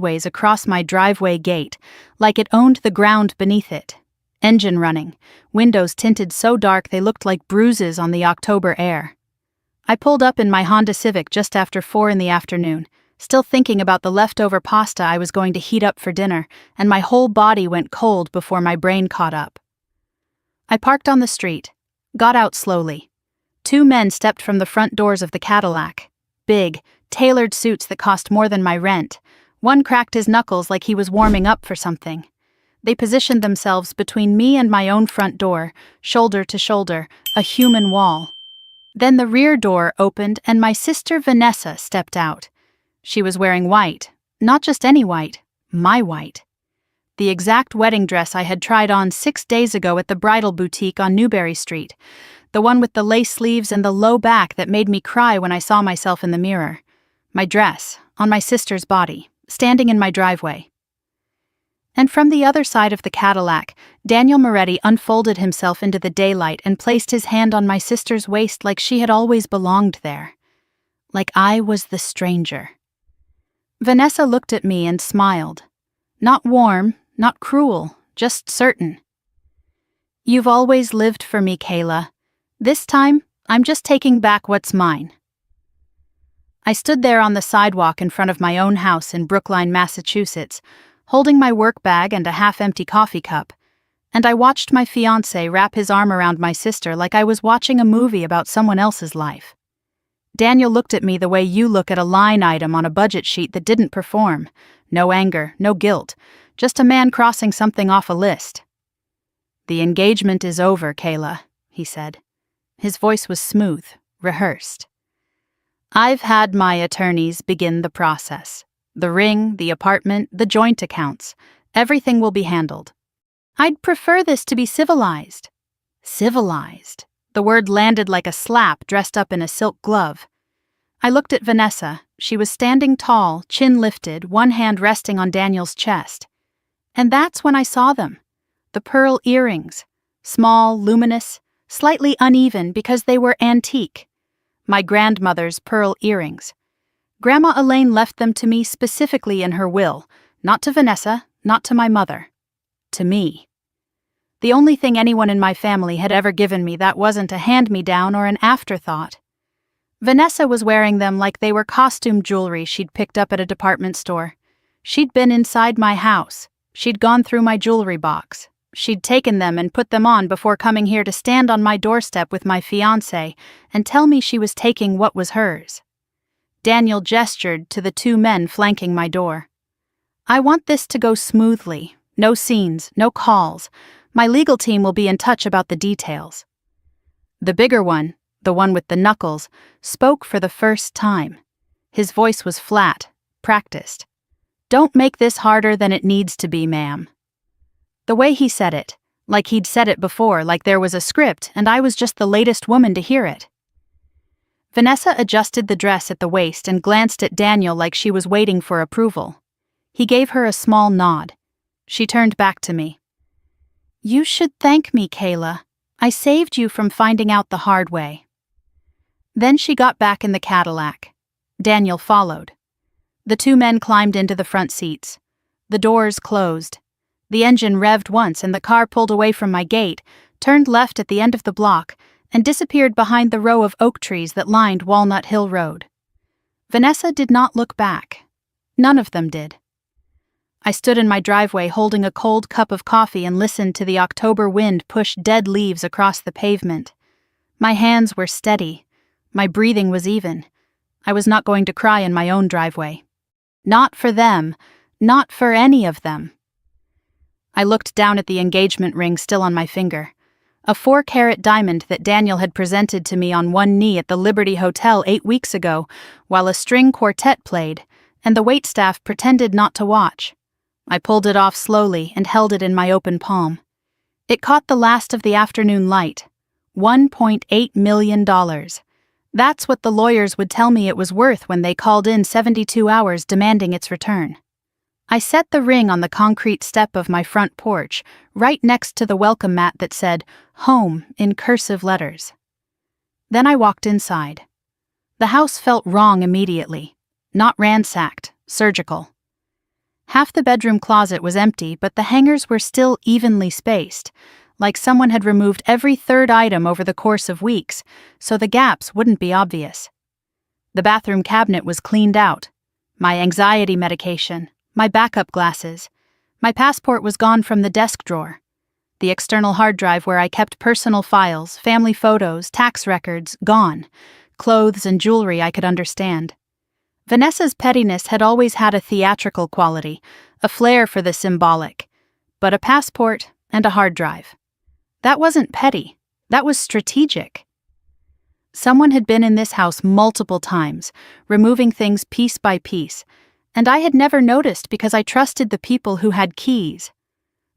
sideways across my driveway gate, like it owned the ground beneath it. Engine running, windows tinted so dark they looked like bruises on the October air. I pulled up in my Honda Civic just after 4 in the afternoon, still thinking about the leftover pasta I was going to heat up for dinner, and my whole body went cold before my brain caught up. I parked on the street, got out slowly. 2 men stepped from the front doors of the Cadillac. Big, tailored suits that cost more than my rent. One cracked his knuckles like he was warming up for something. They positioned themselves between me and my own front door, shoulder to shoulder, a human wall. Then the rear door opened and my sister Vanessa stepped out. She was wearing white, not just any white, my white. The exact wedding dress I had tried on 6 days ago at the bridal boutique on Newberry Street. The one with the lace sleeves and the low back that made me cry when I saw myself in the mirror. My dress, on my sister's body, standing in my driveway. And from the other side of the Cadillac, Daniel Moretti unfolded himself into the daylight and placed his hand on my sister's waist like she had always belonged there. Like I was the stranger. Vanessa looked at me and smiled. Not warm, not cruel, just certain. "You've always lived for me, Kayla. This time, I'm just taking back what's mine." I stood there on the sidewalk in front of my own house in Brookline, Massachusetts, holding my work bag and a half-empty coffee cup, and I watched my fiancé wrap his arm around my sister like I was watching a movie about someone else's life. Daniel looked at me the way you look at a line item on a budget sheet that didn't perform. No anger, no guilt, just a man crossing something off a list. "The engagement is over, Kayla," he said. His voice was smooth, rehearsed. "I've had my attorneys begin the process. The ring, the apartment, the joint accounts. Everything will be handled. I'd prefer this to be civilized." Civilized. The word landed like a slap dressed up in a silk glove. I looked at Vanessa. She was standing tall, chin lifted, one hand resting on Daniel's chest. And that's when I saw them. The pearl earrings. Small, luminous, slightly uneven because they were antique. My grandmother's pearl earrings. Grandma Elaine left them to me specifically in her will, not to Vanessa, not to my mother. To me. The only thing anyone in my family had ever given me that wasn't a hand-me-down or an afterthought. Vanessa was wearing them like they were costume jewelry she'd picked up at a department store. She'd been inside my house. She'd gone through my jewelry box. She'd taken them and put them on before coming here to stand on my doorstep with my fiancé and tell me she was taking what was hers. Daniel gestured to the 2 men flanking my door. "I want this to go smoothly. No scenes, no calls. My legal team will be in touch about the details." The bigger one, the one with the knuckles, spoke for the first time. His voice was flat, practiced. "Don't make this harder than it needs to be, ma'am." The way he said it, like he'd said it before, like there was a script and I was just the latest woman to hear it. Vanessa adjusted the dress at the waist and glanced at Daniel like she was waiting for approval. He gave her a small nod. She turned back to me. "You should thank me, Kayla. I saved you from finding out the hard way." Then she got back in the Cadillac. Daniel followed. The 2 men climbed into the front seats. The doors closed. The engine revved once and the car pulled away from my gate, turned left at the end of the block, and disappeared behind the row of oak trees that lined Walnut Hill Road. Vanessa did not look back. None of them did. I stood in my driveway holding a cold cup of coffee and listened to the October wind push dead leaves across the pavement. My hands were steady. My breathing was even. I was not going to cry in my own driveway. Not for them. Not for any of them. I looked down at the engagement ring still on my finger. A 4-carat diamond that Daniel had presented to me on one knee at the Liberty Hotel 8 weeks ago, while a string quartet played, and the waitstaff pretended not to watch. I pulled it off slowly and held it in my open palm. It caught the last of the afternoon light. $1.8 million. That's what the lawyers would tell me it was worth when they called in 72 hours demanding its return. I set the ring on the concrete step of my front porch, right next to the welcome mat that said, "Home," in cursive letters. Then I walked inside. The house felt wrong immediately. Not ransacked, surgical. Half the bedroom closet was empty, but the hangers were still evenly spaced, like someone had removed every third item over the course of weeks, so the gaps wouldn't be obvious. The bathroom cabinet was cleaned out. My anxiety medication, my backup glasses. My passport was gone from the desk drawer. The external hard drive where I kept personal files, family photos, tax records, gone. Clothes and jewelry I could understand. Vanessa's pettiness had always had a theatrical quality, a flair for the symbolic. But a passport and a hard drive. That wasn't petty. That was strategic. Someone had been in this house multiple times, removing things piece by piece, and I had never noticed because I trusted the people who had keys.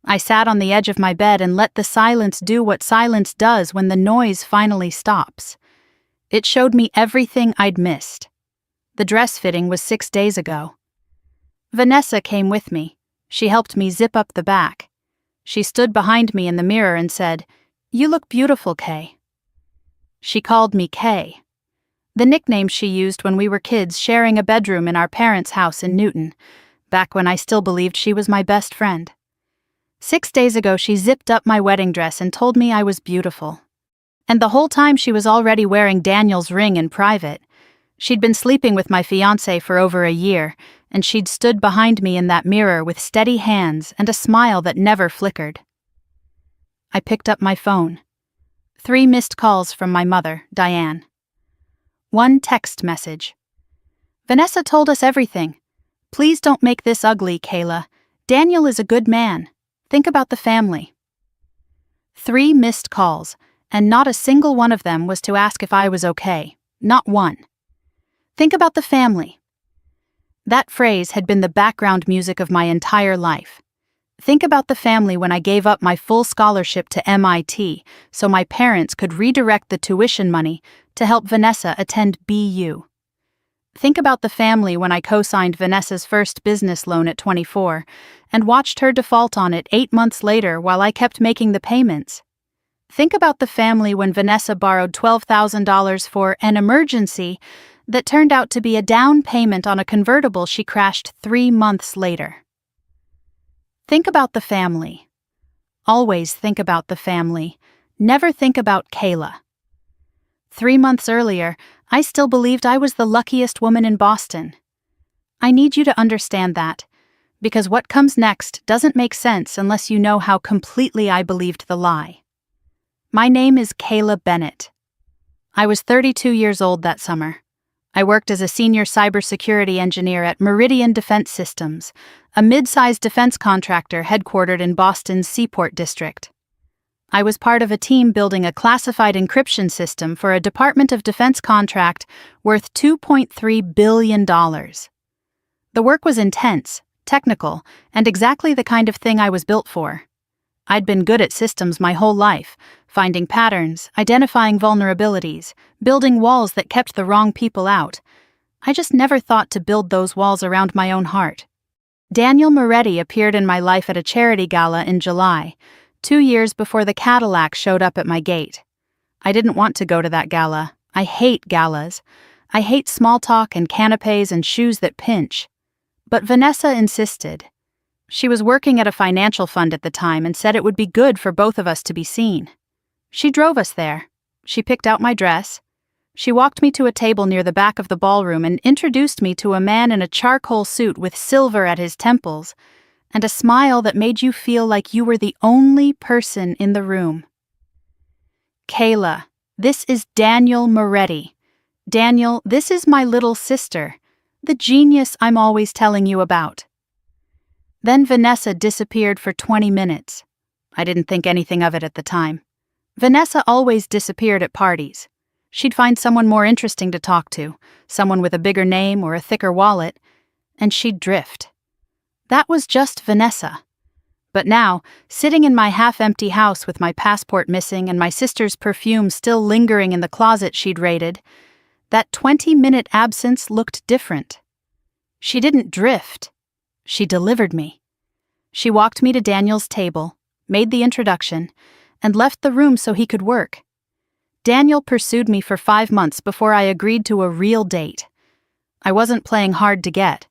I sat on the edge of my bed and let the silence do what silence does when the noise finally stops. It showed me everything I'd missed. The dress fitting was 6 days ago. Vanessa came with me. She helped me zip up the back. She stood behind me in the mirror and said, "You look beautiful, Kay." She called me Kay, the nickname she used when we were kids sharing a bedroom in our parents' house in Newton, back when I still believed she was my best friend. 6 days ago she zipped up my wedding dress and told me I was beautiful. And the whole time she was already wearing Daniel's ring in private. She'd been sleeping with my fiancé for over a year, and she'd stood behind me in that mirror with steady hands and a smile that never flickered. I picked up my phone. 3 missed calls from my mother, Diane. 1 text message. "Vanessa told us everything. Please don't make this ugly, Kayla. Daniel is a good man. Think about the family." 3 missed calls, and not a single one of them was to ask if I was okay. Not one. Think about the family. That phrase had been the background music of my entire life. Think about the family when I gave up my full scholarship to MIT so my parents could redirect the tuition money to help Vanessa attend BU. Think about the family when I co-signed Vanessa's first business loan at 24 and watched her default on it 8 months later while I kept making the payments. Think about the family when Vanessa borrowed $12,000 for an emergency that turned out to be a down payment on a convertible she crashed 3 months later. Think about the family. Always think about the family. Never think about Kayla. 3 months earlier, I still believed I was the luckiest woman in Boston. I need you to understand that, because what comes next doesn't make sense unless you know how completely I believed the lie. My name is Kayla Bennett. I was 32 years old that summer. I worked as a senior cybersecurity engineer at Meridian Defense Systems, a mid-sized defense contractor headquartered in Boston's Seaport District. I was part of a team building a classified encryption system for a Department of Defense contract worth $2.3 billion. The work was intense, technical, and exactly the kind of thing I was built for. I'd been good at systems my whole life, finding patterns, identifying vulnerabilities, building walls that kept the wrong people out. I just never thought to build those walls around my own heart. Daniel Moretti appeared in my life at a charity gala in July, 2 years before the Cadillac showed up at my gate. I didn't want to go to that gala. I hate galas. I hate small talk and canapes and shoes that pinch. But Vanessa insisted. She was working at a financial fund at the time and said it would be good for both of us to be seen. She drove us there. She picked out my dress. She walked me to a table near the back of the ballroom and introduced me to a man in a charcoal suit with silver at his temples and a smile that made you feel like you were the only person in the room. "Kayla, this is Daniel Moretti. Daniel, this is my little sister, the genius I'm always telling you about." Then Vanessa disappeared for 20 minutes. I didn't think anything of it at the time. Vanessa always disappeared at parties. She'd find someone more interesting to talk to, someone with a bigger name or a thicker wallet, and she'd drift. That was just Vanessa. But now, sitting in my half-empty house with my passport missing and my sister's perfume still lingering in the closet she'd raided, that 20-minute absence looked different. She didn't drift. She delivered me. She walked me to Daniel's table, made the introduction, and left the room so he could work. Daniel pursued me for 5 months before I agreed to a real date. I wasn't playing hard to get.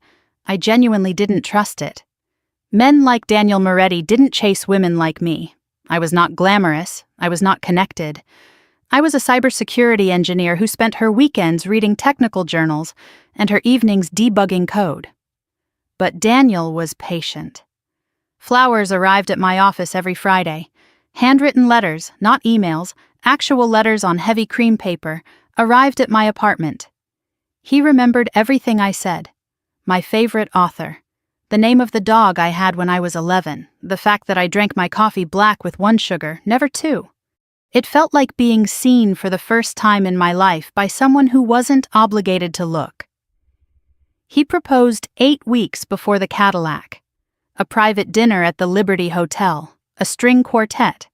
I genuinely didn't trust it. Men like Daniel Moretti didn't chase women like me. I was not glamorous. I was not connected. I was a cybersecurity engineer who spent her weekends reading technical journals and her evenings debugging code. But Daniel was patient. Flowers arrived at my office every Friday. Handwritten letters, not emails, actual letters on heavy cream paper, arrived at my apartment. He remembered everything I said. My favorite author. The name of the dog I had when I was 11. The fact that I drank my coffee black with 1 sugar, never 2. It felt like being seen for the first time in my life by someone who wasn't obligated to look. He proposed 8 weeks before the Cadillac. A private dinner at the Liberty Hotel, a string quartet,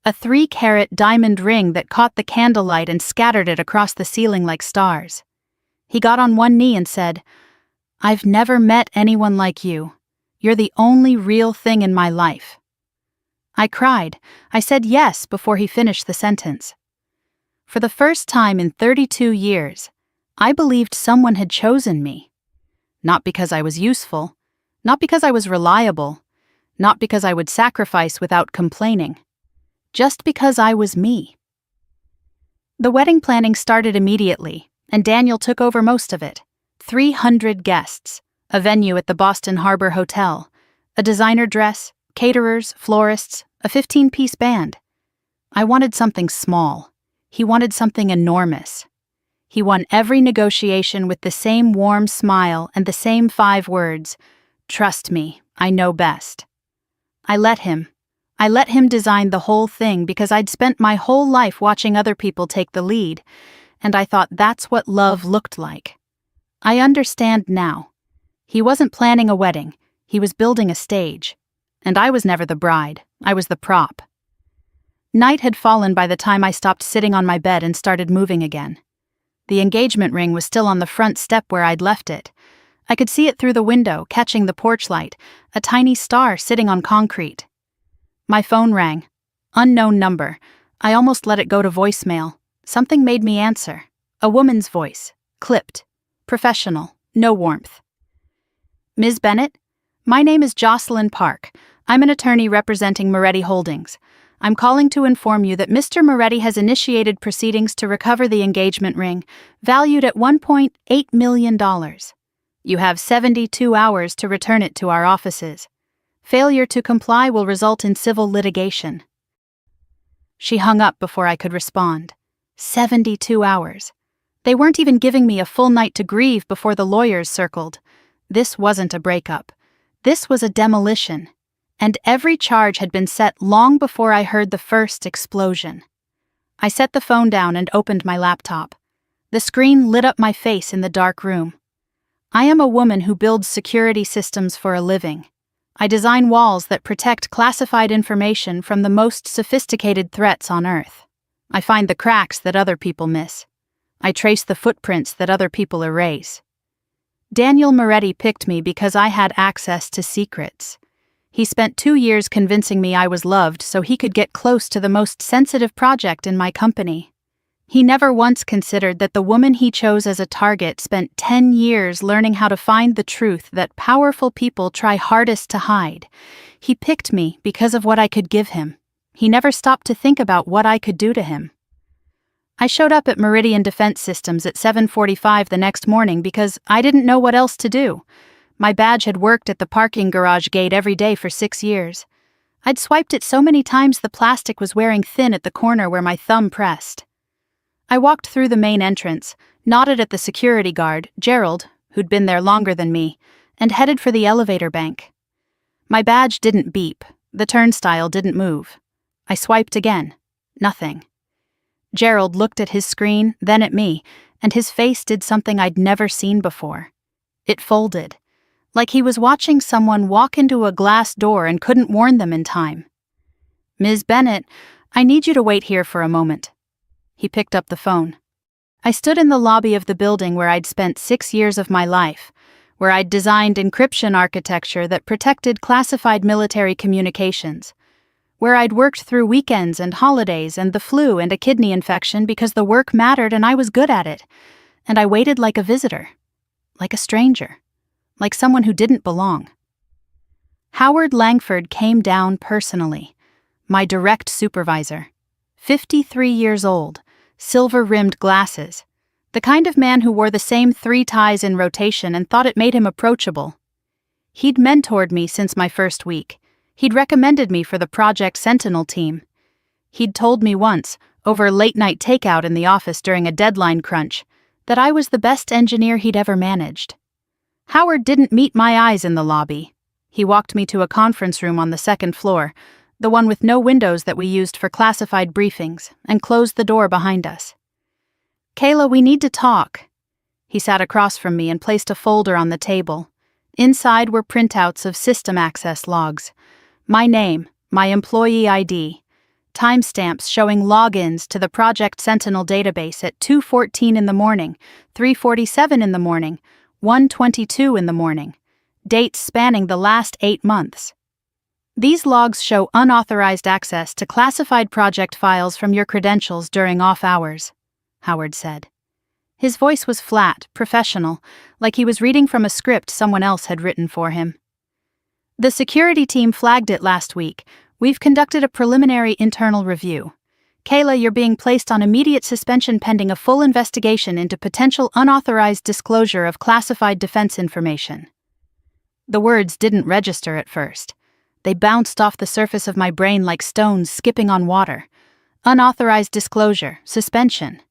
a 3-carat diamond ring that caught the candlelight and scattered it across the ceiling like stars. He got on one knee and said, "I've never met anyone like you. You're the only real thing in my life." I cried. I said yes before he finished the sentence. For the first time in 32 years, I believed someone had chosen me. Not because I was useful, not because I was reliable, not because I would sacrifice without complaining, just because I was me. The wedding planning started immediately, and Daniel took over most of it. 300 guests, a venue at the Boston Harbor Hotel, a designer dress, caterers, florists, a 15-piece band. I wanted something small. He wanted something enormous. He won every negotiation with the same warm smile and the same 5 words, "Trust me, I know best." I let him design the whole thing because I'd spent my whole life watching other people take the lead, and I thought that's what love looked like. I understand now. He wasn't planning a wedding, he was building a stage. And I was never the bride, I was the prop. Night had fallen by the time I stopped sitting on my bed and started moving again. The engagement ring was still on the front step where I'd left it. I could see it through the window, catching the porch light, a tiny star sitting on concrete. My phone rang. Unknown number. I almost let it go to voicemail. Something made me answer. A woman's voice. Clipped. Professional. No warmth. "Ms. Bennett? My name is Jocelyn Park. I'm an attorney representing Moretti Holdings. I'm calling to inform you that Mr. Moretti has initiated proceedings to recover the engagement ring, valued at $1.8 million. You have 72 hours to return it to our offices. Failure to comply will result in civil litigation." She hung up before I could respond. 72 hours. They weren't even giving me a full night to grieve before the lawyers circled. This wasn't a breakup. This was a demolition. And every charge had been set long before I heard the first explosion. I set the phone down and opened my laptop. The screen lit up my face in the dark room. I am a woman who builds security systems for a living. I design walls that protect classified information from the most sophisticated threats on Earth. I find the cracks that other people miss. I trace the footprints that other people erase. Daniel Moretti picked me because I had access to secrets. He spent 2 years convincing me I was loved so he could get close to the most sensitive project in my company. He never once considered that the woman he chose as a target spent 10 years learning how to find the truth that powerful people try hardest to hide. He picked me because of what I could give him. He never stopped to think about what I could do to him. I showed up at Meridian Defense Systems at 7:45 the next morning because I didn't know what else to do. My badge had worked at the parking garage gate every day for 6 years. I'd swiped it so many times the plastic was wearing thin at the corner where my thumb pressed. I walked through the main entrance, nodded at the security guard, Gerald, who'd been there longer than me, and headed for the elevator bank. My badge didn't beep. The turnstile didn't move. I swiped again. Nothing. Gerald looked at his screen, then at me, and his face did something I'd never seen before. It folded. Like he was watching someone walk into a glass door and couldn't warn them in time. "Ms. Bennett, I need you to wait here for a moment." He picked up the phone. I stood in the lobby of the building where I'd spent 6 years of my life, where I'd designed encryption architecture that protected classified military communications, where I'd worked through weekends and holidays and the flu and a kidney infection because the work mattered and I was good at it, and I waited like a visitor, like a stranger. Like someone who didn't belong. Howard Langford came down personally. My direct supervisor. 53 years old, silver-rimmed glasses. The kind of man who wore the same 3 ties in rotation and thought it made him approachable. He'd mentored me since my first week. He'd recommended me for the Project Sentinel team. He'd told me once, over late-night takeout in the office during a deadline crunch, that I was the best engineer he'd ever managed. Howard didn't meet my eyes in the lobby. He walked me to a conference room on the 2nd floor, the one with no windows that we used for classified briefings, and closed the door behind us. "Kayla, we need to talk." He sat across from me and placed a folder on the table. Inside were printouts of system access logs. My name, my employee ID, timestamps showing logins to the Project Sentinel database at 2:14 in the morning, 3:47 in the morning, 1:22 in the morning, dates spanning the last 8 months. These logs show unauthorized access to classified project files from your credentials during off hours, Howard said. His voice was flat, professional, like he was reading from a script someone else had written for him. "The security team flagged it last week. We've conducted a preliminary internal review. Kayla, you're being placed on immediate suspension pending a full investigation into potential unauthorized disclosure of classified defense information." The words didn't register at first. They bounced off the surface of my brain like stones skipping on water. Unauthorized disclosure, suspension.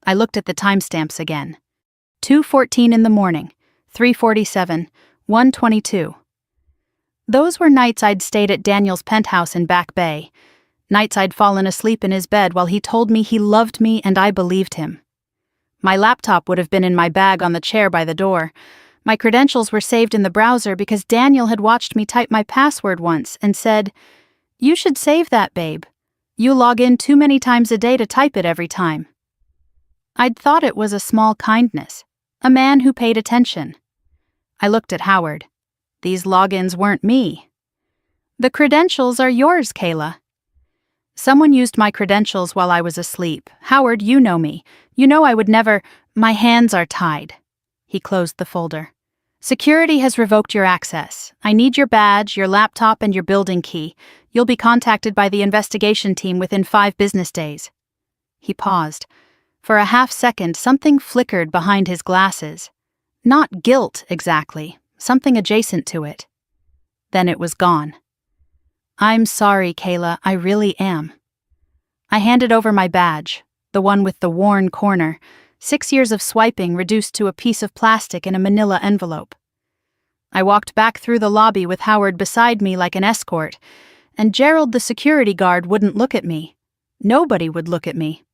I looked at the timestamps again. 2:14 in the morning, 3:47, 1:22. Those were nights I'd stayed at Daniel's penthouse in Back Bay. Nights I'd fallen asleep in his bed while he told me he loved me and I believed him. My laptop would have been in my bag on the chair by the door. My credentials were saved in the browser because Daniel had watched me type my password once and said, "You should save that, babe. You log in too many times a day to type it every time." I'd thought it was a small kindness, a man who paid attention. I looked at Howard. These logins weren't me. "The credentials are yours, Kayla." "Someone used my credentials while I was asleep. Howard, you know me. You know I would never—" "My hands are tied." He closed the folder. "Security has revoked your access. I need your badge, your laptop, and your building key. You'll be contacted by the investigation team within 5 business days." He paused. For a half-second, something flickered behind his glasses. Not guilt, exactly. Something adjacent to it. Then it was gone. "I'm sorry, Kayla, I really am." I handed over my badge, the one with the worn corner, 6 years of swiping reduced to a piece of plastic in a manila envelope. I walked back through the lobby with Howard beside me like an escort, and Gerald the security guard wouldn't look at me. Nobody would look at me.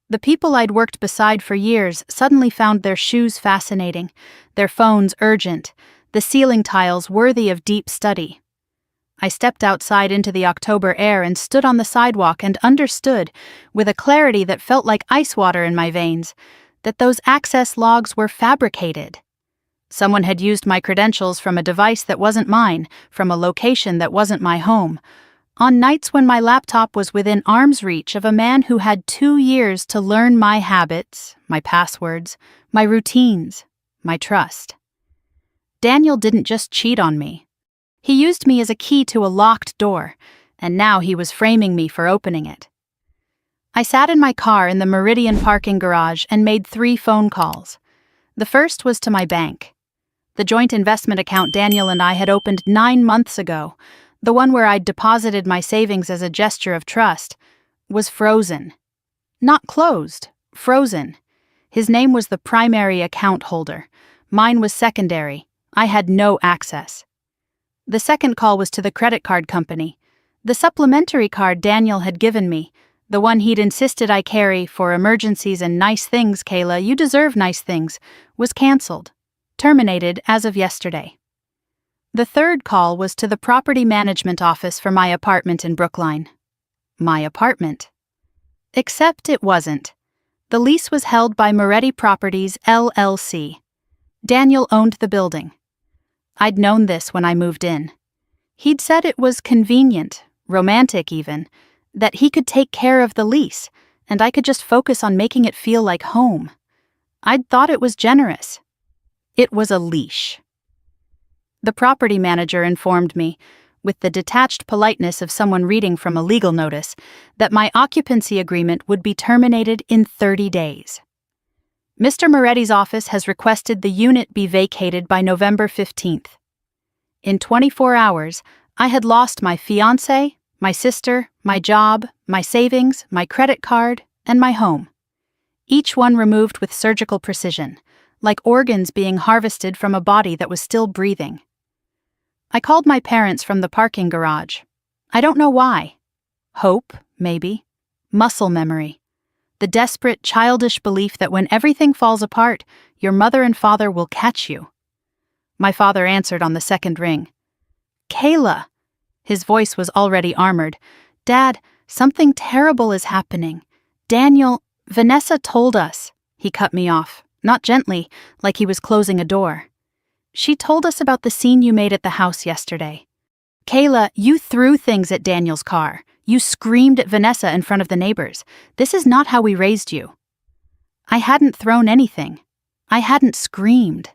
The people I'd worked beside for years suddenly found their shoes fascinating, their phones urgent, the ceiling tiles worthy of deep study. I stepped outside into the October air and stood on the sidewalk and understood, with a clarity that felt like ice water in my veins, that those access logs were fabricated. Someone had used my credentials from a device that wasn't mine, from a location that wasn't my home, on nights when my laptop was within arm's reach of a man who had 2 years to learn my habits, my passwords, my routines, my trust. Daniel didn't just cheat on me. He used me as a key to a locked door, and now he was framing me for opening it. I sat in my car in the Meridian parking garage and made 3 phone calls. The first was to my bank. The joint investment account Daniel and I had opened 9 months ago, the one where I'd deposited my savings as a gesture of trust, was frozen. Not closed, frozen. His name was the primary account holder. Mine was secondary. I had no access. The second call was to the credit card company. The supplementary card Daniel had given me, the one he'd insisted I carry for emergencies and nice things, Kayla, you deserve nice things, was canceled, terminated as of yesterday. The third call was to the property management office for my apartment in Brookline. My apartment. Except it wasn't. The lease was held by Moretti Properties, LLC. Daniel owned the building. I'd known this when I moved in. He'd said it was convenient, romantic even, that he could take care of the lease, and I could just focus on making it feel like home. I'd thought it was generous. It was a leash. The property manager informed me, with the detached politeness of someone reading from a legal notice, that my occupancy agreement would be terminated in 30 days. Mr. Moretti's office has requested the unit be vacated by November 15th. In 24 hours, I had lost my fiancé, my sister, my job, my savings, my credit card, and my home. Each one removed with surgical precision, like organs being harvested from a body that was still breathing. I called my parents from the parking garage. I don't know why. Hope, maybe. Muscle memory. The desperate, childish belief that when everything falls apart, your mother and father will catch you. My father answered on the second ring. "Kayla." His voice was already armored. "Dad, something terrible is happening. Vanessa told us." He cut me off, not gently, like he was closing a door. "She told us about the scene you made at the house yesterday. Kayla, you threw things at Daniel's car. You screamed at Vanessa in front of the neighbors. This is not how we raised you." I hadn't thrown anything. I hadn't screamed.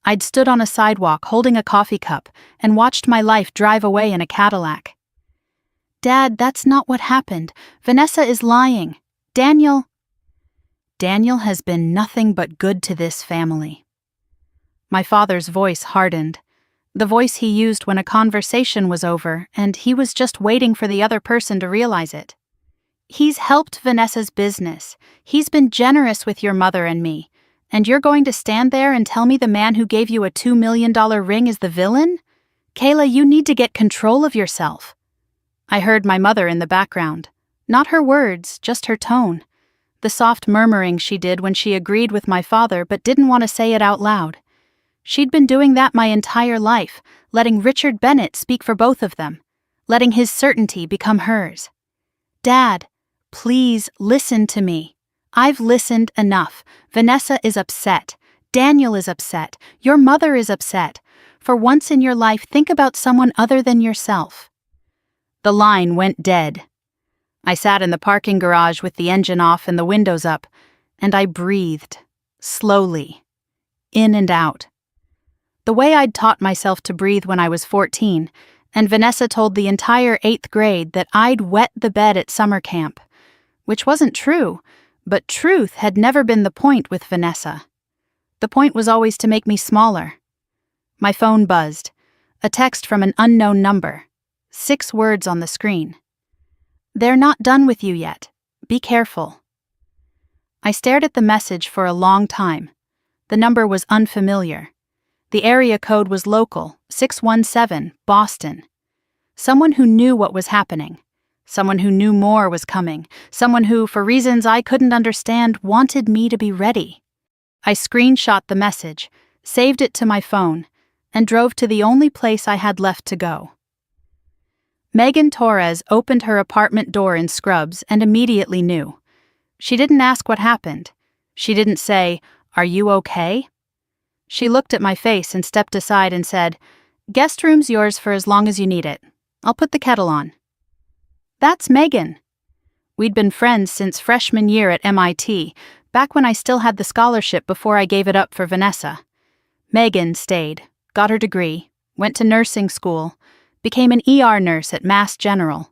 I'd stood on a sidewalk holding a coffee cup and watched my life drive away in a Cadillac. "Dad, that's not what happened. Vanessa is lying. Daniel has been nothing but good to this family." My father's voice hardened, the voice he used when a conversation was over and he was just waiting for the other person to realize it. "He's helped Vanessa's business. He's been generous with your mother and me. And you're going to stand there and tell me the man who gave you a $2 million ring is the villain? Kayla, you need to get control of yourself." I heard my mother in the background. Not her words, just her tone. The soft murmuring she did when she agreed with my father but didn't want to say it out loud. She'd been doing that my entire life, letting Richard Bennett speak for both of them, letting his certainty become hers. "Dad, please listen to me. I've listened enough. Vanessa is upset. Daniel is upset. Your mother is upset. For once in your life, think about someone other than yourself." The line went dead. I sat in the parking garage with the engine off and the windows up, and I breathed, slowly, in and out. The way I'd taught myself to breathe when I was 14, and Vanessa told the entire 8th grade that I'd wet the bed at summer camp, which wasn't true, but truth had never been the point with Vanessa. The point was always to make me smaller. My phone buzzed. A text from an unknown number. 6 words on the screen. "They're not done with you yet. Be careful." I stared at the message for a long time. The number was unfamiliar. The area code was local, 617, Boston. Someone who knew what was happening. Someone who knew more was coming. Someone who, for reasons I couldn't understand, wanted me to be ready. I screenshot the message, saved it to my phone, and drove to the only place I had left to go. Megan Torres opened her apartment door in Scrubs and immediately knew. She didn't ask what happened. She didn't say, "Are you okay?" She looked at my face and stepped aside and said, "Guest room's yours for as long as you need it. I'll put the kettle on." That's Megan. We'd been friends since freshman year at MIT, back when I still had the scholarship before I gave it up for Vanessa. Megan stayed, got her degree, went to nursing school, became an ER nurse at Mass General.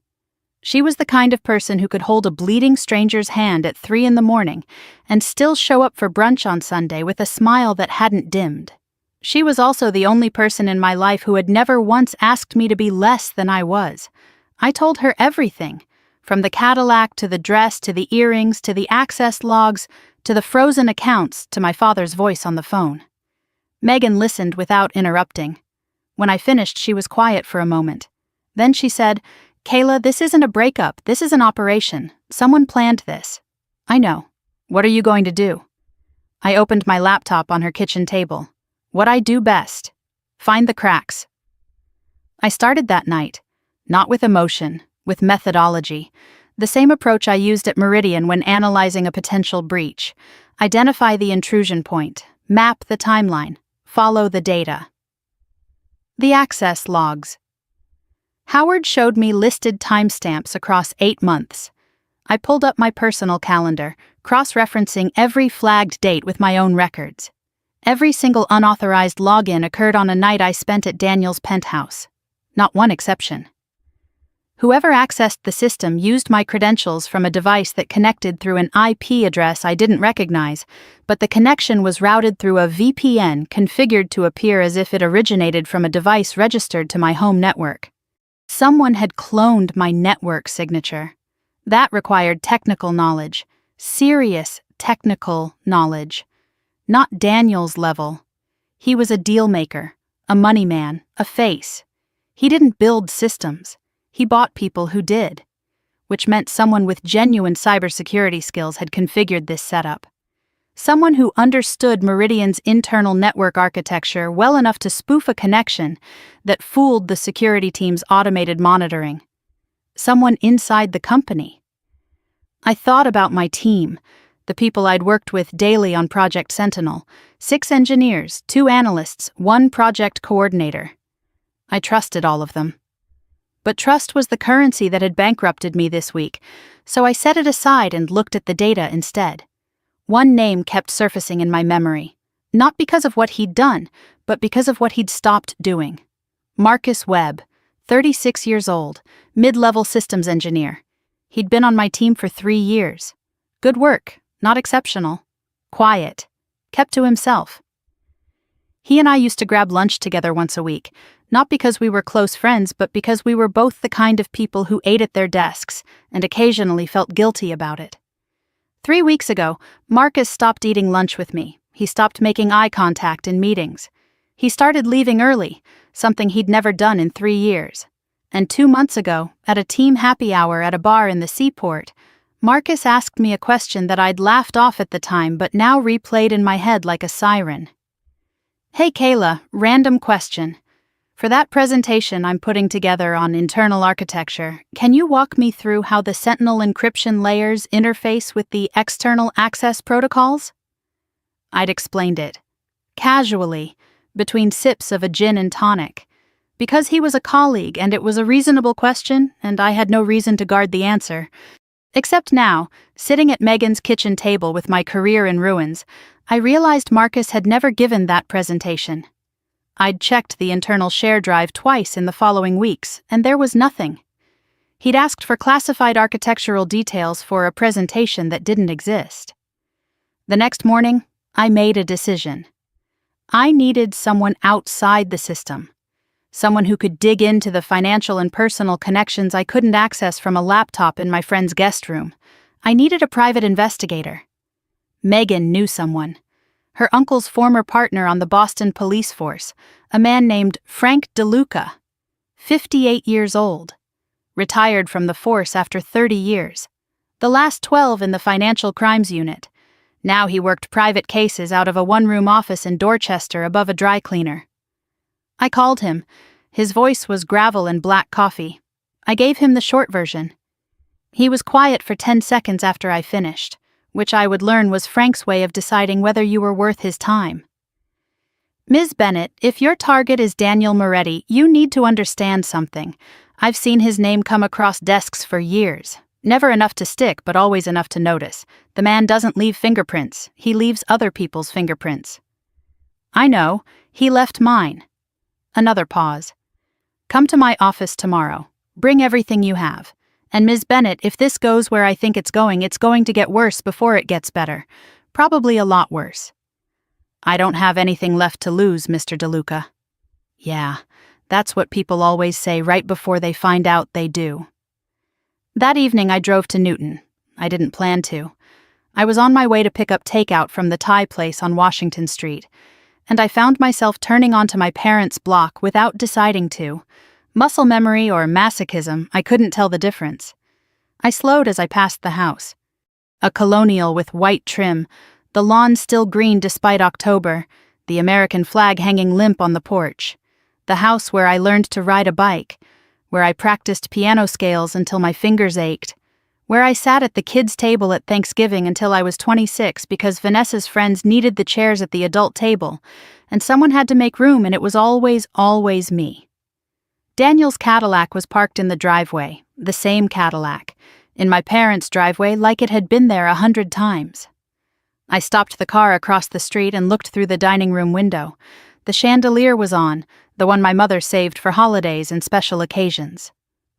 She was the kind of person who could hold a bleeding stranger's hand at 3 a.m. and still show up for brunch on Sunday with a smile that hadn't dimmed. She was also the only person in my life who had never once asked me to be less than I was. I told her everything, from the Cadillac to the dress to the earrings to the access logs to the frozen accounts to my father's voice on the phone. Megan listened without interrupting. When I finished, she was quiet for a moment. Then she said, "Kayla, this isn't a breakup, this is an operation. Someone planned this." "I know. What are you going to do?" I opened my laptop on her kitchen table. What I do best. Find the cracks. I started that night, not with emotion, with methodology. The same approach I used at Meridian when analyzing a potential breach. Identify the intrusion point, map the timeline, follow the data. The access logs. Howard showed me listed timestamps across 8 months. I pulled up my personal calendar, cross-referencing every flagged date with my own records. Every single unauthorized login occurred on a night I spent at Daniel's penthouse. Not one exception. Whoever accessed the system used my credentials from a device that connected through an IP address I didn't recognize, but the connection was routed through a VPN configured to appear as if it originated from a device registered to my home network. Someone had cloned my network signature. That required technical knowledge, serious technical knowledge. Not Daniel's level. He was a deal maker, a money man, a face. He didn't build systems. He bought people who did, which meant someone with genuine cybersecurity skills had configured this setup. Someone who understood Meridian's internal network architecture well enough to spoof a connection that fooled the security team's automated monitoring. Someone inside the company. I thought about my team, the people I'd worked with daily on Project Sentinel, 6 engineers, 2 analysts, 1 project coordinator. I trusted all of them. But trust was the currency that had bankrupted me this week, so I set it aside and looked at the data instead. One name kept surfacing in my memory, not because of what he'd done, but because of what he'd stopped doing. Marcus Webb, 36 years old, mid-level systems engineer. He'd been on my team for 3 years. Good work, not exceptional. Quiet, kept to himself. He and I used to grab lunch together once a week, not because we were close friends, but because we were both the kind of people who ate at their desks and occasionally felt guilty about it. 3 weeks ago, Marcus stopped eating lunch with me. He stopped making eye contact in meetings. He started leaving early, something he'd never done in 3 years. And 2 months ago, at a team happy hour at a bar in the seaport, Marcus asked me a question that I'd laughed off at the time but now replayed in my head like a siren. "Hey Kayla, random question. For that presentation I'm putting together on internal architecture, can you walk me through how the Sentinel encryption layers interface with the external access protocols?" I'd explained it, casually, between sips of a gin and tonic, because he was a colleague and it was a reasonable question and I had no reason to guard the answer. Except now, sitting at Megan's kitchen table with my career in ruins, I realized Marcus had never given that presentation. I'd checked the internal share drive twice in the following weeks, and there was nothing. He'd asked for classified architectural details for a presentation that didn't exist. The next morning, I made a decision. I needed someone outside the system. Someone who could dig into the financial and personal connections I couldn't access from a laptop in my friend's guest room. I needed a private investigator. Megan knew someone. Her uncle's former partner on the Boston police force, a man named Frank DeLuca, 58 years old, retired from the force after 30 years, the last 12 in the financial crimes unit. Now he worked private cases out of a one-room office in Dorchester above a dry cleaner. I called him. His voice was gravel and black coffee. I gave him the short version. He was quiet for 10 seconds after I finished, which I would learn was Frank's way of deciding whether you were worth his time. "Ms. Bennett, if your target is Daniel Moretti, you need to understand something. I've seen his name come across desks for years. Never enough to stick, but always enough to notice. The man doesn't leave fingerprints. He leaves other people's fingerprints." "I know. He left mine." Another pause. "Come to my office tomorrow. Bring everything you have. And Ms. Bennett, if this goes where I think it's going to get worse before it gets better. Probably a lot worse." "I don't have anything left to lose, Mr. DeLuca." Yeah, that's what people always say right before they find out they do. That evening I drove to Newton. I didn't plan to. I was on my way to pick up takeout from the Thai place on Washington Street, and I found myself turning onto my parents' block without deciding to. Muscle memory or masochism, I couldn't tell the difference. I slowed as I passed the house. A colonial with white trim, the lawn still green despite October, the American flag hanging limp on the porch. The house where I learned to ride a bike, where I practiced piano scales until my fingers ached, where I sat at the kids' table at Thanksgiving until I was 26 because Vanessa's friends needed the chairs at the adult table, and someone had to make room, and it was always me. Daniel's Cadillac was parked in the driveway, the same Cadillac, in my parents' driveway like it had been there 100 times. I stopped the car across the street and looked through the dining room window. The chandelier was on, the one my mother saved for holidays and special occasions.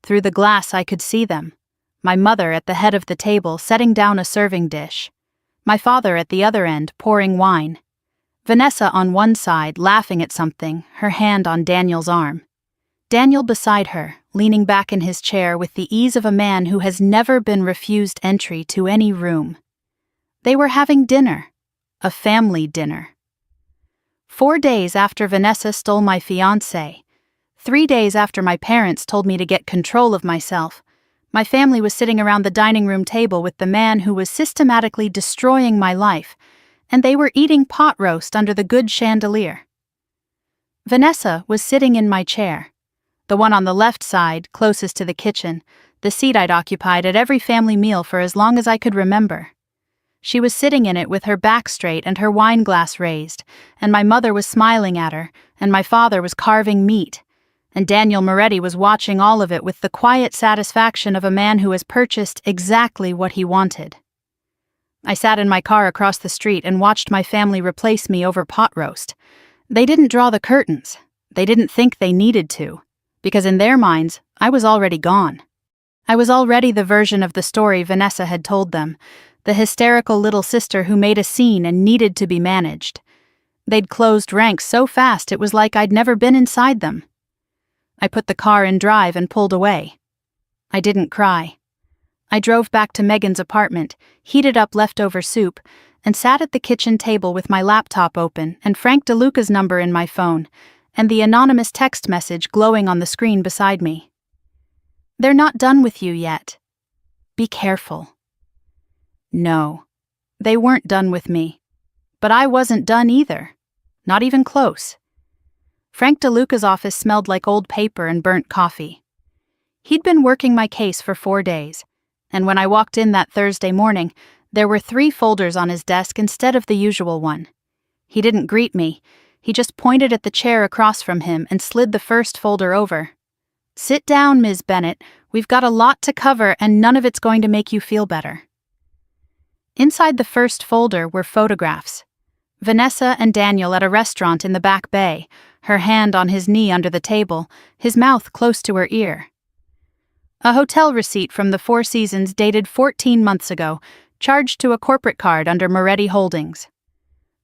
Through the glass I could see them. My mother at the head of the table setting down a serving dish. My father at the other end pouring wine. Vanessa on one side laughing at something, her hand on Daniel's arm. Daniel beside her, leaning back in his chair with the ease of a man who has never been refused entry to any room. They were having dinner. A family dinner. 4 days after Vanessa stole my fiancé, 3 days after my parents told me to get control of myself, my family was sitting around the dining room table with the man who was systematically destroying my life, and they were eating pot roast under the good chandelier. Vanessa was sitting in my chair, the one on the left side, closest to the kitchen, the seat I'd occupied at every family meal for as long as I could remember. She was sitting in it with her back straight and her wine glass raised, and my mother was smiling at her, and my father was carving meat, and Daniel Moretti was watching all of it with the quiet satisfaction of a man who has purchased exactly what he wanted. I sat in my car across the street and watched my family replace me over pot roast. They didn't draw the curtains. They didn't think they needed to, because in their minds, I was already gone. I was already the version of the story Vanessa had told them, the hysterical little sister who made a scene and needed to be managed. They'd closed ranks so fast it was like I'd never been inside them. I put the car in drive and pulled away. I didn't cry. I drove back to Megan's apartment, heated up leftover soup, and sat at the kitchen table with my laptop open and Frank DeLuca's number in my phone, and the anonymous text message glowing on the screen beside me. "They're not done with you yet. Be careful." No, they weren't done with me. But I wasn't done either. Not even close. Frank DeLuca's office smelled like old paper and burnt coffee. He'd been working my case for 4 days, and when I walked in that Thursday morning, there were 3 folders on his desk instead of the usual one. He didn't greet me. He just pointed at the chair across from him and slid the first folder over. "Sit down, Ms. Bennett. We've got a lot to cover and none of it's going to make you feel better." Inside the first folder were photographs. Vanessa and Daniel at a restaurant in the Back Bay, her hand on his knee under the table, his mouth close to her ear. A hotel receipt from the Four Seasons dated 14 months ago, charged to a corporate card under Moretti Holdings.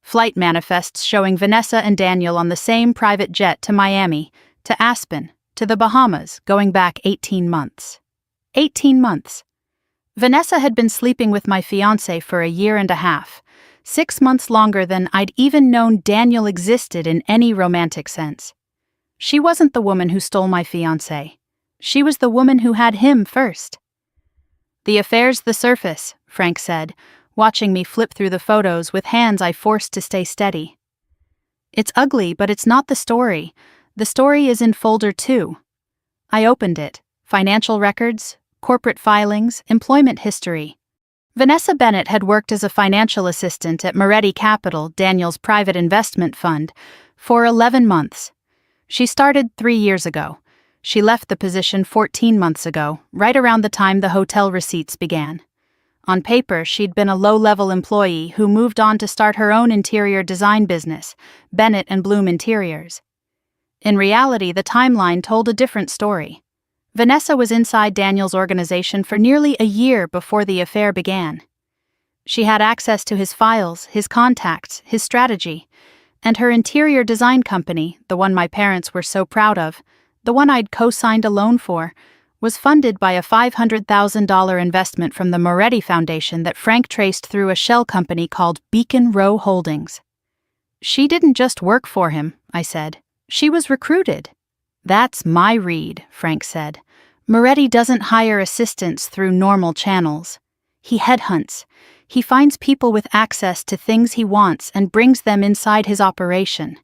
Flight manifests showing Vanessa and Daniel on the same private jet to Miami, to Aspen, to the Bahamas, going back 18 months. 18 months. Vanessa had been sleeping with my fiancé for a year and a half, 6 months longer than I'd even known Daniel existed in any romantic sense. She wasn't the woman who stole my fiancé. She was the woman who had him first. "The affair's the surface," Frank said, watching me flip through the photos with hands I forced to stay steady. "It's ugly, but it's not the story. The story is in folder 2. I opened it. Financial records, corporate filings, employment history. Vanessa Bennett had worked as a financial assistant at Moretti Capital, Daniel's private investment fund, for 11 months. She started 3 years ago. She left the position 14 months ago, right around the time the hotel receipts began. On paper, she'd been a low-level employee who moved on to start her own interior design business, Bennett and Bloom Interiors. In reality, the timeline told a different story. Vanessa was inside Daniel's organization for nearly a year before the affair began. She had access to his files, his contacts, his strategy, and her interior design company, the one my parents were so proud of, the one I'd co-signed a loan for, was funded by a $500,000 investment from the Moretti Foundation that Frank traced through a shell company called Beacon Row Holdings. "She didn't just work for him," I said. "She was recruited." "That's my read," Frank said. "Moretti doesn't hire assistants through normal channels. He headhunts. He finds people with access to things he wants and brings them inside his operation.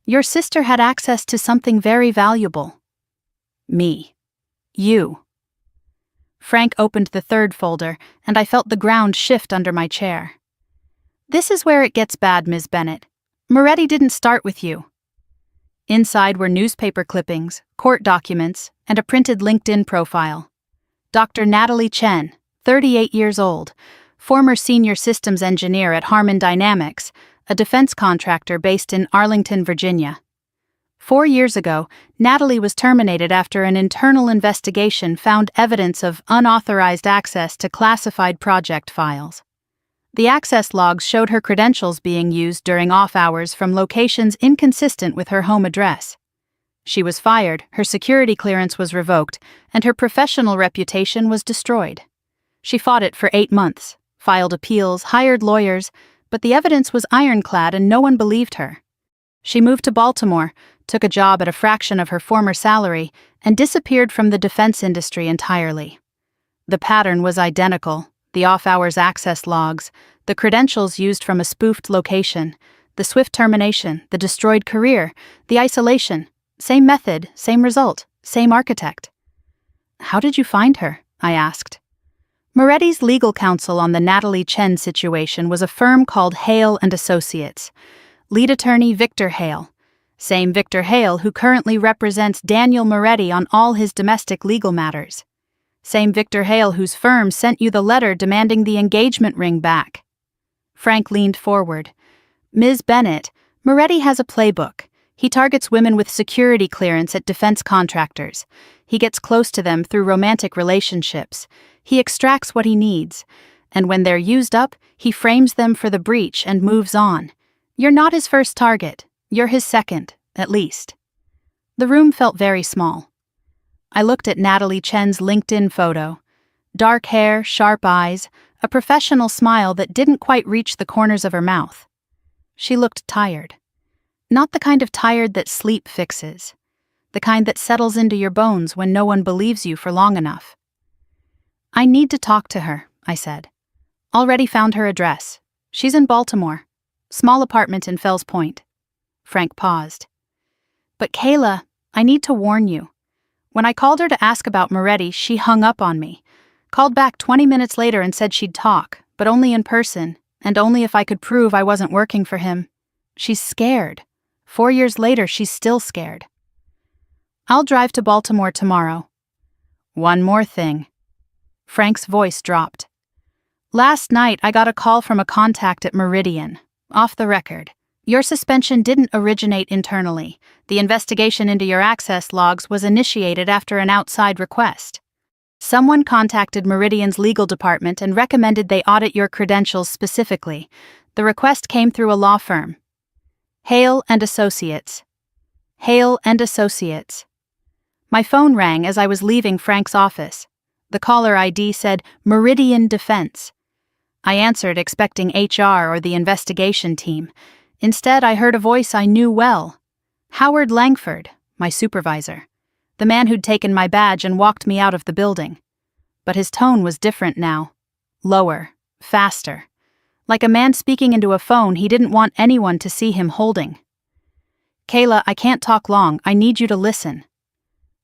Your sister had access to something very valuable." "Me. You." Frank opened the 3rd folder, and I felt the ground shift under my chair. "This is where it gets bad, Ms. Bennett. Moretti didn't start with you." Inside were newspaper clippings, court documents, and a printed LinkedIn profile. Dr. Natalie Chen, 38 years old, former senior systems engineer at Harman Dynamics, a defense contractor based in Arlington, Virginia. 4 years ago, Natalie was terminated after an internal investigation found evidence of unauthorized access to classified project files. The access logs showed her credentials being used during off hours from locations inconsistent with her home address. She was fired, her security clearance was revoked, and her professional reputation was destroyed. She fought it for 8 months, filed appeals, hired lawyers, but the evidence was ironclad and no one believed her. She moved to Baltimore, took a job at a fraction of her former salary, and disappeared from the defense industry entirely. The pattern was identical: the off-hours access logs, the credentials used from a spoofed location, the swift termination, the destroyed career, the isolation. Same method, same result, same architect. "How did you find her?" I asked. Moretti's legal counsel on the Natalie Chen situation was a firm called Hale & Associates. Lead attorney Victor Hale. Same Victor Hale who currently represents Daniel Moretti on all his domestic legal matters. Same Victor Hale whose firm sent you the letter demanding the engagement ring back. Frank leaned forward. "Ms. Bennett, Moretti has a playbook. He targets women with security clearance at defense contractors. He gets close to them through romantic relationships. He extracts what he needs. And when they're used up, he frames them for the breach and moves on. You're not his first target. You're his second, at least." The room felt very small. I looked at Natalie Chen's LinkedIn photo. Dark hair, sharp eyes, a professional smile that didn't quite reach the corners of her mouth. She looked tired. Not the kind of tired that sleep fixes. The kind that settles into your bones when no one believes you for long enough. "I need to talk to her," I said. "Already found her address. She's in Baltimore. Small apartment in Fells Point." Frank paused. "But Kayla, I need to warn you. When I called her to ask about Moretti, she hung up on me. Called back 20 minutes later and said she'd talk, but only in person, and only if I could prove I wasn't working for him. She's scared. 4 years later, she's still scared." "I'll drive to Baltimore tomorrow." "One more thing." Frank's voice dropped. "Last night, I got a call from a contact at Meridian. Off the record. Your suspension didn't originate internally. The investigation into your access logs was initiated after an outside request. Someone contacted Meridian's legal department and recommended they audit your credentials specifically. The request came through a law firm. Hale & Associates. Hale & Associates. My phone rang as I was leaving Frank's office. The caller ID said Meridian Defense. I answered expecting HR or the investigation team. Instead, I heard a voice I knew well. Howard Langford, my supervisor. The man who'd taken my badge and walked me out of the building. But his tone was different now. Lower, faster. Like a man speaking into a phone he didn't want anyone to see him holding. "Kayla, I can't talk long. I need you to listen."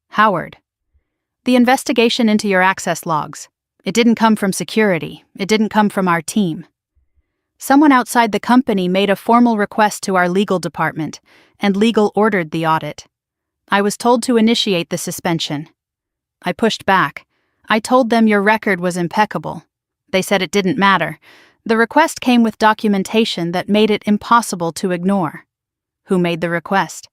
"Howard. The investigation into your access logs. It didn't come from security. It didn't come from our team. Someone outside the company made a formal request to our legal department, and legal ordered the audit. I was told to initiate the suspension. I pushed back. I told them your record was impeccable. They said it didn't matter. The request came with documentation that made it impossible to ignore." "Who made the request?"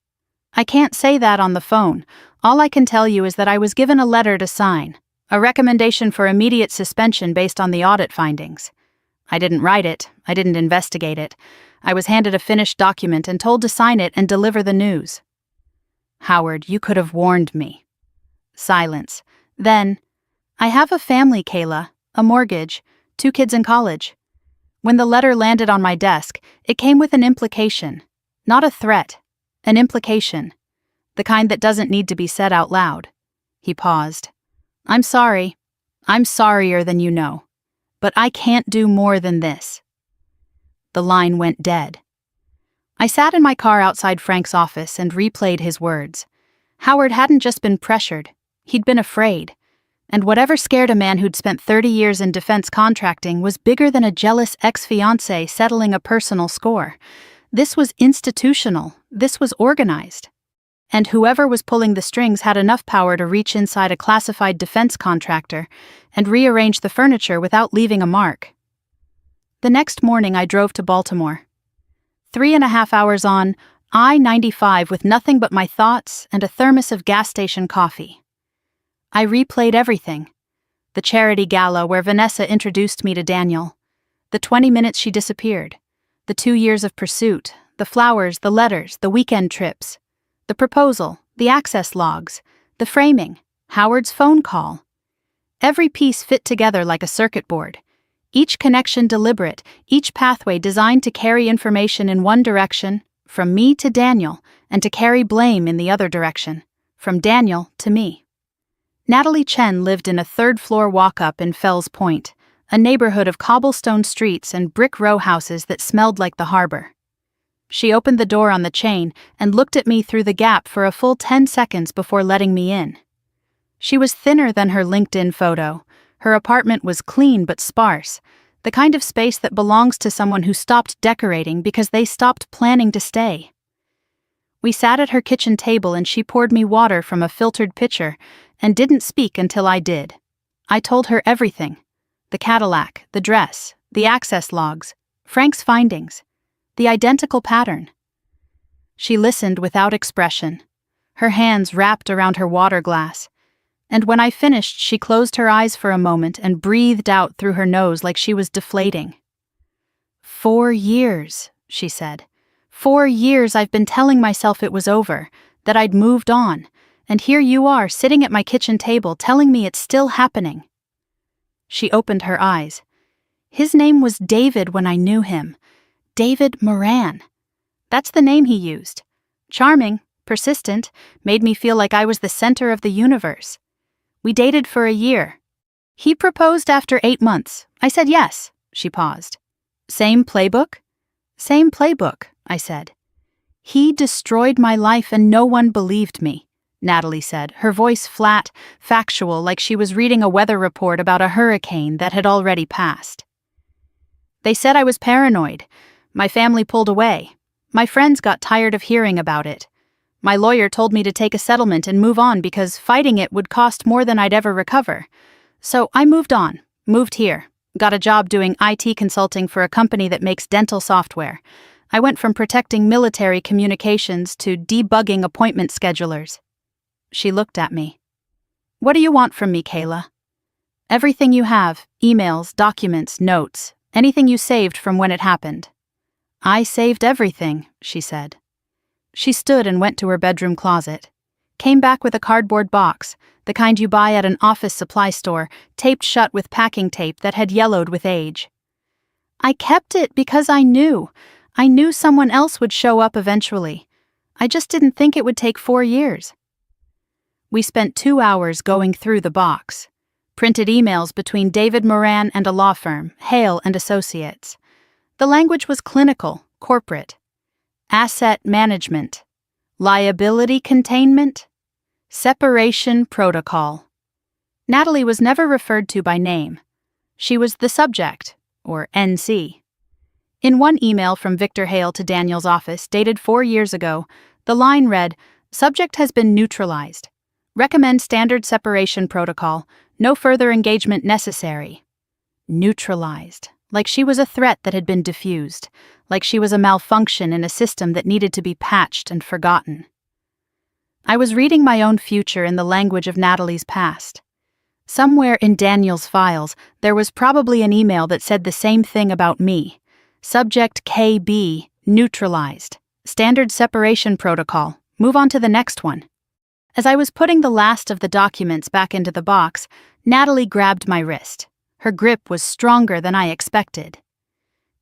"I can't say that on the phone. All I can tell you is that I was given a letter to sign, a recommendation for immediate suspension based on the audit findings. I didn't write it. I didn't investigate it. I was handed a finished document and told to sign it and deliver the news." "Howard, you could have warned me." Silence. Then, "I have a family, Kayla, a mortgage, 2 kids in college." When the letter landed on my desk, it came with an implication. Not a threat, an implication. The kind that doesn't need to be said out loud. He paused. "I'm sorry. I'm sorrier than you know. But I can't do more than this." The line went dead. I sat in my car outside Frank's office and replayed his words. Howard hadn't just been pressured, he'd been afraid. And whatever scared a man who'd spent 30 years in defense contracting was bigger than a jealous ex-fiancé settling a personal score. This was institutional. This was organized. And whoever was pulling the strings had enough power to reach inside a classified defense contractor and rearrange the furniture without leaving a mark. The next morning I drove to Baltimore. 3.5 hours on I-95 with nothing but my thoughts and a thermos of gas station coffee. I replayed everything. The charity gala where Vanessa introduced me to Daniel. The 20 minutes she disappeared. The 2 years of pursuit. The flowers, the letters, the weekend trips. The proposal, the access logs, the framing, Howard's phone call. Every piece fit together like a circuit board. Each connection deliberate, each pathway designed to carry information in one direction, from me to Daniel, and to carry blame in the other direction, from Daniel to me. Natalie Chen lived in a third-floor walk-up in Fells Point, a neighborhood of cobblestone streets and brick row houses that smelled like the harbor. She opened the door on the chain and looked at me through the gap for a full 10 seconds before letting me in. She was thinner than her LinkedIn photo. Her apartment was clean but sparse, the kind of space that belongs to someone who stopped decorating because they stopped planning to stay. We sat at her kitchen table and she poured me water from a filtered pitcher and didn't speak until I did. I told her everything. The Cadillac, the dress, the access logs, Frank's findings, the identical pattern. She listened without expression, her hands wrapped around her water glass, and when I finished she closed her eyes for a moment and breathed out through her nose like she was deflating. 4 years, she said. 4 years I've been telling myself it was over, that I'd moved on, and here you are sitting at my kitchen table telling me it's still happening. She opened her eyes. His name was David when I knew him. David Moran. That's the name he used. Charming, persistent, made me feel like I was the center of the universe. We dated for a year. He proposed after 8 months. I said yes. She paused. Same playbook? Same playbook, I said. He destroyed my life and no one believed me, Natalie said, her voice flat, factual, like she was reading a weather report about a hurricane that had already passed. They said I was paranoid. My family pulled away. My friends got tired of hearing about it. My lawyer told me to take a settlement and move on because fighting it would cost more than I'd ever recover. So I moved on, moved here, got a job doing IT consulting for a company that makes dental software. I went from protecting military communications to debugging appointment schedulers. She looked at me. What do you want from me, Kayla? Everything you have, emails, documents, notes, anything you saved from when it happened. I saved everything, she said. She stood and went to her bedroom closet. Came back with a cardboard box, the kind you buy at an office supply store, taped shut with packing tape that had yellowed with age. I kept it because I knew someone else would show up eventually. I just didn't think it would take 4 years. We spent 2 hours going through the box. Printed emails between David Moran and a law firm, Hale and Associates. The language was clinical, corporate. Asset management. Liability containment. Separation protocol. Natalie was never referred to by name. She was the subject, or NC. In one email from Victor Hale to Daniel's office, dated 4 years ago, the line read, "Subject has been neutralized. Recommend standard separation protocol. No further engagement necessary." Neutralized. Like she was a threat that had been diffused. Like she was a malfunction in a system that needed to be patched and forgotten. I was reading my own future in the language of Natalie's past. Somewhere in Daniel's files, there was probably an email that said the same thing about me. Subject KB, neutralized. Standard separation protocol. Move on to the next one. As I was putting the last of the documents back into the box, Natalie grabbed my wrist. Her grip was stronger than I expected.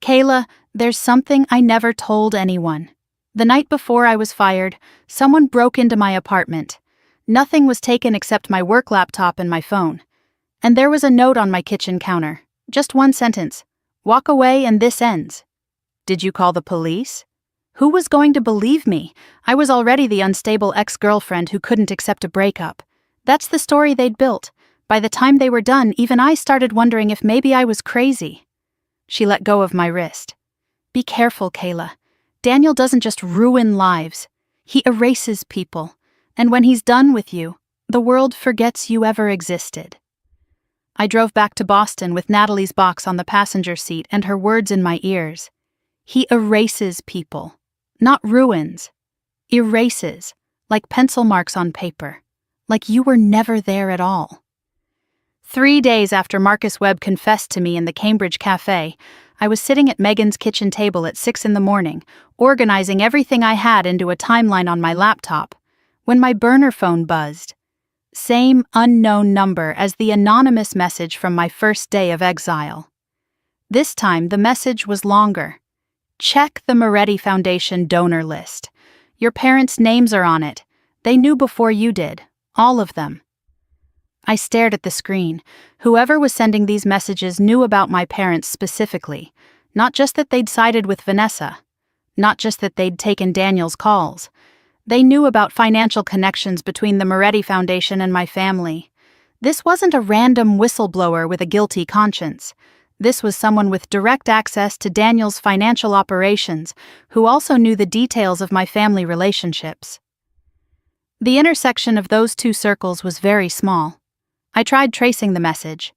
Kayla, there's something I never told anyone. The night before I was fired, someone broke into my apartment. Nothing was taken except my work laptop and my phone. And there was a note on my kitchen counter. Just one sentence. Walk away and this ends. Did you call the police? Who was going to believe me? I was already the unstable ex-girlfriend who couldn't accept a breakup. That's the story they'd built. By the time they were done, even I started wondering if maybe I was crazy. She let go of my wrist. Be careful, Kayla. Daniel doesn't just ruin lives. He erases people. And when he's done with you, the world forgets you ever existed. I drove back to Boston with Natalie's box on the passenger seat and her words in my ears. He erases people, not ruins. Erases, like pencil marks on paper, like you were never there at all. 3 days after Marcus Webb confessed to me in the Cambridge Cafe, I was sitting at Megan's kitchen table at 6 a.m, organizing everything I had into a timeline on my laptop, when my burner phone buzzed. Same unknown number as the anonymous message from my first day of exile. This time, the message was longer. Check the Moretti Foundation donor list. Your parents' names are on it. They knew before you did, all of them. I stared at the screen. Whoever was sending these messages knew about my parents specifically, not just that they'd sided with Vanessa, not just that they'd taken Daniel's calls. They knew about financial connections between the Moretti Foundation and my family. This wasn't a random whistleblower with a guilty conscience. This was someone with direct access to Daniel's financial operations, who also knew the details of my family relationships. The intersection of those two circles was very small. I tried tracing the message.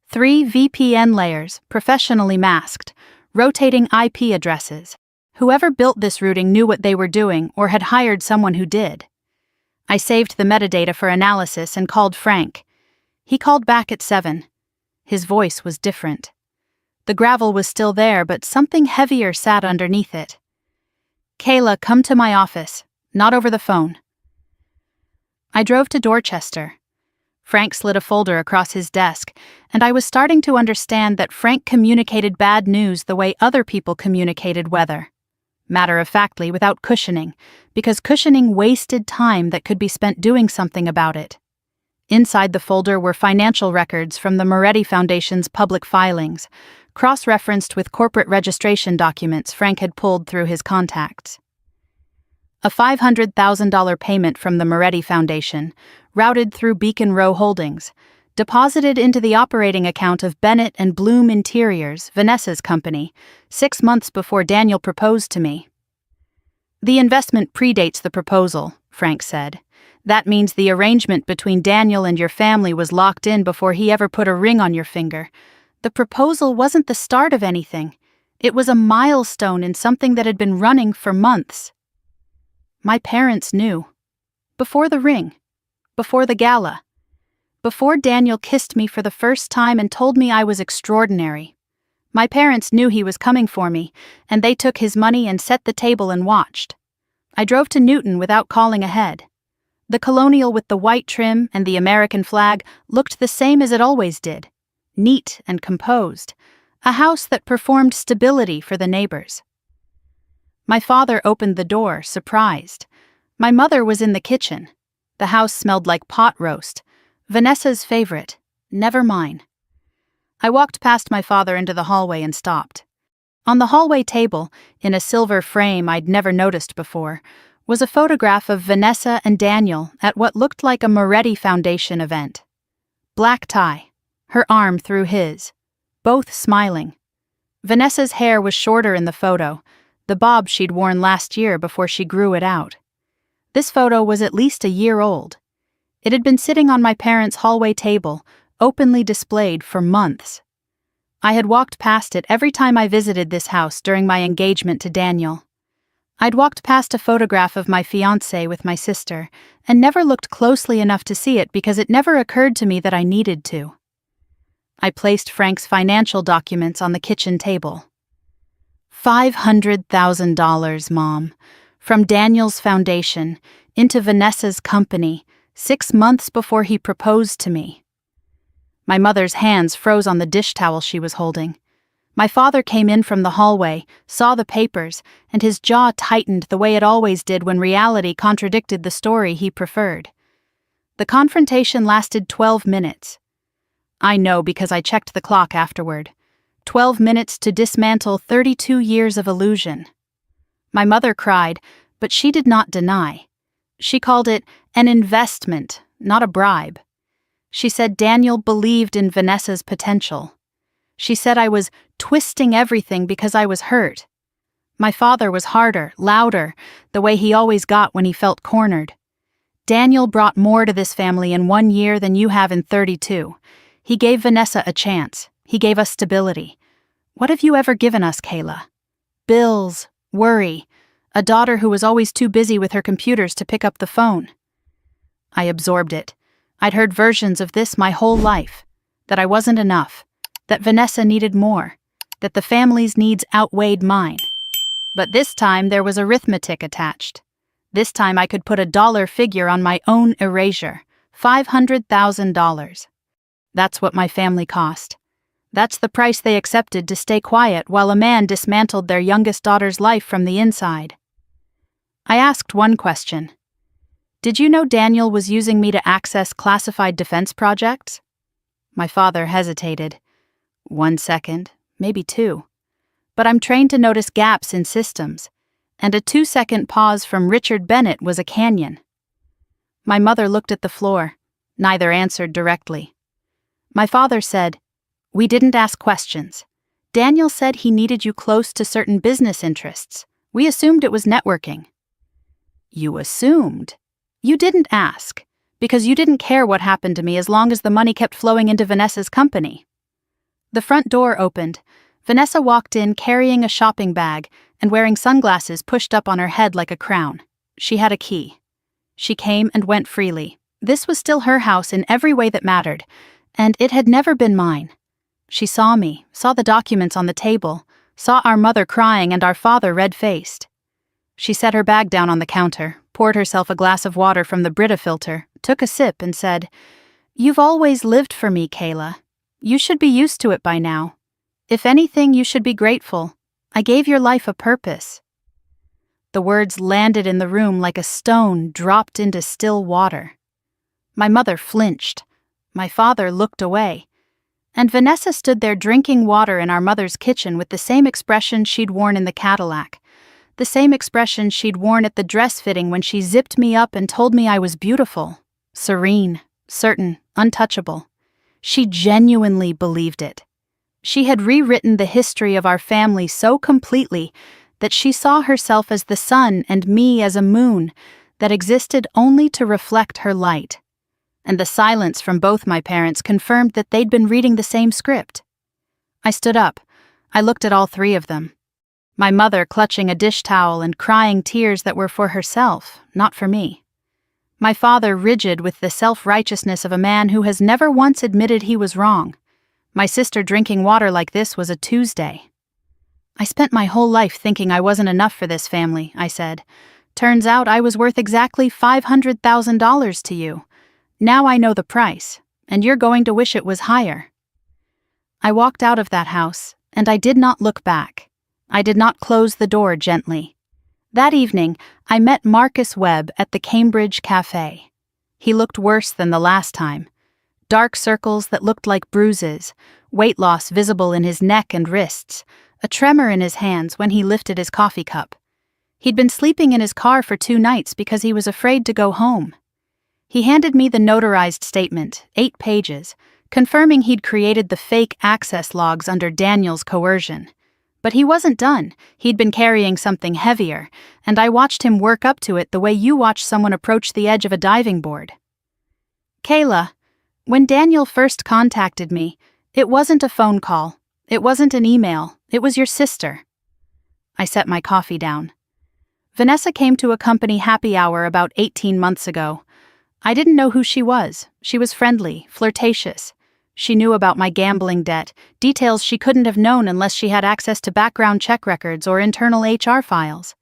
3 VPN layers, professionally masked, rotating IP addresses. Whoever built this routing knew what they were doing or had hired someone who did. I saved the metadata for analysis and called Frank. He called back at 7. His voice was different. The gravel was still there, but something heavier sat underneath it. Kayla, come to my office, not over the phone. I drove to Dorchester. Frank slid a folder across his desk, and I was starting to understand that Frank communicated bad news the way other people communicated weather. Matter-of-factly, without cushioning, because cushioning wasted time that could be spent doing something about it. Inside the folder were financial records from the Moretti Foundation's public filings, cross-referenced with corporate registration documents Frank had pulled through his contacts. A $500,000 payment from the Moretti Foundation, routed through Beacon Row Holdings, deposited into the operating account of Bennett and Bloom Interiors, Vanessa's company, 6 months before Daniel proposed to me. The investment predates the proposal, Frank said. That means the arrangement between Daniel and your family was locked in before he ever put a ring on your finger. The proposal wasn't the start of anything. It was a milestone in something that had been running for months. My parents knew. Before the ring. Before the gala. Before Daniel kissed me for the first time and told me I was extraordinary. My parents knew he was coming for me, and they took his money and set the table and watched. I drove to Newton without calling ahead. The colonial with the white trim and the American flag looked the same as it always did. Neat and composed. A house that performed stability for the neighbors. My father opened the door, surprised. My mother was in the kitchen. The house smelled like pot roast. Vanessa's favorite, never mine. I walked past my father into the hallway and stopped. On the hallway table, in a silver frame I'd never noticed before, was a photograph of Vanessa and Daniel at what looked like a Moretti Foundation event. Black tie, her arm through his, both smiling. Vanessa's hair was shorter in the photo, the bob she'd worn last year before she grew it out. This photo was at least a year old. It had been sitting on my parents' hallway table, openly displayed for months. I had walked past it every time I visited this house during my engagement to Daniel. I'd walked past a photograph of my fiancé with my sister, and never looked closely enough to see it because it never occurred to me that I needed to. I placed Frank's financial documents on the kitchen table. $500,000, Mom, from Daniel's foundation into Vanessa's company, 6 months before he proposed to me. My mother's hands froze on the dish towel she was holding. My father came in from the hallway, saw the papers, and his jaw tightened the way it always did when reality contradicted the story he preferred. The confrontation lasted 12 minutes. I know because I checked the clock afterward. 12 minutes to dismantle 32 years of illusion. My mother cried, but she did not deny. She called it an investment, not a bribe. She said Daniel believed in Vanessa's potential. She said I was twisting everything because I was hurt. My father was harder, louder, the way he always got when he felt cornered. Daniel brought more to this family in 1 year than you have in 32. He gave Vanessa a chance. He gave us stability. What have you ever given us, Kayla? Bills, worry, a daughter who was always too busy with her computers to pick up the phone. I absorbed it. I'd heard versions of this my whole life. That I wasn't enough. That Vanessa needed more. That the family's needs outweighed mine. But this time there was arithmetic attached. This time I could put a dollar figure on my own erasure. $500,000. That's what my family cost. That's the price they accepted to stay quiet while a man dismantled their youngest daughter's life from the inside. I asked one question. Did you know Daniel was using me to access classified defense projects? My father hesitated. 1 second, maybe 2. But I'm trained to notice gaps in systems, and a 2-second pause from Richard Bennett was a canyon. My mother looked at the floor. Neither answered directly. My father said, "We didn't ask questions. Daniel said he needed you close to certain business interests. We assumed it was networking." You assumed? You didn't ask, because you didn't care what happened to me as long as the money kept flowing into Vanessa's company. The front door opened. Vanessa walked in carrying a shopping bag and wearing sunglasses pushed up on her head like a crown. She had a key. She came and went freely. This was still her house in every way that mattered, and it had never been mine. She saw me, saw the documents on the table, saw our mother crying and our father red-faced. She set her bag down on the counter, poured herself a glass of water from the Brita filter, took a sip and said, "You've always lived for me, Kayla. You should be used to it by now. If anything, you should be grateful. I gave your life a purpose." The words landed in the room like a stone dropped into still water. My mother flinched. My father looked away. And Vanessa stood there drinking water in our mother's kitchen with the same expression she'd worn in the Cadillac. The same expression she'd worn at the dress fitting when she zipped me up and told me I was beautiful, serene, certain, untouchable. She genuinely believed it. She had rewritten the history of our family so completely that she saw herself as the sun and me as a moon that existed only to reflect her light. And the silence from both my parents confirmed that they'd been reading the same script. I stood up. I looked at all three of them. My mother clutching a dish towel and crying tears that were for herself, not for me. My father rigid with the self-righteousness of a man who has never once admitted he was wrong. My sister drinking water like this was a Tuesday. "I spent my whole life thinking I wasn't enough for this family," I said. "Turns out I was worth exactly $500,000 to you. Now I know the price, and you're going to wish it was higher." I walked out of that house, and I did not look back. I did not close the door gently. That evening, I met Marcus Webb at the Cambridge Cafe. He looked worse than the last time. Dark circles that looked like bruises, weight loss visible in his neck and wrists, a tremor in his hands when he lifted his coffee cup. He'd been sleeping in his car for 2 nights because he was afraid to go home. He handed me the notarized statement, 8 pages, confirming he'd created the fake access logs under Daniel's coercion. But he wasn't done. He'd been carrying something heavier, and I watched him work up to it the way you watch someone approach the edge of a diving board. "Kayla, when Daniel first contacted me, it wasn't a phone call. It wasn't an email. It was your sister." I set my coffee down. "Vanessa came to a company happy hour about 18 months ago. I didn't know who she was. She was friendly, flirtatious. She knew about my gambling debt, details she couldn't have known unless she had access to background check records or internal HR files.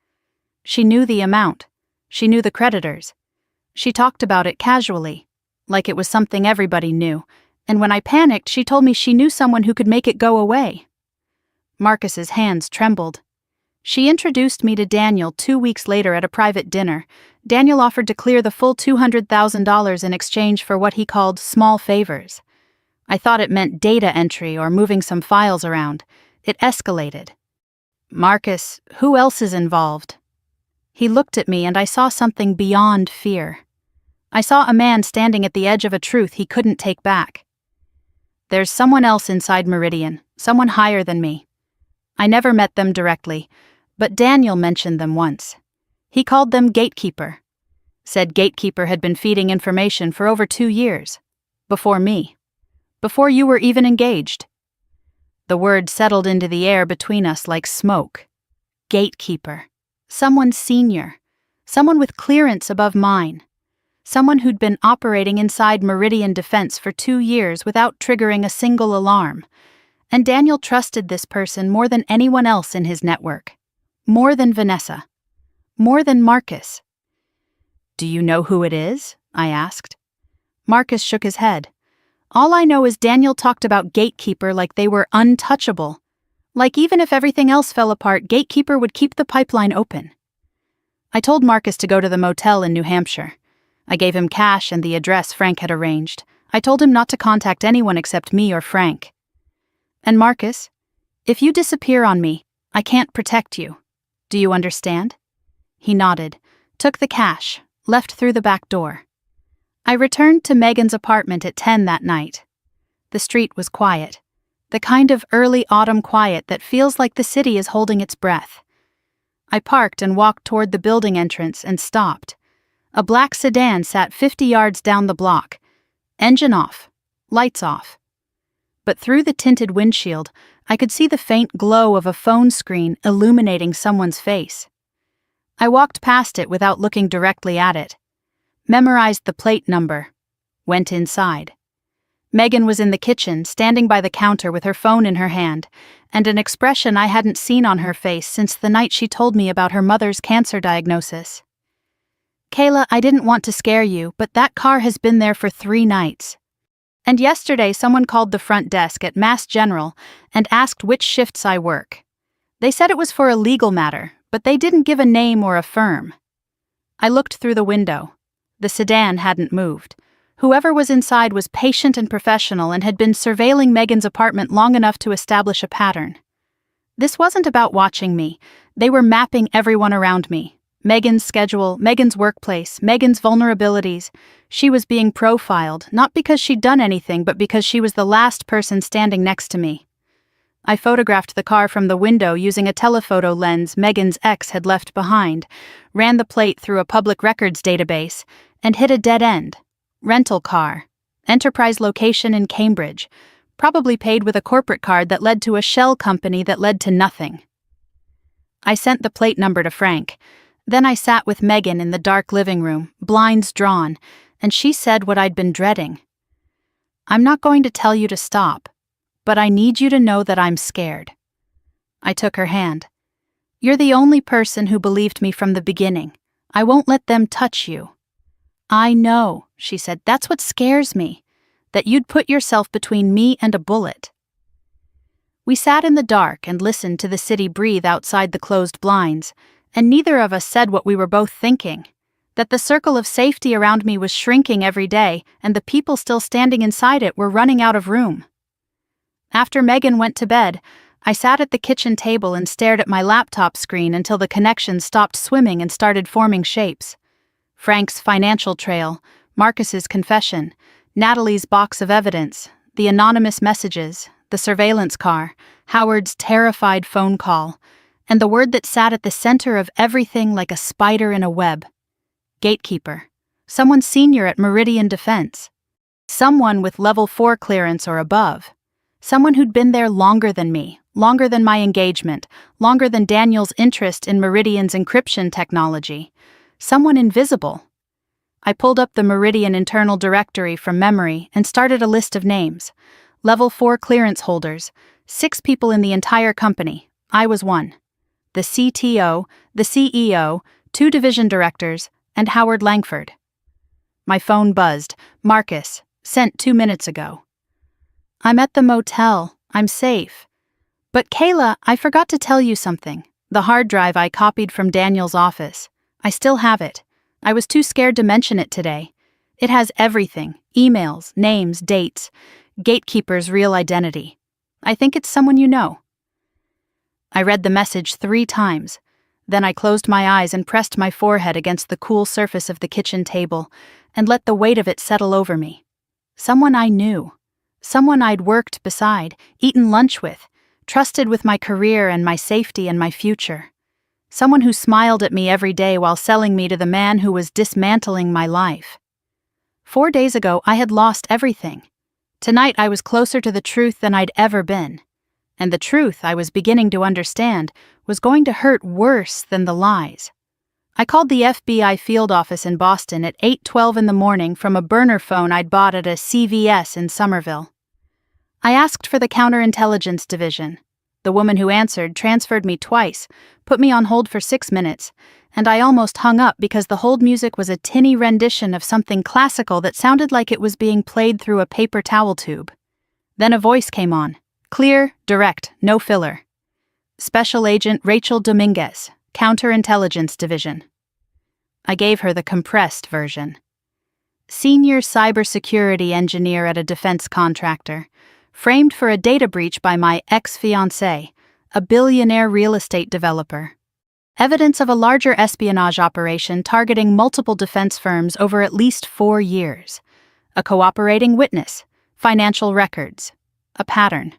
She knew the amount. She knew the creditors. She talked about it casually, like it was something everybody knew, and when I panicked, she told me she knew someone who could make it go away." Marcus's hands trembled. "She introduced me to Daniel 2 weeks later at a private dinner. Daniel offered to clear the full $200,000 in exchange for what he called small favors. I thought it meant data entry or moving some files around. It escalated. Marcus, who else is involved?" He looked at me and I saw something beyond fear. I saw a man standing at the edge of a truth he couldn't take back. "There's someone else inside Meridian, someone higher than me. I never met them directly, but Daniel mentioned them once. He called them Gatekeeper. Said Gatekeeper had been feeding information for over 2 years. Before me. Before you were even engaged." The word settled into the air between us like smoke. Gatekeeper. Someone senior. Someone with clearance above mine. Someone who'd been operating inside Meridian Defense for 2 years without triggering a single alarm. And Daniel trusted this person more than anyone else in his network. More than Vanessa. More than Marcus. "Do you know who it is?" I asked. Marcus shook his head. "All I know is Daniel talked about Gatekeeper like they were untouchable. Like even if everything else fell apart, Gatekeeper would keep the pipeline open." I told Marcus to go to the motel in New Hampshire. I gave him cash and the address Frank had arranged. I told him not to contact anyone except me or Frank. "And Marcus, if you disappear on me, I can't protect you. Do you understand?" He nodded, took the cash, left through the back door. I returned to Megan's apartment at 10 that night. The street was quiet. The kind of early autumn quiet that feels like the city is holding its breath. I parked and walked toward the building entrance and stopped. A black sedan sat 50 yards down the block. Engine off. Lights off. But through the tinted windshield, I could see the faint glow of a phone screen illuminating someone's face. I walked past it without looking directly at it. Memorized the plate number. Went inside. Megan was in the kitchen, standing by the counter with her phone in her hand, and an expression I hadn't seen on her face since the night she told me about her mother's cancer diagnosis. "Kayla, I didn't want to scare you, but that car has been there for 3 nights. And yesterday someone called the front desk at Mass General and asked which shifts I work. They said it was for a legal matter, but they didn't give a name or a firm." I looked through the window. The sedan hadn't moved. Whoever was inside was patient and professional and had been surveilling Megan's apartment long enough to establish a pattern. This wasn't about watching me. They were mapping everyone around me. Megan's schedule, Megan's workplace, Megan's vulnerabilities. She was being profiled, not because she'd done anything, but because she was the last person standing next to me. I photographed the car from the window using a telephoto lens Megan's ex had left behind, ran the plate through a public records database, and hit a dead end. Rental car. Enterprise location in Cambridge. Probably paid with a corporate card that led to a shell company that led to nothing. I sent the plate number to Frank. Then I sat with Megan in the dark living room, blinds drawn, and she said what I'd been dreading. "I'm not going to tell you to stop, but I need you to know that I'm scared." I took her hand. "You're the only person who believed me from the beginning. I won't let them touch you." "I know," she said, "that's what scares me, that you'd put yourself between me and a bullet." We sat in the dark and listened to the city breathe outside the closed blinds, and neither of us said what we were both thinking, that the circle of safety around me was shrinking every day and the people still standing inside it were running out of room. After Megan went to bed, I sat at the kitchen table and stared at my laptop screen until the connection stopped swimming and started forming shapes. Frank's financial trail, Marcus's confession, Natalie's box of evidence, the anonymous messages, the surveillance car, Howard's terrified phone call, and the word that sat at the center of everything like a spider in a web. Gatekeeper. Someone senior at Meridian Defense. Someone with level 4 clearance or above. Someone who'd been there longer than me, longer than my engagement, longer than Daniel's interest in Meridian's encryption technology. Someone invisible. I pulled up the Meridian internal directory from memory and started a list of names. Level 4 clearance holders, 6 people in the entire company. I was one. The CTO, the CEO, 2 division directors, and Howard Langford. My phone buzzed. "Marcus, sent 2 minutes ago." "I'm at the motel. I'm safe." "But Kayla, I forgot to tell you something. The hard drive I copied from Daniel's office. I still have it. I was too scared to mention it today. It has everything. Emails, names, dates. Gatekeeper's real identity. I think it's someone you know." I read the message 3 times. Then I closed my eyes and pressed my forehead against the cool surface of the kitchen table and let the weight of it settle over me. Someone I knew. Someone I'd worked beside, eaten lunch with, trusted with my career and my safety and my future. Someone who smiled at me every day while selling me to the man who was dismantling my life. 4 days ago, I had lost everything. Tonight I was closer to the truth than I'd ever been. And the truth I was beginning to understand was going to hurt worse than the lies. I called the FBI field office in Boston at 8:12 in the morning from a burner phone I'd bought at a CVS in Somerville. I asked for the counterintelligence division. The woman who answered transferred me twice, put me on hold for 6 minutes, and I almost hung up because the hold music was a tinny rendition of something classical that sounded like it was being played through a paper towel tube. Then a voice came on. Clear, direct, no filler. Special Agent Rachel Dominguez, Counterintelligence Division. I gave her the compressed version. Senior cybersecurity engineer at a defense contractor, framed for a data breach by my ex-fiancé, a billionaire real estate developer. Evidence of a larger espionage operation targeting multiple defense firms over at least 4 years. A cooperating witness, financial records, a pattern.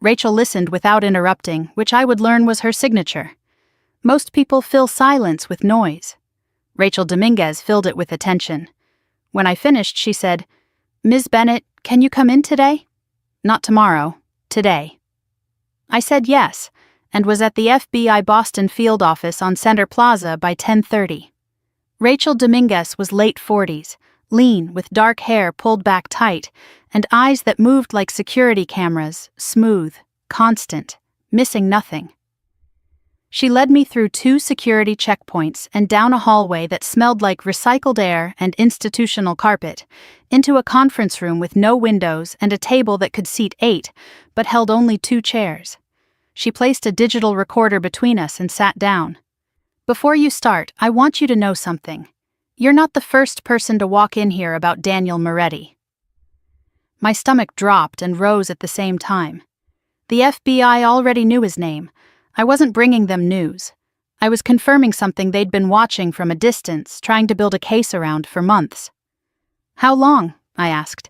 Rachel listened without interrupting, which I would learn was her signature. Most people fill silence with noise. Rachel Dominguez filled it with attention. When I finished, she said, "Ms. Bennett, can you come in today?" "Not tomorrow, today." I said yes, and was at the FBI Boston field office on Center Plaza by 10:30. Rachel Dominguez was late 40s, lean, with dark hair pulled back tight, and eyes that moved like security cameras, smooth, constant, missing nothing. She led me through 2 security checkpoints and down a hallway that smelled like recycled air and institutional carpet, into a conference room with no windows and a table that could seat 8, but held only 2 chairs. She placed a digital recorder between us and sat down. "Before you start, I want you to know something. You're not the first person to walk in here about Daniel Moretti." My stomach dropped and rose at the same time. The FBI already knew his name. I wasn't bringing them news. I was confirming something they'd been watching from a distance, trying to build a case around for months. "How long?" I asked.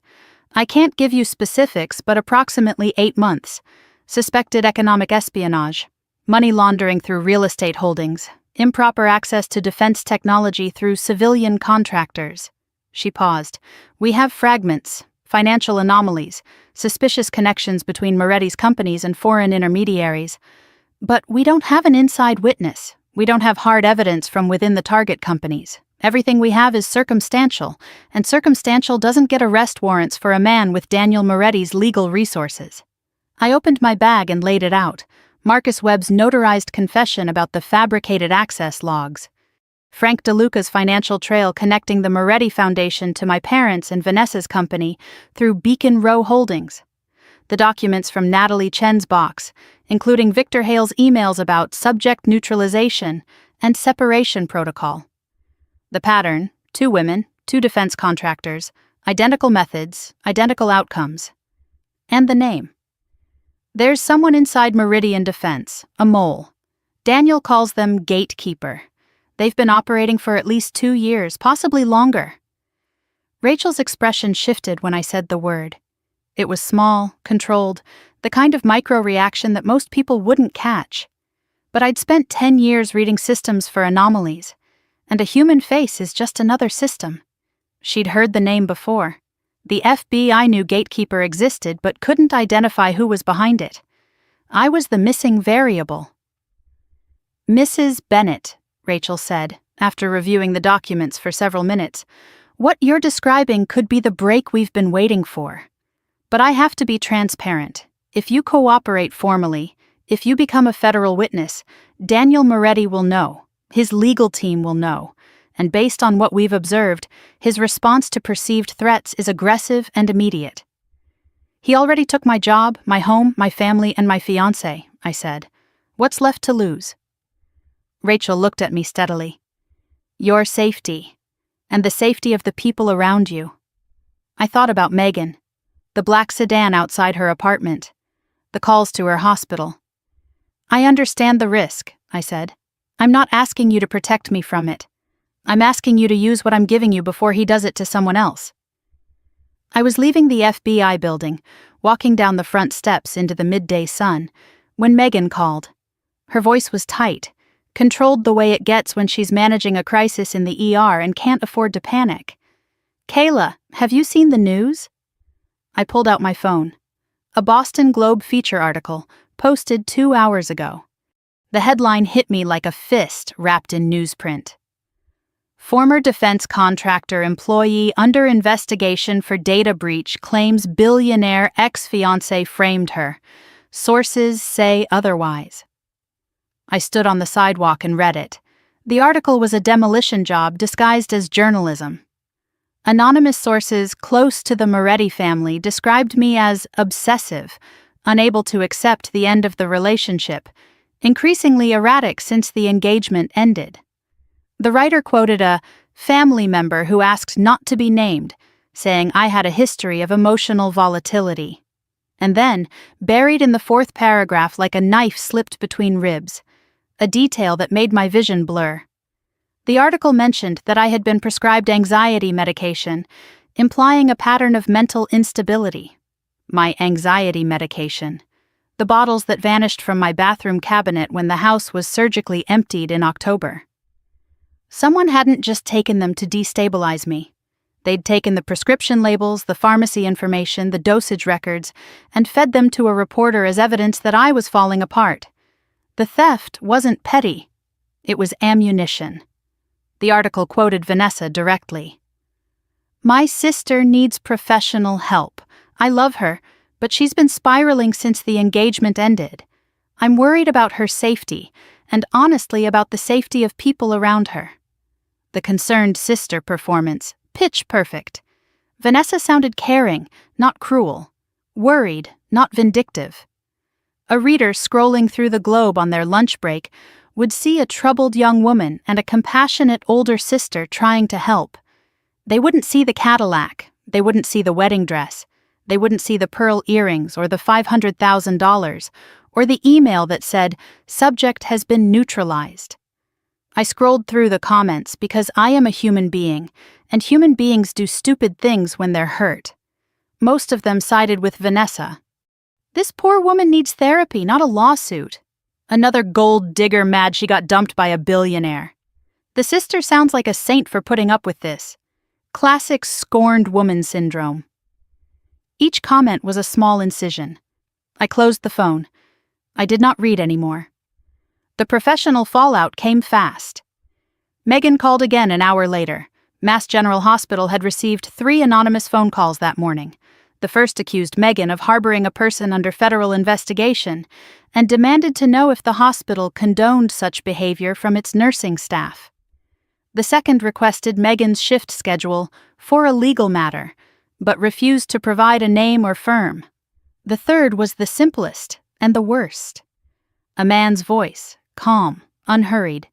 "I can't give you specifics, but approximately 8 months. Suspected economic espionage, money laundering through real estate holdings, improper access to defense technology through civilian contractors." She paused. "We have fragments, financial anomalies, suspicious connections between Moretti's companies and foreign intermediaries. But we don't have an inside witness. We don't have hard evidence from within the target companies. Everything we have is circumstantial, and circumstantial doesn't get arrest warrants for a man with Daniel Moretti's legal resources." I opened my bag and laid it out. Marcus Webb's notarized confession about the fabricated access logs. Frank DeLuca's financial trail connecting the Moretti Foundation to my parents and Vanessa's company through Beacon Row Holdings. The documents from Natalie Chen's box, including Victor Hale's emails about subject neutralization and separation protocol. The pattern, 2 women, 2 defense contractors, identical methods, identical outcomes. And the name. There's someone inside Meridian Defense, a mole. Daniel calls them gatekeeper. They've been operating for at least 2 years, possibly longer. Rachel's expression shifted when I said the word. It was small, controlled, the kind of micro-reaction that most people wouldn't catch. But I'd spent 10 years reading systems for anomalies, and a human face is just another system. She'd heard the name before. The FBI knew Gatekeeper existed but couldn't identify who was behind it. I was the missing variable. "Mrs. Bennett," Rachel said, after reviewing the documents for several minutes, "what you're describing could be the break we've been waiting for. But I have to be transparent. If you cooperate formally, if you become a federal witness, Daniel Moretti will know, his legal team will know, and based on what we've observed, his response to perceived threats is aggressive and immediate." "He already took my job, my home, my family, and my fiancé," I said. "What's left to lose?" Rachel looked at me steadily. "Your safety, and the safety of the people around you." I thought about Megan, the black sedan outside her apartment, the calls to her hospital. "I understand the risk," I said. "I'm not asking you to protect me from it. I'm asking you to use what I'm giving you before he does it to someone else." I was leaving the FBI building, walking down the front steps into the midday sun, when Megan called. Her voice was tight, controlled the way it gets when she's managing a crisis in the ER and can't afford to panic. "Kayla, have you seen the news?" I pulled out my phone. A Boston Globe feature article, posted 2 hours ago. The headline hit me like a fist wrapped in newsprint. Former defense contractor employee under investigation for data breach claims billionaire ex-fiancé framed her. Sources say otherwise. I stood on the sidewalk and read it. The article was a demolition job disguised as journalism. Anonymous sources close to the Moretti family described me as obsessive, unable to accept the end of the relationship, increasingly erratic since the engagement ended. The writer quoted a family member who asked not to be named, saying I had a history of emotional volatility. And then, buried in the fourth paragraph like a knife slipped between ribs, a detail that made my vision blur. The article mentioned that I had been prescribed anxiety medication, implying a pattern of mental instability. My anxiety medication. The bottles that vanished from my bathroom cabinet when the house was surgically emptied in October. Someone hadn't just taken them to destabilize me. They'd taken the prescription labels, the pharmacy information, the dosage records, and fed them to a reporter as evidence that I was falling apart. The theft wasn't petty. It was ammunition. The article quoted Vanessa directly. My sister needs professional help. I love her, but she's been spiraling since the engagement ended. I'm worried about her safety, and honestly about the safety of people around her. The concerned sister performance, pitch perfect. Vanessa sounded caring, not cruel. Worried, not vindictive. A reader scrolling through the Globe on their lunch break would see a troubled young woman and a compassionate older sister trying to help. They wouldn't see the Cadillac, they wouldn't see the wedding dress, they wouldn't see the pearl earrings or the $500,000, or the email that said, "Subject has been neutralized." I scrolled through the comments because I am a human being, and human beings do stupid things when they're hurt. Most of them sided with Vanessa. This poor woman needs therapy, not a lawsuit. Another gold digger mad she got dumped by a billionaire. The sister sounds like a saint for putting up with this. Classic scorned woman syndrome. Each comment was a small incision. I closed the phone. I did not read anymore. The professional fallout came fast. Megan called again an hour later. Mass General Hospital had received 3 anonymous phone calls that morning. The first accused Megan of harboring a person under federal investigation and demanded to know if the hospital condoned such behavior from its nursing staff. The second requested Megan's shift schedule for a legal matter, but refused to provide a name or firm. The third was the simplest and the worst. A man's voice, calm, unhurried.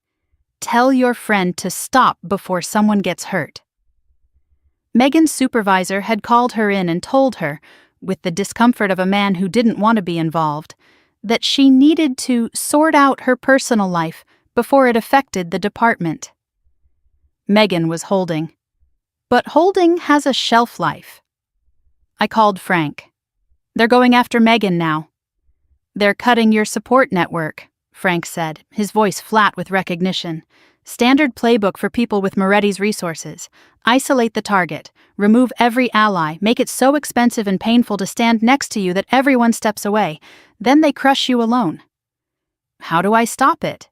Tell your friend to stop before someone gets hurt. Megan's supervisor had called her in and told her, with the discomfort of a man who didn't want to be involved, that she needed to sort out her personal life before it affected the department. Megan was holding. But holding has a shelf life. I called Frank. They're going after Megan now. They're cutting your support network, Frank said, his voice flat with recognition. Standard playbook for people with Moretti's resources. Isolate the target, remove every ally, make it so expensive and painful to stand next to you that everyone steps away. Then they crush you alone. How do I stop it?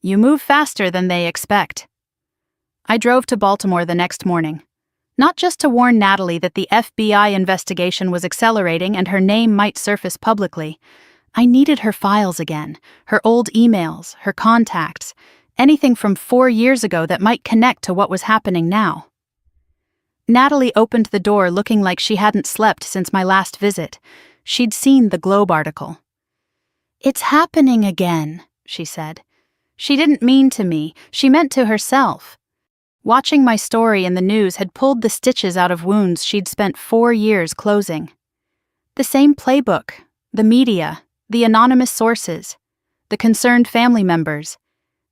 You move faster than they expect. I drove to Baltimore the next morning. Not just to warn Natalie that the FBI investigation was accelerating and her name might surface publicly. I needed her files again, her old emails, her contacts, anything from 4 years ago that might connect to what was happening now. Natalie opened the door looking like she hadn't slept since my last visit. She'd seen the Globe article. "It's happening again," she said. She didn't mean to me, she meant to herself. Watching my story in the news had pulled the stitches out of wounds she'd spent 4 years closing. The same playbook, the media, the anonymous sources, the concerned family members.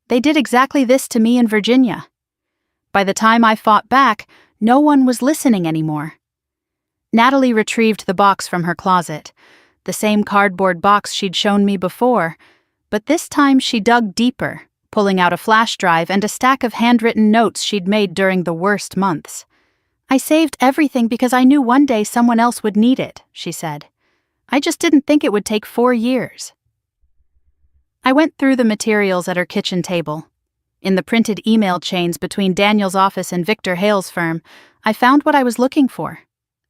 They did exactly this to me in Virginia. By the time I fought back, no one was listening anymore. Natalie retrieved the box from her closet, the same cardboard box she'd shown me before, but this time she dug deeper, pulling out a flash drive and a stack of handwritten notes she'd made during the worst months. I saved everything because I knew one day someone else would need it, she said. I just didn't think it would take 4 years. I went through the materials at her kitchen table. In the printed email chains between Daniel's office and Victor Hale's firm, I found what I was looking for.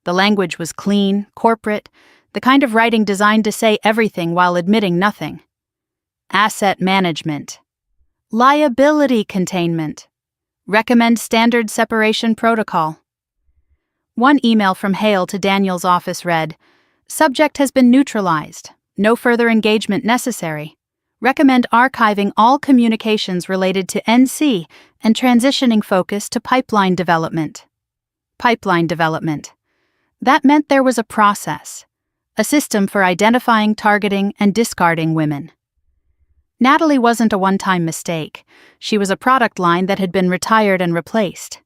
The language was clean, corporate, the kind of writing designed to say everything while admitting nothing. Asset management. Liability containment. Recommend standard separation protocol. One email from Hale to Daniel's office read, "Subject has been neutralized. No further engagement necessary. Recommend archiving all communications related to NC and transitioning focus to pipeline development." Pipeline development. That meant there was a process, a system for identifying, targeting, and discarding women. Natalie wasn't a one-time mistake. She was a product line that had been retired and replaced.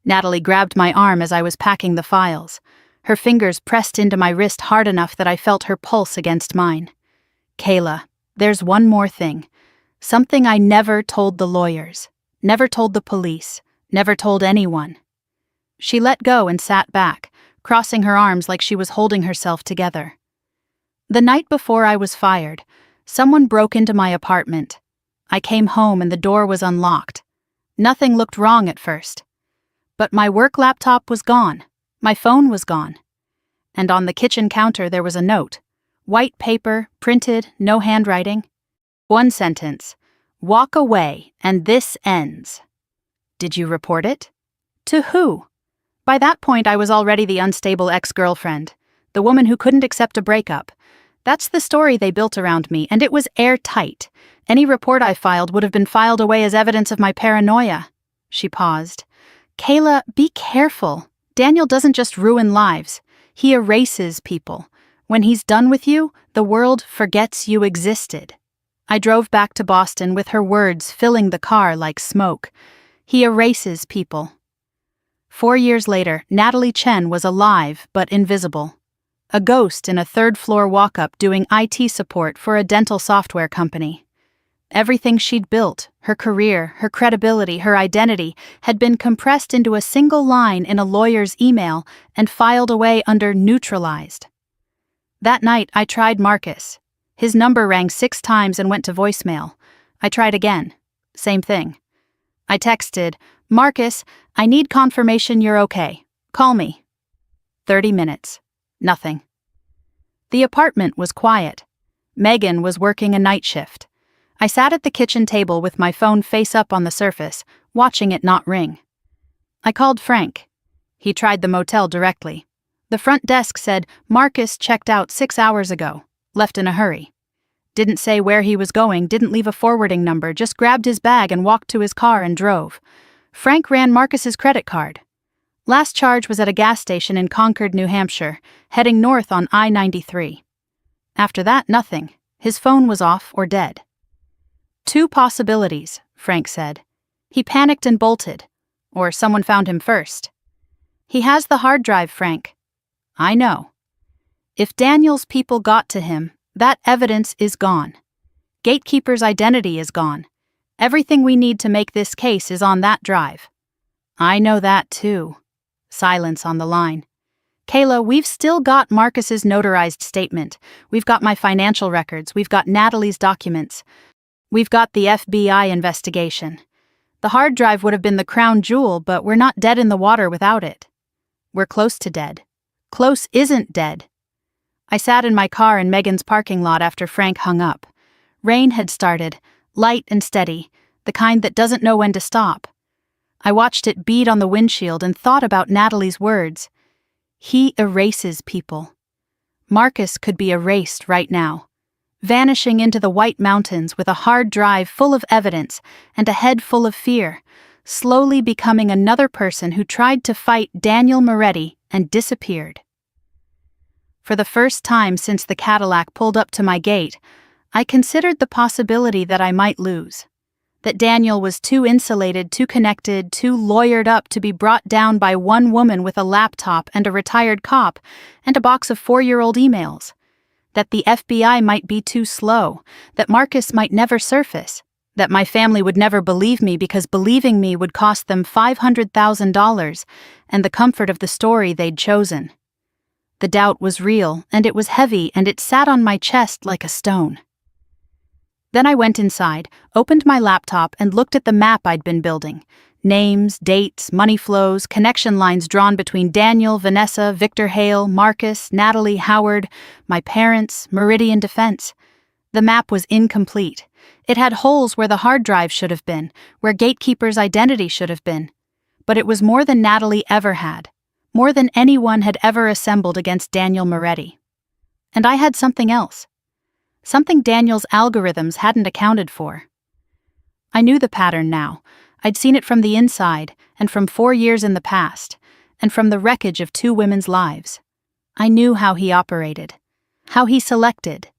Natalie grabbed my arm as I was packing the files. Her fingers pressed into my wrist hard enough that I felt her pulse against mine. "Kayla, there's one more thing. Something I never told the lawyers, never told the police, never told anyone." She let go and sat back, crossing her arms like she was holding herself together. The night before I was fired, someone broke into my apartment. I came home and the door was unlocked. Nothing looked wrong at first. But my work laptop was gone. My phone was gone. And on the kitchen counter there was a note. White paper, printed, no handwriting. One sentence. "Walk away, and this ends." Did you report it? To who? By that point I was already the unstable ex-girlfriend, the woman who couldn't accept a breakup. That's the story they built around me, and it was airtight. Any report I filed would have been filed away as evidence of my paranoia. She paused. "Kayla, be careful. Daniel doesn't just ruin lives. He erases people. When he's done with you, the world forgets you existed." I drove back to Boston with her words filling the car like smoke. He erases people. 4 years later, Natalie Chen was alive but invisible. A ghost in a third-floor walk-up doing IT support for a dental software company. Everything she'd built, her career, her credibility, her identity, had been compressed into a single line in a lawyer's email and filed away under neutralized. That night, I tried Marcus. His number rang 6 times and went to voicemail. I tried again. Same thing. I texted, "Marcus, I need confirmation you're okay. Call me." 30 minutes. Nothing. The apartment was quiet. Megan was working a night shift. I sat at the kitchen table with my phone face up on the surface, watching it not ring. I called Frank. He tried the motel directly. The front desk said Marcus checked out 6 hours ago, left in a hurry. Didn't say where he was going, didn't leave a forwarding number, just grabbed his bag and walked to his car and drove. Frank ran Marcus's credit card. Last charge was at a gas station in Concord, New Hampshire, heading north on I-93. After that, nothing. His phone was off or dead. 2 possibilities, Frank said. He panicked and bolted. Or someone found him first. He has the hard drive, Frank. I know. If Daniel's people got to him, that evidence is gone. Gatekeeper's identity is gone. Everything we need to make this case is on that drive. I know that too. Silence on the line. Kayla, we've still got Marcus's notarized statement. We've got my financial records. We've got Natalie's documents. We've got the FBI investigation. The hard drive would have been the crown jewel, but we're not dead in the water without it. We're close to dead. Close isn't dead. I sat in my car in Megan's parking lot after Frank hung up. Rain had started, light and steady, the kind that doesn't know when to stop. I watched it bead on the windshield and thought about Natalie's words. He erases people. Marcus could be erased right now, vanishing into the White Mountains with a hard drive full of evidence and a head full of fear, slowly becoming another person who tried to fight Daniel Moretti and disappeared. For the first time since the Cadillac pulled up to my gate, I considered the possibility that I might lose. That Daniel was too insulated, too connected, too lawyered up to be brought down by one woman with a laptop and a retired cop and a box of 4-year-old emails. That the FBI might be too slow, that Marcus might never surface. That my family would never believe me because believing me would cost them $500,000 and the comfort of the story they'd chosen. The doubt was real, and it was heavy, and it sat on my chest like a stone. Then I went inside, opened my laptop, and looked at the map I'd been building. Names, dates, money flows, connection lines drawn between Daniel, Vanessa, Victor Hale, Marcus, Natalie, Howard, my parents, Meridian Defense. The map was incomplete. It had holes where the hard drive should have been, where Gatekeeper's identity should have been. But it was more than Natalie ever had, more than anyone had ever assembled against Daniel Moretti. And I had something else. Something Daniel's algorithms hadn't accounted for. I knew the pattern now. I'd seen it from the inside, and from 4 years in the past, and from the wreckage of 2 women's lives. I knew how he operated, how he selected,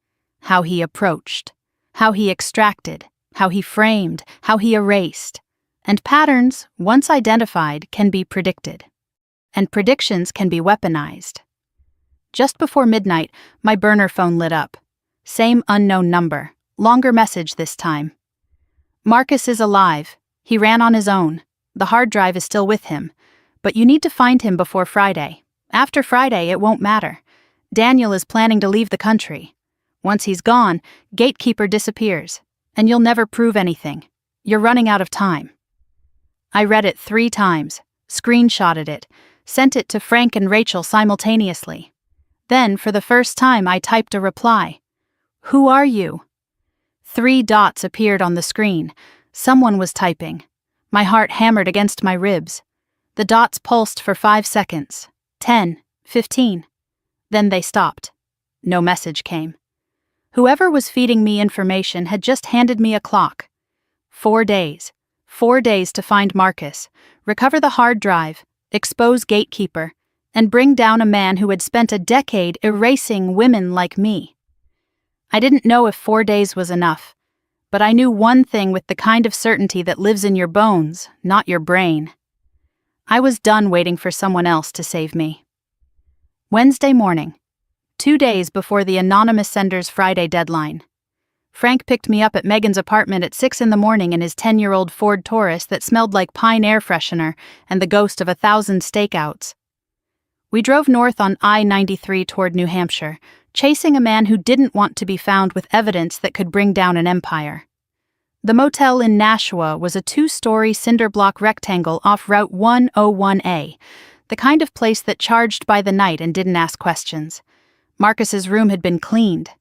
how he approached, how he extracted, how he framed, how he erased. And patterns, once identified, can be predicted. And predictions can be weaponized. Just before midnight, my burner phone lit up. Same unknown number, longer message this time. Marcus is alive. He ran on his own. The hard drive is still with him. But you need to find him before Friday. After Friday, it won't matter. Daniel is planning to leave the country. Once he's gone, Gatekeeper disappears, and you'll never prove anything. You're running out of time. I read it 3 times, screenshotted it, sent it to Frank and Rachel simultaneously. Then, for the first time, I typed a reply. Who are you? 3 dots appeared on the screen. Someone was typing. My heart hammered against my ribs. The dots pulsed for 5 seconds. 10, 15. Then they stopped. No message came. Whoever was feeding me information had just handed me a clock. 4 days. 4 days to find Marcus, recover the hard drive, expose Gatekeeper, and bring down a man who had spent a decade erasing women like me. I didn't know if 4 days was enough, but I knew one thing with the kind of certainty that lives in your bones, not your brain. I was done waiting for someone else to save me. Wednesday morning, 2 days before the anonymous sender's Friday deadline. Frank picked me up at Megan's apartment at 6 a.m. in his 10-year-old Ford Taurus that smelled like pine air freshener and the ghost of 1,000 stakeouts. We drove north on I-93 toward New Hampshire, chasing a man who didn't want to be found with evidence that could bring down an empire. The motel in Nashua was a 2-story cinder block rectangle off Route 101A, the kind of place that charged by the night and didn't ask questions. Marcus's room had been cleaned.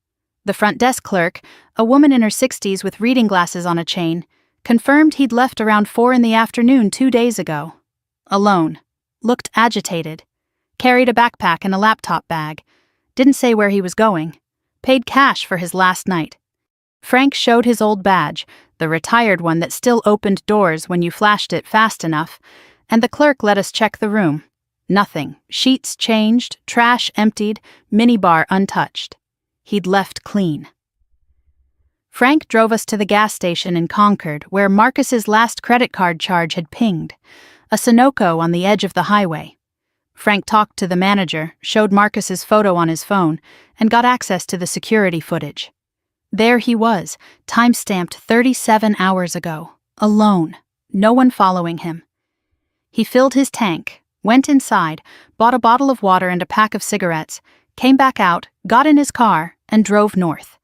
The front desk clerk, a woman in her 60s with reading glasses on a chain, confirmed he'd left around 4 p.m. 2 days ago. Alone. Looked agitated. Carried a backpack and a laptop bag. Didn't say where he was going. Paid cash for his last night. Frank showed his old badge, the retired one that still opened doors when you flashed it fast enough, and the clerk let us check the room. Nothing. Sheets changed, trash emptied, minibar untouched. He'd left clean. Frank drove us to the gas station in Concord, where Marcus's last credit card charge had pinged, a Sunoco on the edge of the highway. Frank talked to the manager, showed Marcus's photo on his phone, and got access to the security footage. There he was, time-stamped 37 hours ago, alone, no one following him. He filled his tank, went inside, bought a bottle of water and a pack of cigarettes, came back out, got in his car, and drove north.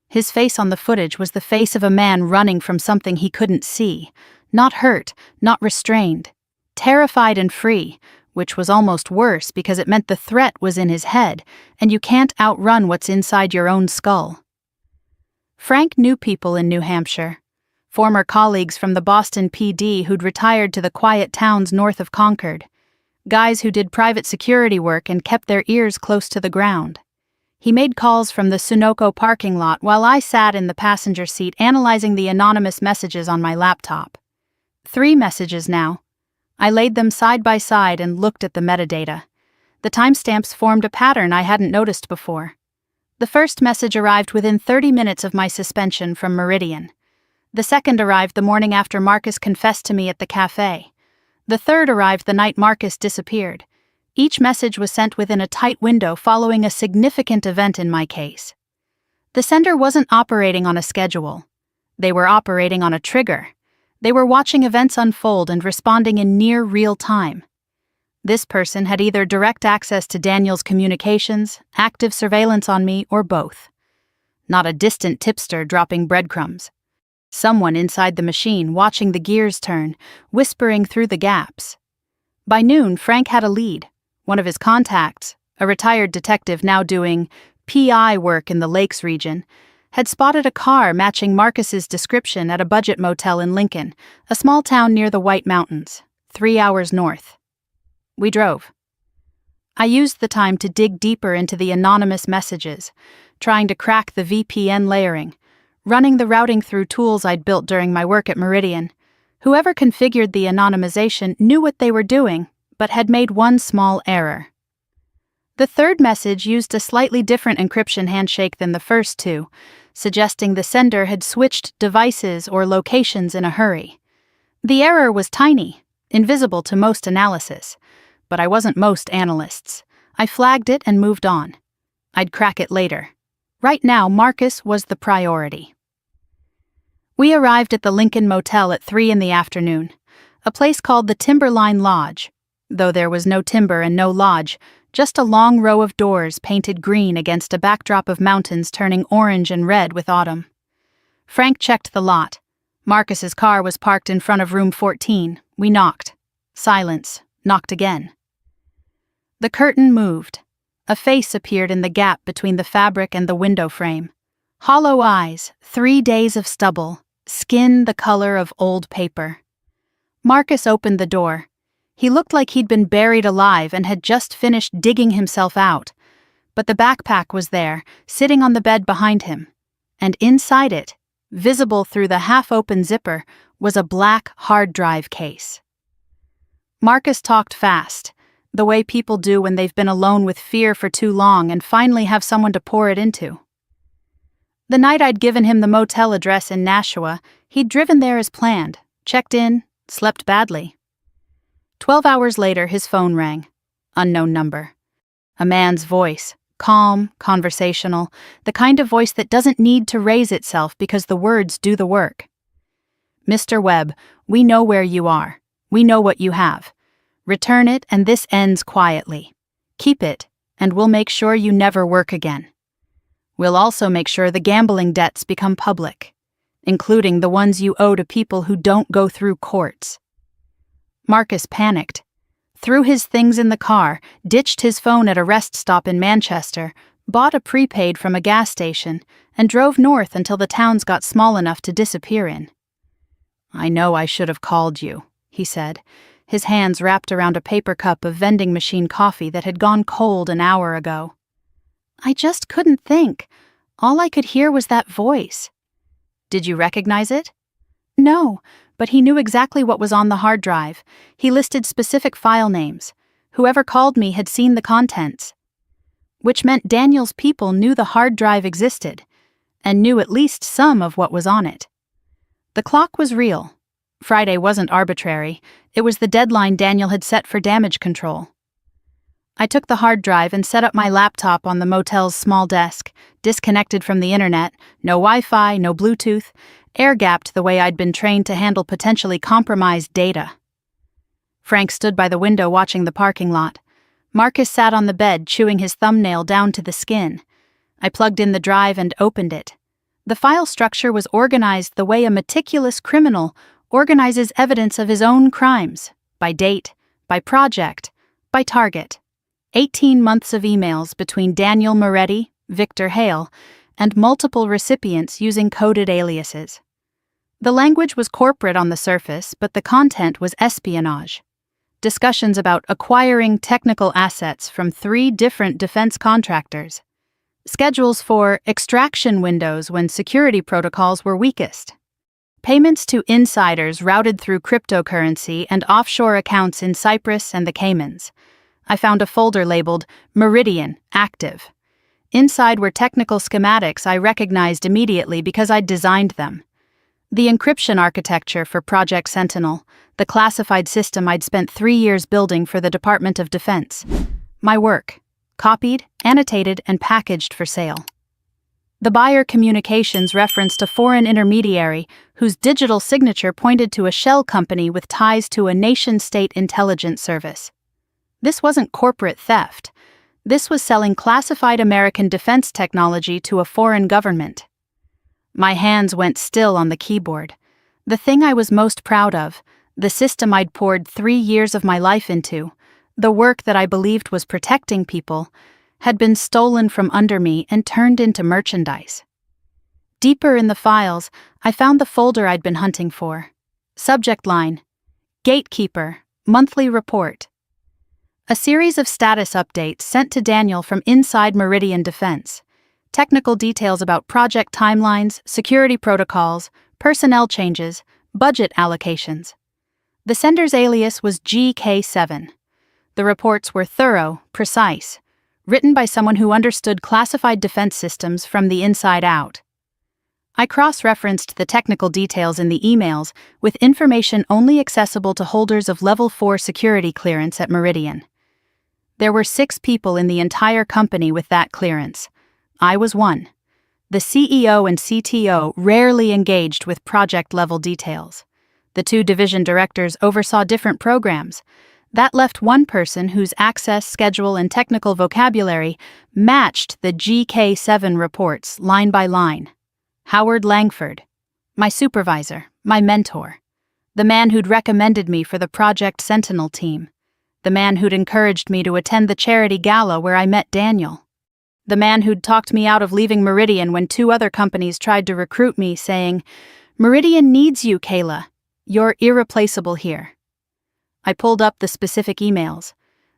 His face on the footage was the face of a man running from something he couldn't see, not hurt, not restrained, terrified and free, which was almost worse because it meant the threat was in his head, and you can't outrun what's inside your own skull. Frank knew people in New Hampshire, former colleagues from the Boston PD who'd retired to the quiet towns north of Concord, guys who did private security work and kept their ears close to the ground. He made calls from the Sunoco parking lot while I sat in the passenger seat analyzing the anonymous messages on my laptop. 3 messages now. I laid them side by side and looked at the metadata. The timestamps formed a pattern I hadn't noticed before. The first message arrived within 30 minutes of my suspension from Meridian. The second arrived the morning after Marcus confessed to me at the cafe. The third arrived the night Marcus disappeared. Each message was sent within a tight window following a significant event in my case. The sender wasn't operating on a schedule. They were operating on a trigger. They were watching events unfold and responding in near real time. This person had either direct access to Daniel's communications, active surveillance on me, or both. Not a distant tipster dropping breadcrumbs. Someone inside the machine watching the gears turn, whispering through the gaps. By noon, Frank had a lead. One of his contacts, a retired detective now doing PI work in the Lakes region, had spotted a car matching Marcus's description at a budget motel in Lincoln, a small town near the White Mountains, 3 hours north. We drove. I used the time to dig deeper into the anonymous messages, trying to crack the VPN layering, running the routing through tools I'd built during my work at Meridian. Whoever configured the anonymization knew what they were doing, but had made one small error. The third message used a slightly different encryption handshake than the first two, suggesting the sender had switched devices or locations in a hurry. The error was tiny, invisible to most analysis, but I wasn't most analysts. I flagged it and moved on. I'd crack it later. Right now, Marcus was the priority. We arrived at the Lincoln Motel at 3 in the afternoon, a place called the Timberline Lodge, though there was no timber and no lodge, just a long row of doors painted green against a backdrop of mountains turning orange and red with autumn. Frank checked the lot. Marcus's car was parked in front of room 14. We knocked. Silence. Knocked again. The curtain moved. A face appeared in the gap between the fabric and the window frame. Hollow eyes, 3 days of stubble, skin the color of old paper. Marcus opened the door. He looked like he'd been buried alive and had just finished digging himself out. But the backpack was there, sitting on the bed behind him. And inside it, visible through the half-open zipper, was a black hard drive case. Marcus talked fast, the way people do when they've been alone with fear for too long and finally have someone to pour it into. The night I'd given him the motel address in Nashua, he'd driven there as planned, checked in, slept badly. 12 hours later, his phone rang. Unknown number. A man's voice, calm, conversational, the kind of voice that doesn't need to raise itself because the words do the work. Mr. Webb, we know where you are. We know what you have. Return it and this ends quietly. Keep it, and we'll make sure you never work again. We'll also make sure the gambling debts become public, including the ones you owe to people who don't go through courts. Marcus panicked, threw his things in the car, ditched his phone at a rest stop in Manchester, bought a prepaid from a gas station, and drove north until the towns got small enough to disappear in. I know I should have called you, he said, his hands wrapped around a paper cup of vending machine coffee that had gone cold an hour ago. I just couldn't think. All I could hear was that voice. Did you recognize it? No, but he knew exactly what was on the hard drive. He listed specific file names. Whoever called me had seen the contents. Which meant Daniel's people knew the hard drive existed, and knew at least some of what was on it. The clock was real. Friday wasn't arbitrary. It was the deadline Daniel had set for damage control. I took the hard drive and set up my laptop on the motel's small desk, disconnected from the internet, no Wi-Fi, no Bluetooth, air-gapped the way I'd been trained to handle potentially compromised data. Frank stood by the window watching the parking lot. Marcus sat on the bed chewing his thumbnail down to the skin. I plugged in the drive and opened it. The file structure was organized the way a meticulous criminal organizes evidence of his own crimes, by date, by project, by target. 18 months of emails between Daniel Moretti, Victor Hale, and multiple recipients using coded aliases. The language was corporate on the surface, but the content was espionage. Discussions about acquiring technical assets from 3 different defense contractors. Schedules for extraction windows when security protocols were weakest. Payments to insiders routed through cryptocurrency and offshore accounts in Cyprus and the Caymans. I found a folder labeled Meridian Active. Inside were technical schematics I recognized immediately because I'd designed them. The encryption architecture for Project Sentinel, the classified system I'd spent 3 years building for the Department of Defense. My work, copied, annotated, and packaged for sale. The buyer communications referenced a foreign intermediary whose digital signature pointed to a shell company with ties to a nation-state intelligence service. This wasn't corporate theft. This was selling classified American defense technology to a foreign government. My hands went still on the keyboard. The thing I was most proud of, the system I'd poured 3 years of my life into, the work that I believed was protecting people, had been stolen from under me and turned into merchandise. Deeper in the files, I found the folder I'd been hunting for. Subject line: Gatekeeper, Monthly Report. A series of status updates sent to Daniel from inside Meridian Defense. Technical details about project timelines, security protocols, personnel changes, budget allocations. The sender's alias was GK7. The reports were thorough, precise, written by someone who understood classified defense systems from the inside out. I cross-referenced the technical details in the emails with information only accessible to holders of Level 4 security clearance at Meridian. There were 6 people in the entire company with that clearance. I was one. The CEO and CTO rarely engaged with project-level details. The 2 division directors oversaw different programs. That left one person whose access, schedule, and technical vocabulary matched the GK7 reports line by line. Howard Langford, my supervisor, my mentor, the man who'd recommended me for the Project Sentinel team, the man who'd encouraged me to attend the charity gala where I met Daniel, the man who'd talked me out of leaving Meridian when 2 other companies tried to recruit me, saying, "Meridian needs you, Kayla. You're irreplaceable here." I pulled up the specific emails.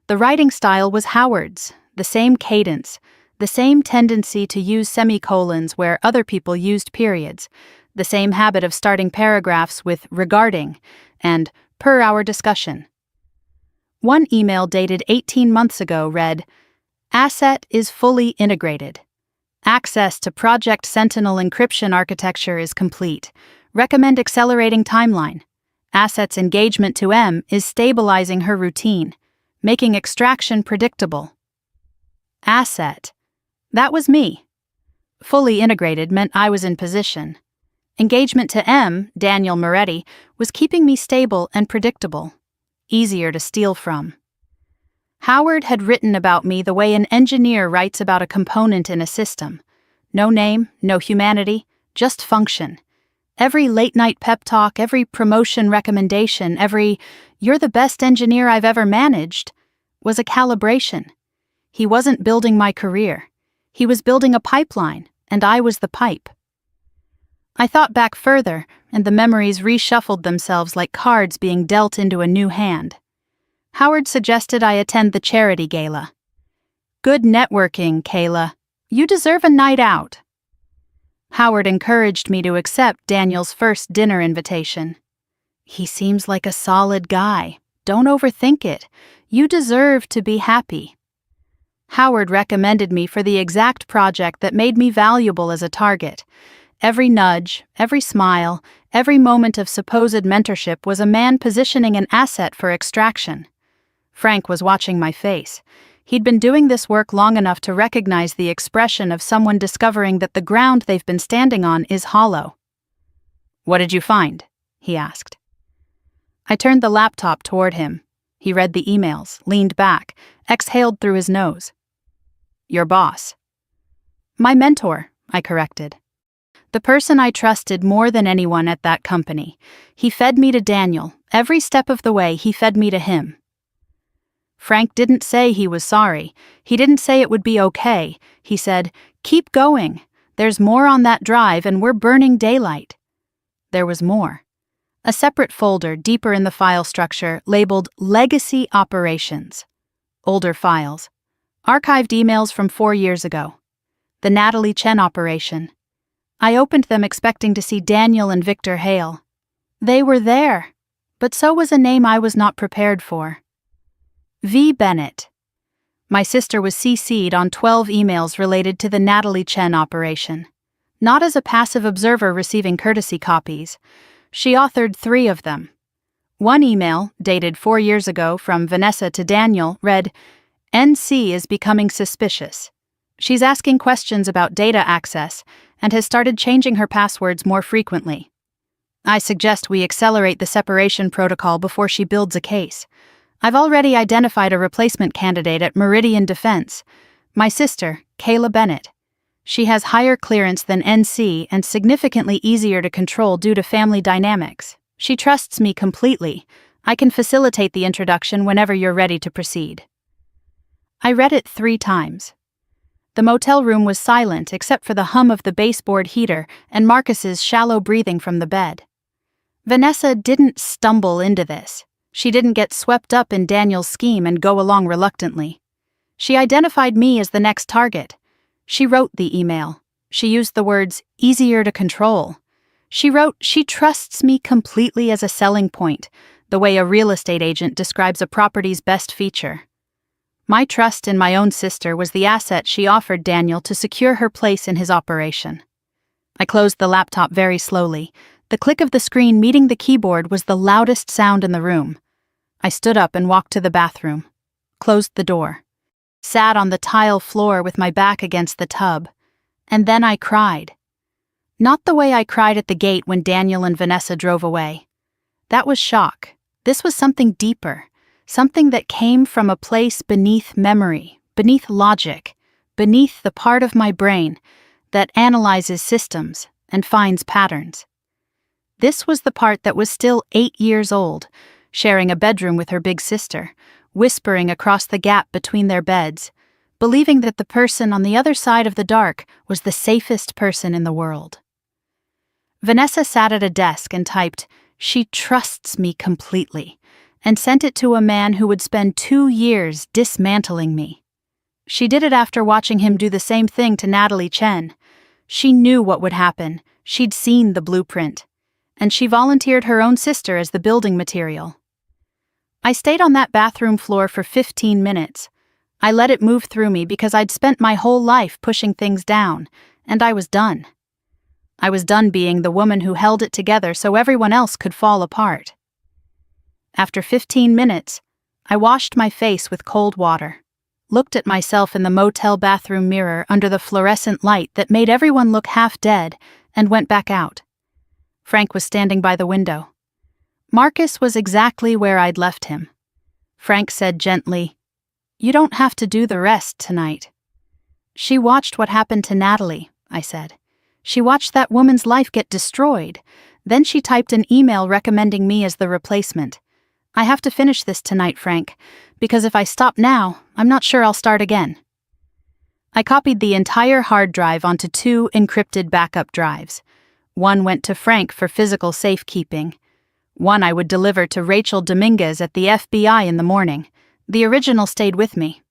The writing style was Howard's, the same cadence, the same tendency to use semicolons where other people used periods, the same habit of starting paragraphs with regarding and per our discussion. One email dated 18 months ago read, "Asset is fully integrated. Access to Project Sentinel encryption architecture is complete. Recommend accelerating timeline. Asset's engagement to M is stabilizing her routine, making extraction predictable." Asset. That was me. Fully integrated meant I was in position. Engagement to M, Daniel Moretti, was keeping me stable and predictable, easier to steal from. Howard had written about me the way an engineer writes about a component in a system. No name, no humanity, just function. Every late-night pep talk, every promotion recommendation, every "you're the best engineer I've ever managed" was a calibration. He wasn't building my career. He was building a pipeline, and I was the pipe. I thought back further, and the memories reshuffled themselves like cards being dealt into a new hand. Howard suggested I attend the charity gala. "Good networking, Kayla. You deserve a night out." Howard encouraged me to accept Daniel's first dinner invitation. "He seems like a solid guy. Don't overthink it. You deserve to be happy." Howard recommended me for the exact project that made me valuable as a target. Every nudge, every smile, every moment of supposed mentorship was a man positioning an asset for extraction. Frank was watching my face. He'd been doing this work long enough to recognize the expression of someone discovering that the ground they've been standing on is hollow. "What did you find?" he asked. I turned the laptop toward him. He read the emails, leaned back, exhaled through his nose. "Your boss." "My mentor," I corrected. The person I trusted more than anyone at that company. He fed me to Daniel. Every step of the way, he fed me to him. Frank didn't say he was sorry. He didn't say it would be okay. He said, "Keep going. There's more on that drive and we're burning daylight." There was more. A separate folder deeper in the file structure labeled Legacy Operations. Older files. Archived emails from 4 years ago. The Natalie Chen operation. I opened them expecting to see Daniel and Victor Hale. They were there, but so was a name I was not prepared for. V. Bennett. My sister was CC'd on 12 emails related to the Natalie Chen operation. Not as a passive observer receiving courtesy copies. She authored 3 of them. One email, dated 4 years ago from Vanessa to Daniel, read, "NC is becoming suspicious. She's asking questions about data access and has started changing her passwords more frequently. I suggest we accelerate the separation protocol before she builds a case. I've already identified a replacement candidate at Meridian Defense, my sister, Kayla Bennett. She has higher clearance than NC and significantly easier to control due to family dynamics. She trusts me completely. I can facilitate the introduction whenever you're ready to proceed. I read it 3 times. The motel room was silent except for the hum of the baseboard heater and Marcus's shallow breathing from the bed. Vanessa didn't stumble into this. She didn't get swept up in Daniel's scheme and go along reluctantly. She identified me as the next target. She wrote the email. She used the words, easier to control. She wrote, she trusts me completely as a selling point, the way a real estate agent describes a property's best feature. My trust in my own sister was the asset she offered Daniel to secure her place in his operation. I closed the laptop very slowly. The click of the screen meeting the keyboard was the loudest sound in the room. I stood up and walked to the bathroom, closed the door, sat on the tile floor with my back against the tub, and then I cried. Not the way I cried at the gate when Daniel and Vanessa drove away. That was shock. This was something deeper, something that came from a place beneath memory, beneath logic, beneath the part of my brain that analyzes systems and finds patterns. This was the part that was still 8 years old, sharing a bedroom with her big sister, whispering across the gap between their beds, believing that the person on the other side of the dark was the safest person in the world. Vanessa sat at a desk and typed, "She trusts me completely," and sent it to a man who would spend 2 years dismantling me. She did it after watching him do the same thing to Natalie Chen. She knew what would happen. She'd seen the blueprint. And she volunteered her own sister as the building material. I stayed on that bathroom floor for 15 minutes. I let it move through me because I'd spent my whole life pushing things down, and I was done. I was done being the woman who held it together so everyone else could fall apart. After 15 minutes, I washed my face with cold water, looked at myself in the motel bathroom mirror under the fluorescent light that made everyone look half dead, and went back out. Frank was standing by the window. Marcus was exactly where I'd left him. Frank said gently, "You don't have to do the rest tonight." "She watched what happened to Natalie," I said. "She watched that woman's life get destroyed. Then she typed an email recommending me as the replacement. I have to finish this tonight, Frank, because if I stop now, I'm not sure I'll start again." I copied the entire hard drive onto 2 encrypted backup drives. One went to Frank for physical safekeeping. One I would deliver to Rachel Dominguez at the FBI in the morning. The original stayed with me.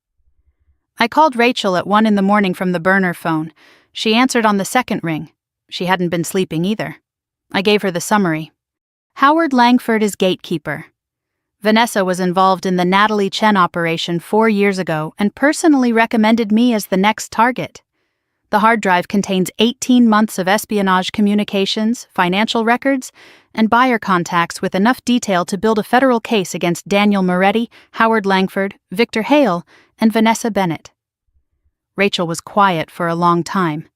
I called Rachel at 1 a.m. from the burner phone. She answered on the second ring. She hadn't been sleeping either. I gave her the summary. Howard Langford is gatekeeper. Vanessa was involved in the Natalie Chen operation 4 years ago and personally recommended me as the next target. The hard drive contains 18 months of espionage communications, financial records, and buyer contacts with enough detail to build a federal case against Daniel Moretti, Howard Langford, Victor Hale, and Vanessa Bennett. Rachel was quiet for a long time.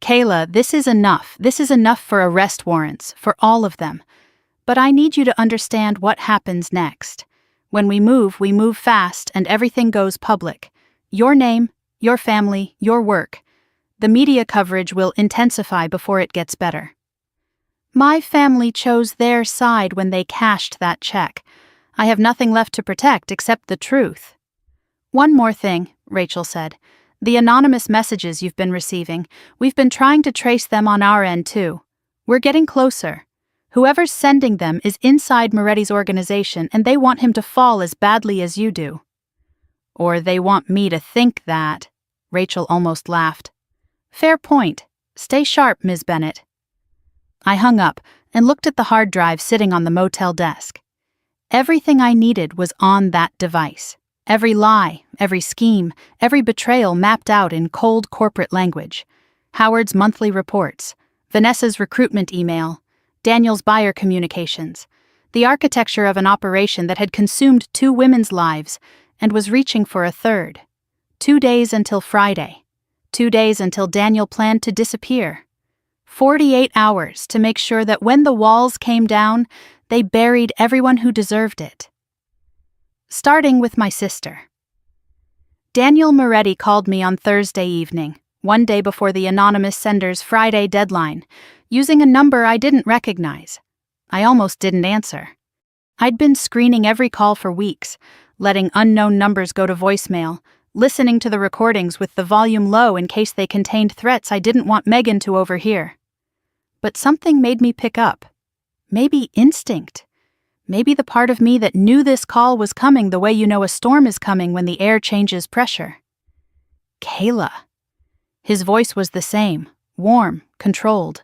"Kayla, this is enough. This is enough for arrest warrants, for all of them. But I need you to understand what happens next. When we move fast, and everything goes public. Your name, your family, your work. The media coverage will intensify before it gets better. My family chose their side when they cashed that check. I have nothing left to protect except the truth." "One more thing," Rachel said. "The anonymous messages you've been receiving, we've been trying to trace them on our end too. We're getting closer. Whoever's sending them is inside Moretti's organization and they want him to fall as badly as you do." "Or they want me to think that," Rachel almost laughed. "Fair point. Stay sharp, Ms. Bennett." I hung up and looked at the hard drive sitting on the motel desk. Everything I needed was on that device. Every lie, every scheme, every betrayal mapped out in cold corporate language. Howard's monthly reports, Vanessa's recruitment email, Daniel's buyer communications, the architecture of an operation that had consumed 2 women's lives and was reaching for a third. 2 days until Friday. 2 days until Daniel planned to disappear. 48 hours to make sure that when the walls came down, they buried everyone who deserved it. Starting with my sister. Daniel Moretti called me on Thursday evening, one day before the anonymous sender's Friday deadline, using a number I didn't recognize. I almost didn't answer. I'd been screening every call for weeks, letting unknown numbers go to voicemail, listening to the recordings with the volume low in case they contained threats I didn't want Megan to overhear. But something made me pick up. Maybe instinct. Maybe the part of me that knew this call was coming the way you know a storm is coming when the air changes pressure. Kayla. His voice was the same, warm, controlled,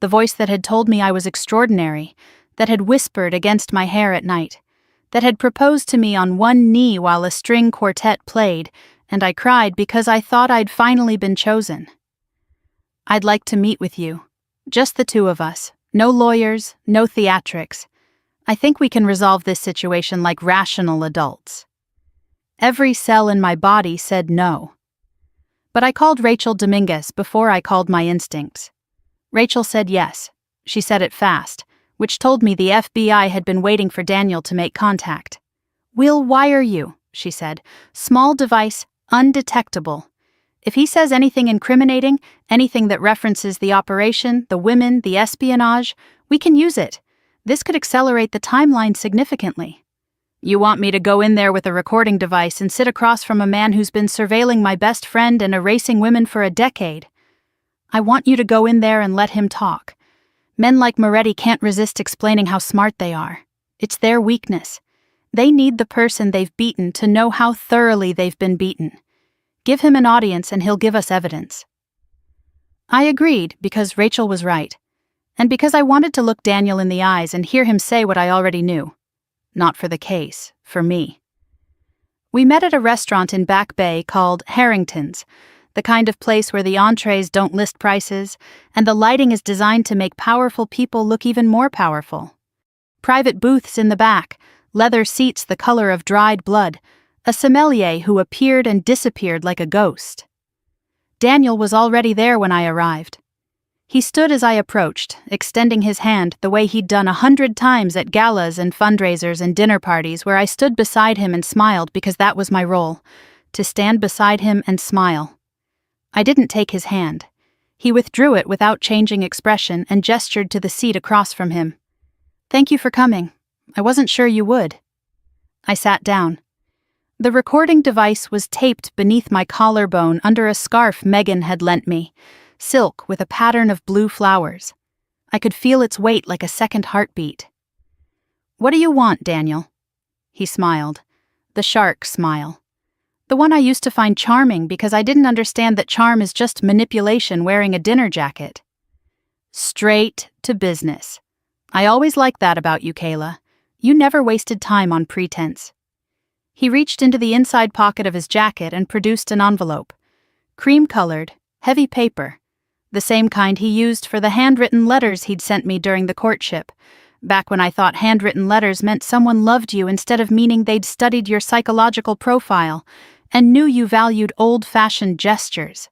the voice that had told me I was extraordinary, that had whispered against my hair at night, that had proposed to me on one knee while a string quartet played, and I cried because I thought I'd finally been chosen. I'd like to meet with you. Just the two of us. No lawyers, no theatrics. I think we can resolve this situation like rational adults. Every cell in my body said no. But I called Rachel Dominguez before I called my instincts. Rachel said yes. She said it fast, which told me the FBI had been waiting for Daniel to make contact. "We'll wire you," she said. "Small device, undetectable. If he says anything incriminating, anything that references the operation, the women, the espionage, we can use it. This could accelerate the timeline significantly. You want me to go in there with a recording device and sit across from a man who's been surveilling my best friend and erasing women for a decade? I want you to go in there and let him talk. Men like Moretti can't resist explaining how smart they are. It's their weakness. They need the person they've beaten to know how thoroughly they've been beaten. Give him an audience and he'll give us evidence." I agreed because Rachel was right, and because I wanted to look Daniel in the eyes and hear him say what I already knew. Not for the case, for me. We met at a restaurant in Back Bay called Harrington's, the kind of place where the entrees don't list prices, and the lighting is designed to make powerful people look even more powerful. Private booths in the back, leather seats the color of dried blood, a sommelier who appeared and disappeared like a ghost. Daniel was already there when I arrived. He stood as I approached, extending his hand the way he'd done 100 times at galas and fundraisers and dinner parties where I stood beside him and smiled because that was my role, to stand beside him and smile. I didn't take his hand. He withdrew it without changing expression and gestured to the seat across from him. "Thank you for coming. I wasn't sure you would." I sat down. The recording device was taped beneath my collarbone under a scarf Megan had lent me, silk with a pattern of blue flowers. I could feel its weight like a second heartbeat. "What do you want, Daniel?" He smiled. The shark smile. The one I used to find charming because I didn't understand that charm is just manipulation wearing a dinner jacket. "Straight to business. I always liked that about you, Kayla. You never wasted time on pretense." He reached into the inside pocket of his jacket and produced an envelope. Cream-colored, heavy paper. The same kind he used for the handwritten letters he'd sent me during the courtship, back when I thought handwritten letters meant someone loved you instead of meaning they'd studied your psychological profile and knew you valued old-fashioned gestures.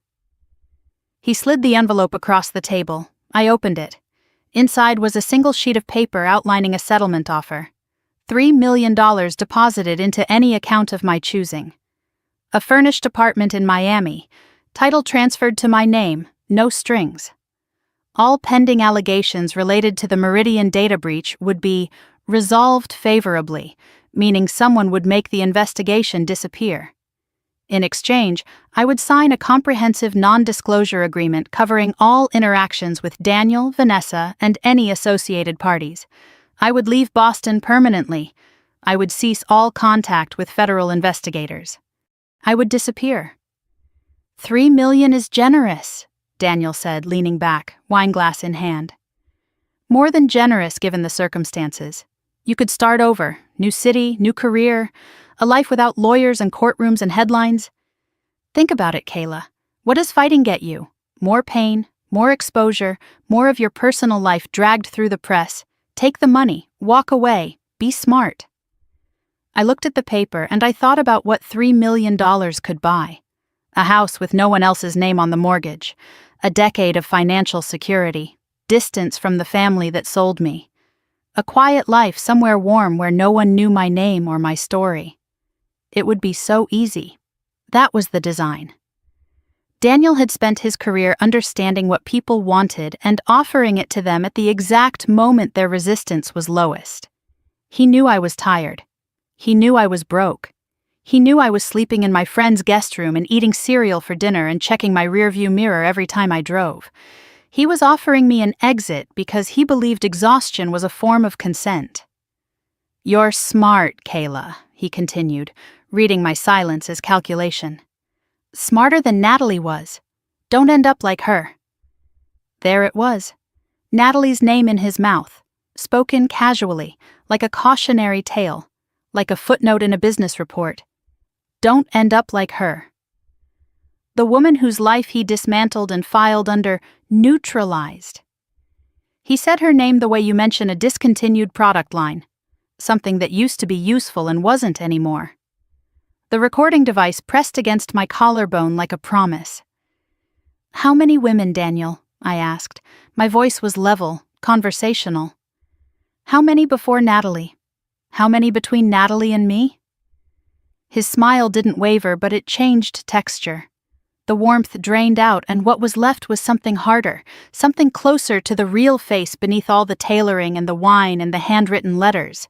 He slid the envelope across the table. I opened it. Inside was a single sheet of paper outlining a settlement offer. $3 million deposited into any account of my choosing. A furnished apartment in Miami, title transferred to my name, no strings. All pending allegations related to the Meridian data breach would be resolved favorably, meaning someone would make the investigation disappear. In exchange, I would sign a comprehensive non-disclosure agreement covering all interactions with Daniel, Vanessa, and any associated parties. I would leave Boston permanently. I would cease all contact with federal investigators. I would disappear. $3 million is generous, Daniel said, leaning back, wineglass in hand. More than generous given the circumstances. You could start over, new city, new career, a life without lawyers and courtrooms and headlines. Think about it, Kayla. What does fighting get you? More pain, more exposure, more of your personal life dragged through the press. Take the money, walk away, be smart. I looked at the paper and I thought about what $3 million could buy. A house with no one else's name on the mortgage. A decade of financial security. Distance from the family that sold me. A quiet life somewhere warm where no one knew my name or my story. It would be so easy. That was the design. Daniel had spent his career understanding what people wanted and offering it to them at the exact moment their resistance was lowest. He knew I was tired. He knew I was broke. He knew I was sleeping in my friend's guest room and eating cereal for dinner and checking my rearview mirror every time I drove. He was offering me an exit because he believed exhaustion was a form of consent. "You're smart, Kayla," he continued, reading my silence as calculation. "Smarter than Natalie was. Don't end up like her." There it was. Natalie's name in his mouth, spoken casually, like a cautionary tale, like a footnote in a business report. Don't end up like her. The woman whose life he dismantled and filed under neutralized. He said her name the way you mention a discontinued product line, something that used to be useful and wasn't anymore. The recording device pressed against my collarbone like a promise. "How many women, Daniel?" I asked. My voice was level, conversational. "How many before Natalie? How many between Natalie and me?" His smile didn't waver, but it changed texture. The warmth drained out, and what was left was something harder, something closer to the real face beneath all the tailoring and the wine and the handwritten letters.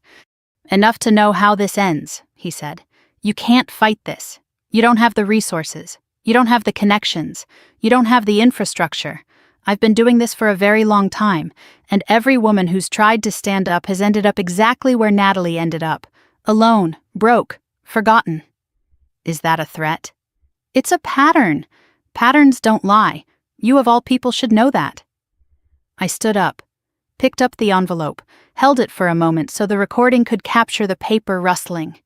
"Enough to know how this ends," he said. "You can't fight this. You don't have the resources. You don't have the connections. You don't have the infrastructure. I've been doing this for a very long time, and every woman who's tried to stand up has ended up exactly where Natalie ended up. Alone, broke, forgotten." Is that a threat? It's a pattern. Patterns don't lie. You of all people should know that. I stood up, picked up the envelope, held it for a moment so the recording could capture the paper rustling.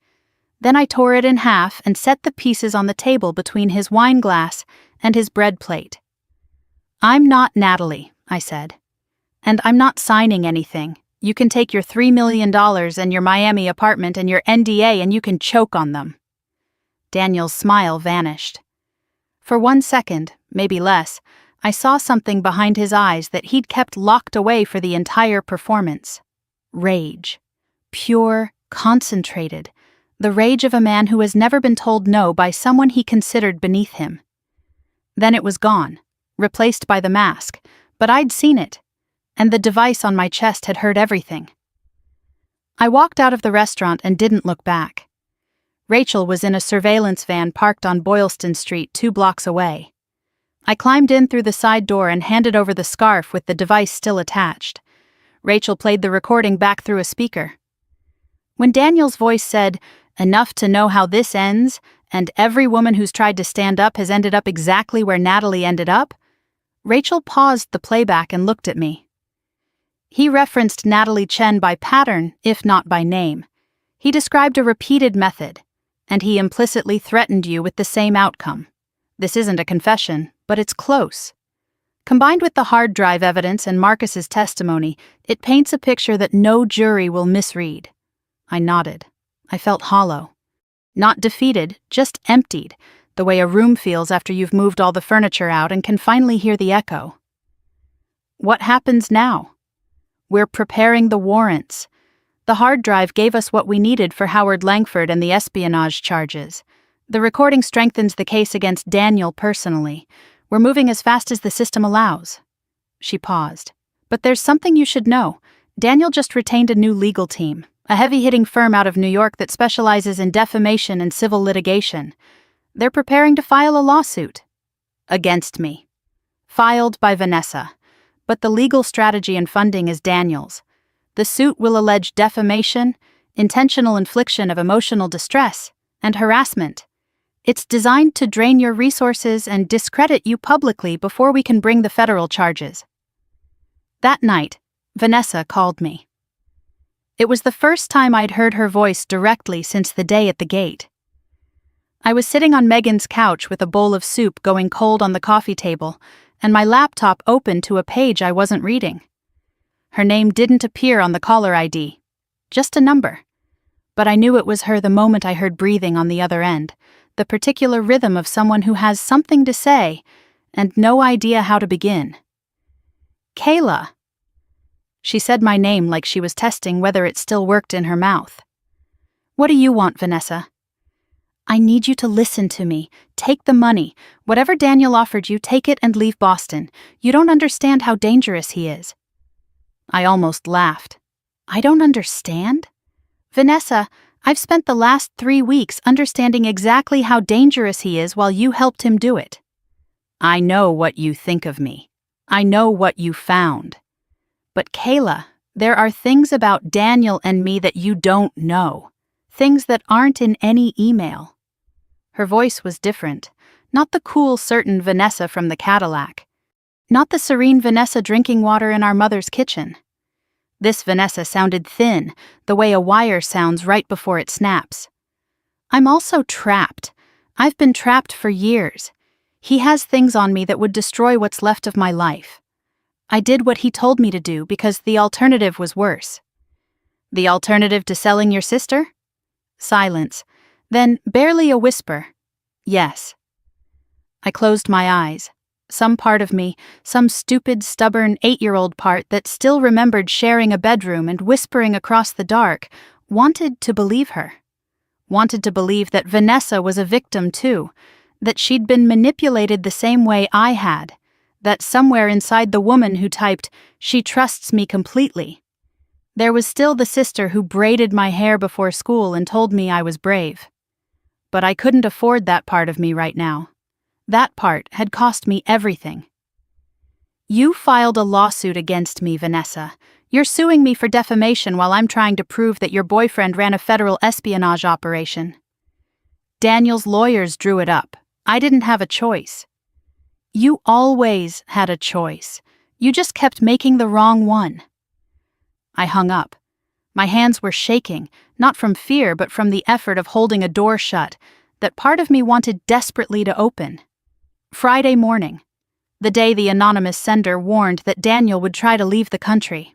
Then I tore it in half and set the pieces on the table between his wine glass and his bread plate. "I'm not Natalie," I said. "And I'm not signing anything. You can take your $3 million and your Miami apartment and your NDA and you can choke on them." Daniel's smile vanished. For 1 second, maybe less, I saw something behind his eyes that he'd kept locked away for the entire performance. Rage. Pure, concentrated. The rage of a man who has never been told no by someone he considered beneath him. Then it was gone, replaced by the mask, but I'd seen it, and the device on my chest had heard everything. I walked out of the restaurant and didn't look back. Rachel was in a surveillance van parked on Boylston Street 2 blocks away. I climbed in through the side door and handed over the scarf with the device still attached. Rachel played the recording back through a speaker. When Daniel's voice said, "Enough to know how this ends, and every woman who's tried to stand up has ended up exactly where Natalie ended up," Rachel paused the playback and looked at me. He referenced Natalie Chen by pattern, if not by name. He described a repeated method, and he implicitly threatened you with the same outcome. This isn't a confession, but it's close. Combined with the hard drive evidence and Marcus's testimony, it paints a picture that no jury will misread. I nodded. I felt hollow. Not defeated, just emptied, the way a room feels after you've moved all the furniture out and can finally hear the echo. What happens now? We're preparing the warrants. The hard drive gave us what we needed for Howard Langford and the espionage charges. The recording strengthens the case against Daniel personally. We're moving as fast as the system allows. She paused. But there's something you should know. Daniel just retained a new legal team, a heavy-hitting firm out of New York that specializes in defamation and civil litigation. They're preparing to file a lawsuit. Against me. Filed by Vanessa. But the legal strategy and funding is Daniel's. The suit will allege defamation, intentional infliction of emotional distress, and harassment. It's designed to drain your resources and discredit you publicly before we can bring the federal charges. That night, Vanessa called me. It was the first time I'd heard her voice directly since the day at the gate. I was sitting on Megan's couch with a bowl of soup going cold on the coffee table, and my laptop open to a page I wasn't reading. Her name didn't appear on the caller ID, just a number. But I knew it was her the moment I heard breathing on the other end, the particular rhythm of someone who has something to say and no idea how to begin. Kayla. She said my name like she was testing whether it still worked in her mouth. What do you want, Vanessa? I need you to listen to me. Take the money. Whatever Daniel offered you, take it and leave Boston. You don't understand how dangerous he is. I almost laughed. I don't understand? Vanessa, I've spent the last 3 weeks understanding exactly how dangerous he is while you helped him do it. I know what you think of me. I know what you found. But Kayla, there are things about Daniel and me that you don't know. Things that aren't in any email. Her voice was different. Not the cool, certain Vanessa from the Cadillac. Not the serene Vanessa drinking water in our mother's kitchen. This Vanessa sounded thin, the way a wire sounds right before it snaps. I'm also trapped. I've been trapped for years. He has things on me that would destroy what's left of my life. I did what he told me to do because the alternative was worse. The alternative to selling your sister? Silence. Then, barely a whisper. Yes. I closed my eyes. Some part of me, some stupid, stubborn 8-year-old part that still remembered sharing a bedroom and whispering across the dark, wanted to believe her. Wanted to believe that Vanessa was a victim too, that she'd been manipulated the same way I had, that somewhere inside the woman who typed, "She trusts me completely," there was still the sister who braided my hair before school and told me I was brave. But I couldn't afford that part of me right now. That part had cost me everything. You filed a lawsuit against me, Vanessa. You're suing me for defamation while I'm trying to prove that your boyfriend ran a federal espionage operation. Daniel's lawyers drew it up. I didn't have a choice. You always had a choice. You just kept making the wrong one. I hung up. My hands were shaking, not from fear but from the effort of holding a door shut that part of me wanted desperately to open. Friday morning, the day the anonymous sender warned that Daniel would try to leave the country.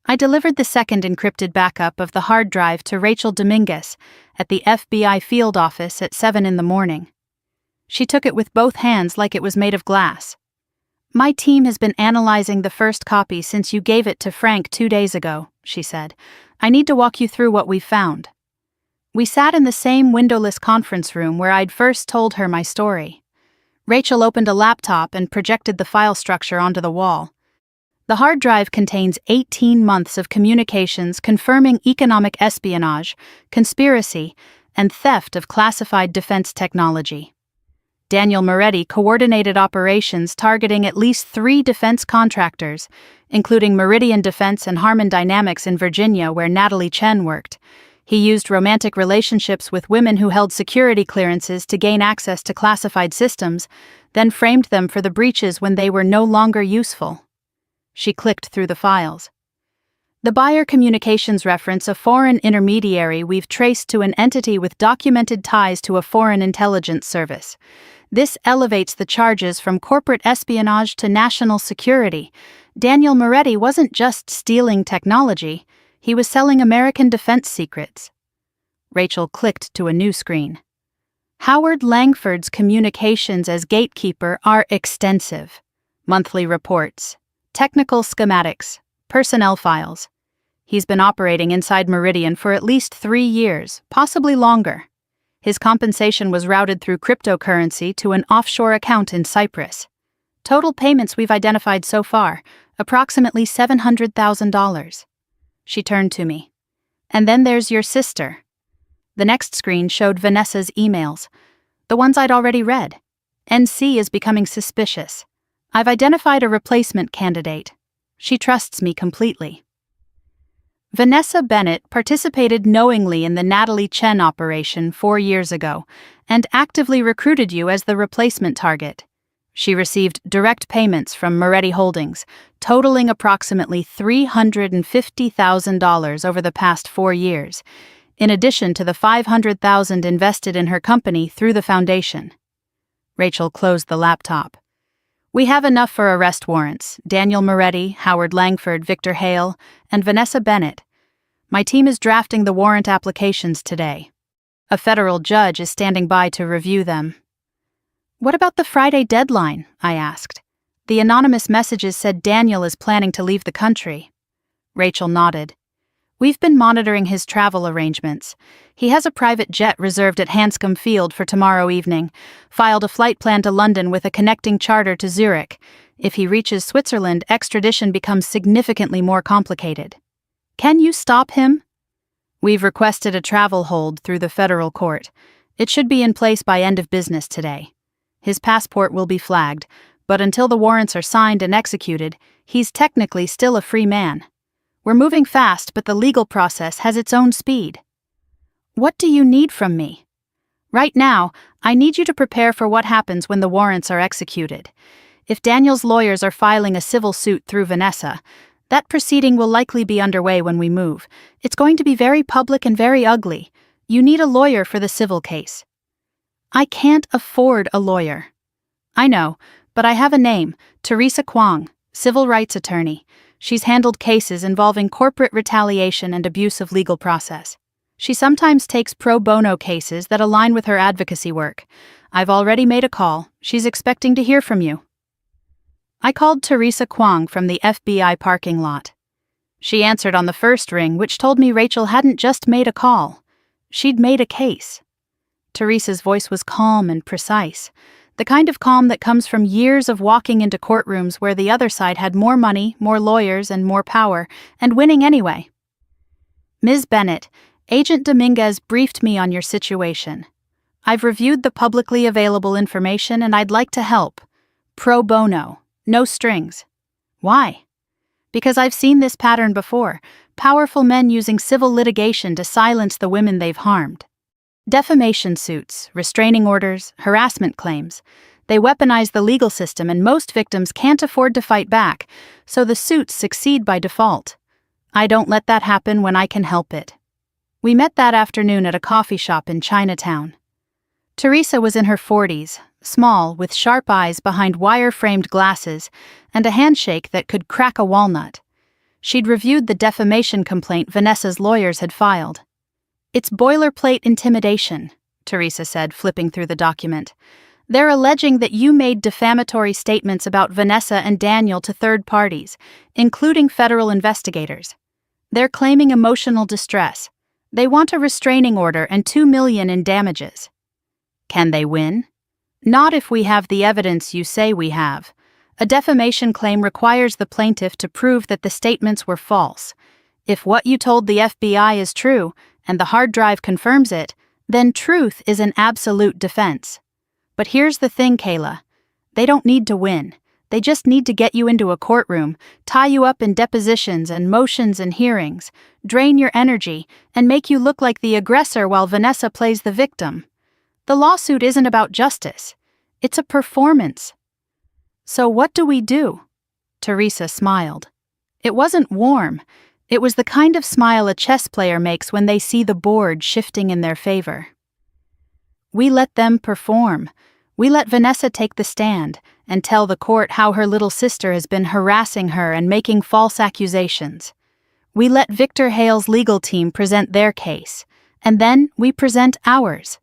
I delivered the second encrypted backup of the hard drive to Rachel Dominguez at the FBI field office at 7 a.m. She took it with both hands like it was made of glass. My team has been analyzing the first copy since you gave it to Frank 2 days ago, she said. I need to walk you through what we've found. We sat in the same windowless conference room where I'd first told her my story. Rachel opened a laptop and projected the file structure onto the wall. The hard drive contains 18 months of communications confirming economic espionage, conspiracy, and theft of classified defense technology. Daniel Moretti coordinated operations targeting at least 3 defense contractors, including Meridian Defense and Harmon Dynamics in Virginia, where Natalie Chen worked. He used romantic relationships with women who held security clearances to gain access to classified systems, then framed them for the breaches when they were no longer useful. She clicked through the files. The buyer communications reference a foreign intermediary we've traced to an entity with documented ties to a foreign intelligence service. This elevates the charges from corporate espionage to national security. Daniel Moretti wasn't just stealing technology, he was selling American defense secrets. Rachel clicked to a new screen. Howard Langford's communications as gatekeeper are extensive. Monthly reports, technical schematics, personnel files. He's been operating inside Meridian for at least 3 years, possibly longer. His compensation was routed through cryptocurrency to an offshore account in Cyprus. Total payments we've identified so far, approximately $700,000. She turned to me. And then there's your sister. The next screen showed Vanessa's emails, the ones I'd already read. NC is becoming suspicious. I've identified a replacement candidate. She trusts me completely. Vanessa Bennett participated knowingly in the Natalie Chen operation 4 years ago and actively recruited you as the replacement target. She received direct payments from Moretti Holdings, totaling approximately $350,000 over the past 4 years, in addition to the $500,000 invested in her company through the foundation. Rachel closed the laptop. We have enough for arrest warrants: Daniel Moretti, Howard Langford, Victor Hale, and Vanessa Bennett. My team is drafting the warrant applications today. A federal judge is standing by to review them. What about the Friday deadline? I asked. The anonymous messages said Daniel is planning to leave the country. Rachel nodded. We've been monitoring his travel arrangements. He has a private jet reserved at Hanscom Field for tomorrow evening, filed a flight plan to London with a connecting charter to Zurich. If he reaches Switzerland, extradition becomes significantly more complicated. Can you stop him? We've requested a travel hold through the federal court. It should be in place by end of business today. His passport will be flagged, but until the warrants are signed and executed, he's technically still a free man. We're moving fast, but the legal process has its own speed. What do you need from me? Right now, I need you to prepare for what happens when the warrants are executed. If Daniel's lawyers are filing a civil suit through Vanessa, that proceeding will likely be underway when we move. It's going to be very public and very ugly. You need a lawyer for the civil case. I can't afford a lawyer. I know, but I have a name, Teresa Kwong, civil rights attorney. She's handled cases involving corporate retaliation and abuse of legal process. She sometimes takes pro bono cases that align with her advocacy work. I've already made a call. She's expecting to hear from you. I called Teresa Kwong from the FBI parking lot. She answered on the first ring, which told me Rachel hadn't just made a call. She'd made a case. Teresa's voice was calm and precise, the kind of calm that comes from years of walking into courtrooms where the other side had more money, more lawyers, and more power, and winning anyway. Ms. Bennett, Agent Dominguez briefed me on your situation. I've reviewed the publicly available information and I'd like to help. Pro bono, no strings. Why? Because I've seen this pattern before, powerful men using civil litigation to silence the women they've harmed. Defamation suits, restraining orders, harassment claims. They weaponize the legal system and most victims can't afford to fight back, so the suits succeed by default. I don't let that happen when I can help it. We met that afternoon at a coffee shop in Chinatown. Teresa was in her 40s, small, with sharp eyes behind wire-framed glasses, and a handshake that could crack a walnut. She'd reviewed the defamation complaint Vanessa's lawyers had filed. It's boilerplate intimidation, Teresa said, flipping through the document. They're alleging that you made defamatory statements about Vanessa and Daniel to third parties, including federal investigators. They're claiming emotional distress. They want a restraining order and $2 million in damages. Can they win? Not if we have the evidence you say we have. A defamation claim requires the plaintiff to prove that the statements were false. If what you told the FBI is true, and the hard drive confirms it, then truth is an absolute defense. But here's the thing, Kayla. They don't need to win. They just need to get you into a courtroom, tie you up in depositions and motions and hearings, drain your energy, and make you look like the aggressor while Vanessa plays the victim. The lawsuit isn't about justice. It's a performance. So what do we do? Teresa smiled. It wasn't warm. It was the kind of smile a chess player makes when they see the board shifting in their favor. We let them perform. We let Vanessa take the stand and tell the court how her little sister has been harassing her and making false accusations. We let Victor Hale's legal team present their case, and then we present ours.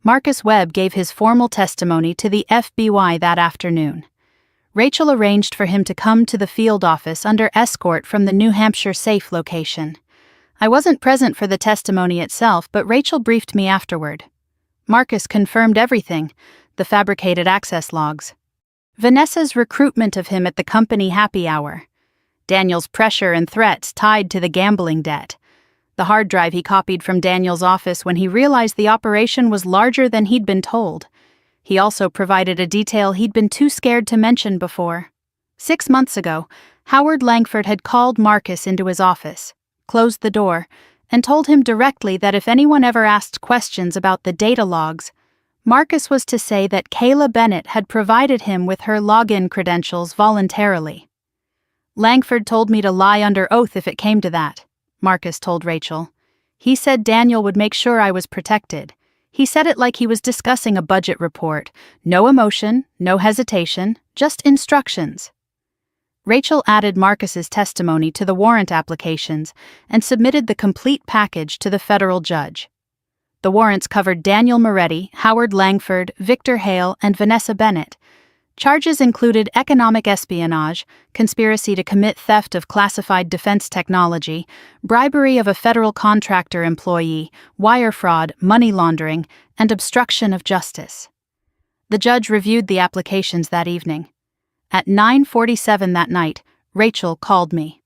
Marcus Webb gave his formal testimony to the FBI that afternoon. Rachel arranged for him to come to the field office under escort from the New Hampshire safe location. I wasn't present for the testimony itself, but Rachel briefed me afterward. Marcus confirmed everything, the fabricated access logs. Vanessa's recruitment of him at the company happy hour. Daniel's pressure and threats tied to the gambling debt. The hard drive he copied from Daniel's office when he realized the operation was larger than he'd been told. He also provided a detail he'd been too scared to mention before. 6 months ago, Howard Langford had called Marcus into his office, closed the door, and told him directly that if anyone ever asked questions about the data logs, Marcus was to say that Kayla Bennett had provided him with her login credentials voluntarily. Langford told me to lie under oath if it came to that, Marcus told Rachel. He said Daniel would make sure I was protected. He said it like he was discussing a budget report. No emotion, no hesitation, just instructions. Rachel added Marcus's testimony to the warrant applications and submitted the complete package to the federal judge. The warrants covered Daniel Moretti, Howard Langford, Victor Hale, and Vanessa Bennett. Charges included economic espionage, conspiracy to commit theft of classified defense technology, bribery of a federal contractor employee, wire fraud, money laundering, and obstruction of justice. The judge reviewed the applications that evening. At 9:47 that night, Rachel called me.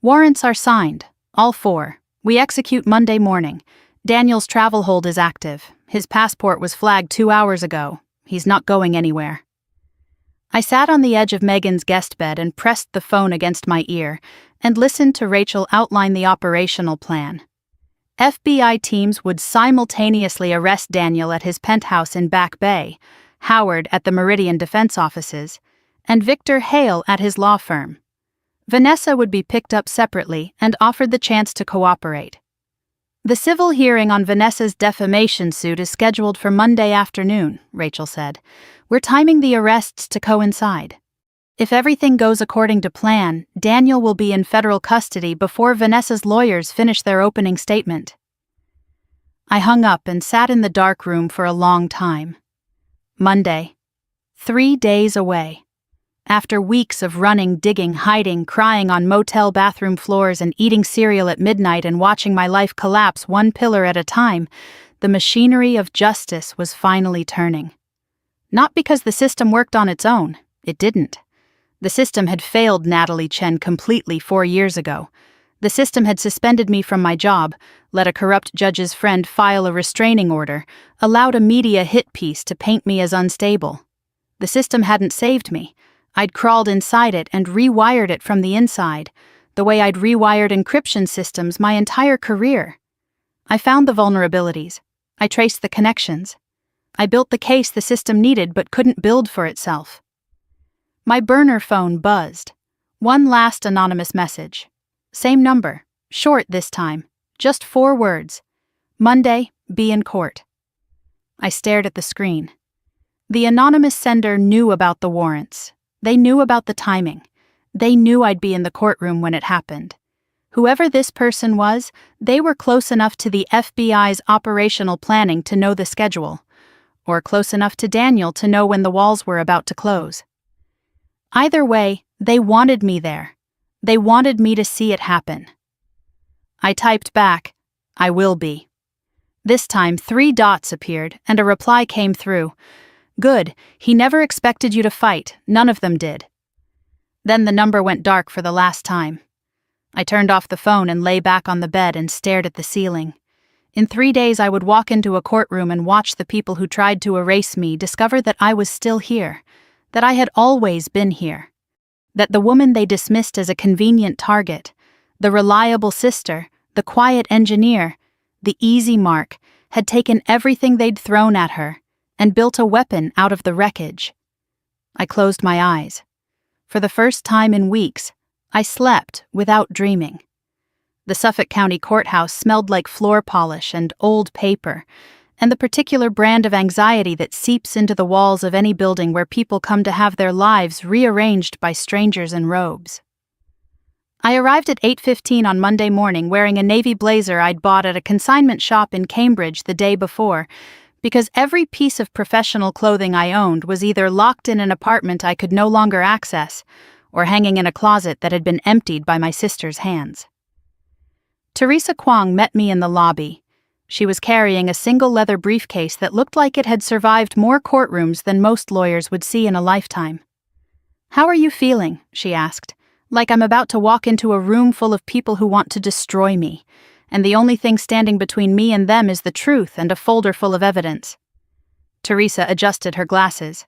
"Warrants are signed, all 4. We execute Monday morning. Daniel's travel hold is active. His passport was flagged 2 hours ago. He's not going anywhere." I sat on the edge of Megan's guest bed and pressed the phone against my ear and listened to Rachel outline the operational plan. FBI teams would simultaneously arrest Daniel at his penthouse in Back Bay, Howard at the Meridian Defense Offices, and Victor Hale at his law firm. Vanessa would be picked up separately and offered the chance to cooperate. "The civil hearing on Vanessa's defamation suit is scheduled for Monday afternoon," Rachel said. "We're timing the arrests to coincide. If everything goes according to plan, Daniel will be in federal custody before Vanessa's lawyers finish their opening statement." I hung up and sat in the dark room for a long time. Monday. 3 days away. After weeks of running, digging, hiding, crying on motel bathroom floors and eating cereal at midnight and watching my life collapse one pillar at a time, the machinery of justice was finally turning. Not because the system worked on its own. It didn't. The system had failed Natalie Chen completely 4 years ago. The system had suspended me from my job, let a corrupt judge's friend file a restraining order, allowed a media hit piece to paint me as unstable. The system hadn't saved me. I'd crawled inside it and rewired it from the inside, the way I'd rewired encryption systems my entire career. I found the vulnerabilities. I traced the connections. I built the case the system needed but couldn't build for itself. My burner phone buzzed. One last anonymous message. Same number, short this time, just 4 words. "Monday, be in court." I stared at the screen. The anonymous sender knew about the warrants. They knew about the timing. They knew I'd be in the courtroom when it happened. Whoever this person was, they were close enough to the FBI's operational planning to know the schedule, or close enough to Daniel to know when the walls were about to close. Either way, they wanted me there. They wanted me to see it happen. I typed back, "I will be." This time 3 dots appeared and a reply came through. "Good, he never expected you to fight, none of them did." Then the number went dark for the last time. I turned off the phone and lay back on the bed and stared at the ceiling. In 3 days I would walk into a courtroom and watch the people who tried to erase me discover that I was still here, that I had always been here, that the woman they dismissed as a convenient target, the reliable sister, the quiet engineer, the easy mark, had taken everything they'd thrown at her and built a weapon out of the wreckage. I closed my eyes. For the first time in weeks, I slept without dreaming. The Suffolk County Courthouse smelled like floor polish and old paper, and the particular brand of anxiety that seeps into the walls of any building where people come to have their lives rearranged by strangers in robes. I arrived at 8:15 on Monday morning wearing a navy blazer I'd bought at a consignment shop in Cambridge the day before, because every piece of professional clothing I owned was either locked in an apartment I could no longer access, or hanging in a closet that had been emptied by my sister's hands. Teresa Kwong met me in the lobby. She was carrying a single leather briefcase that looked like it had survived more courtrooms than most lawyers would see in a lifetime. "How are you feeling?" she asked. "Like I'm about to walk into a room full of people who want to destroy me, and the only thing standing between me and them is the truth and a folder full of evidence." Teresa adjusted her glasses.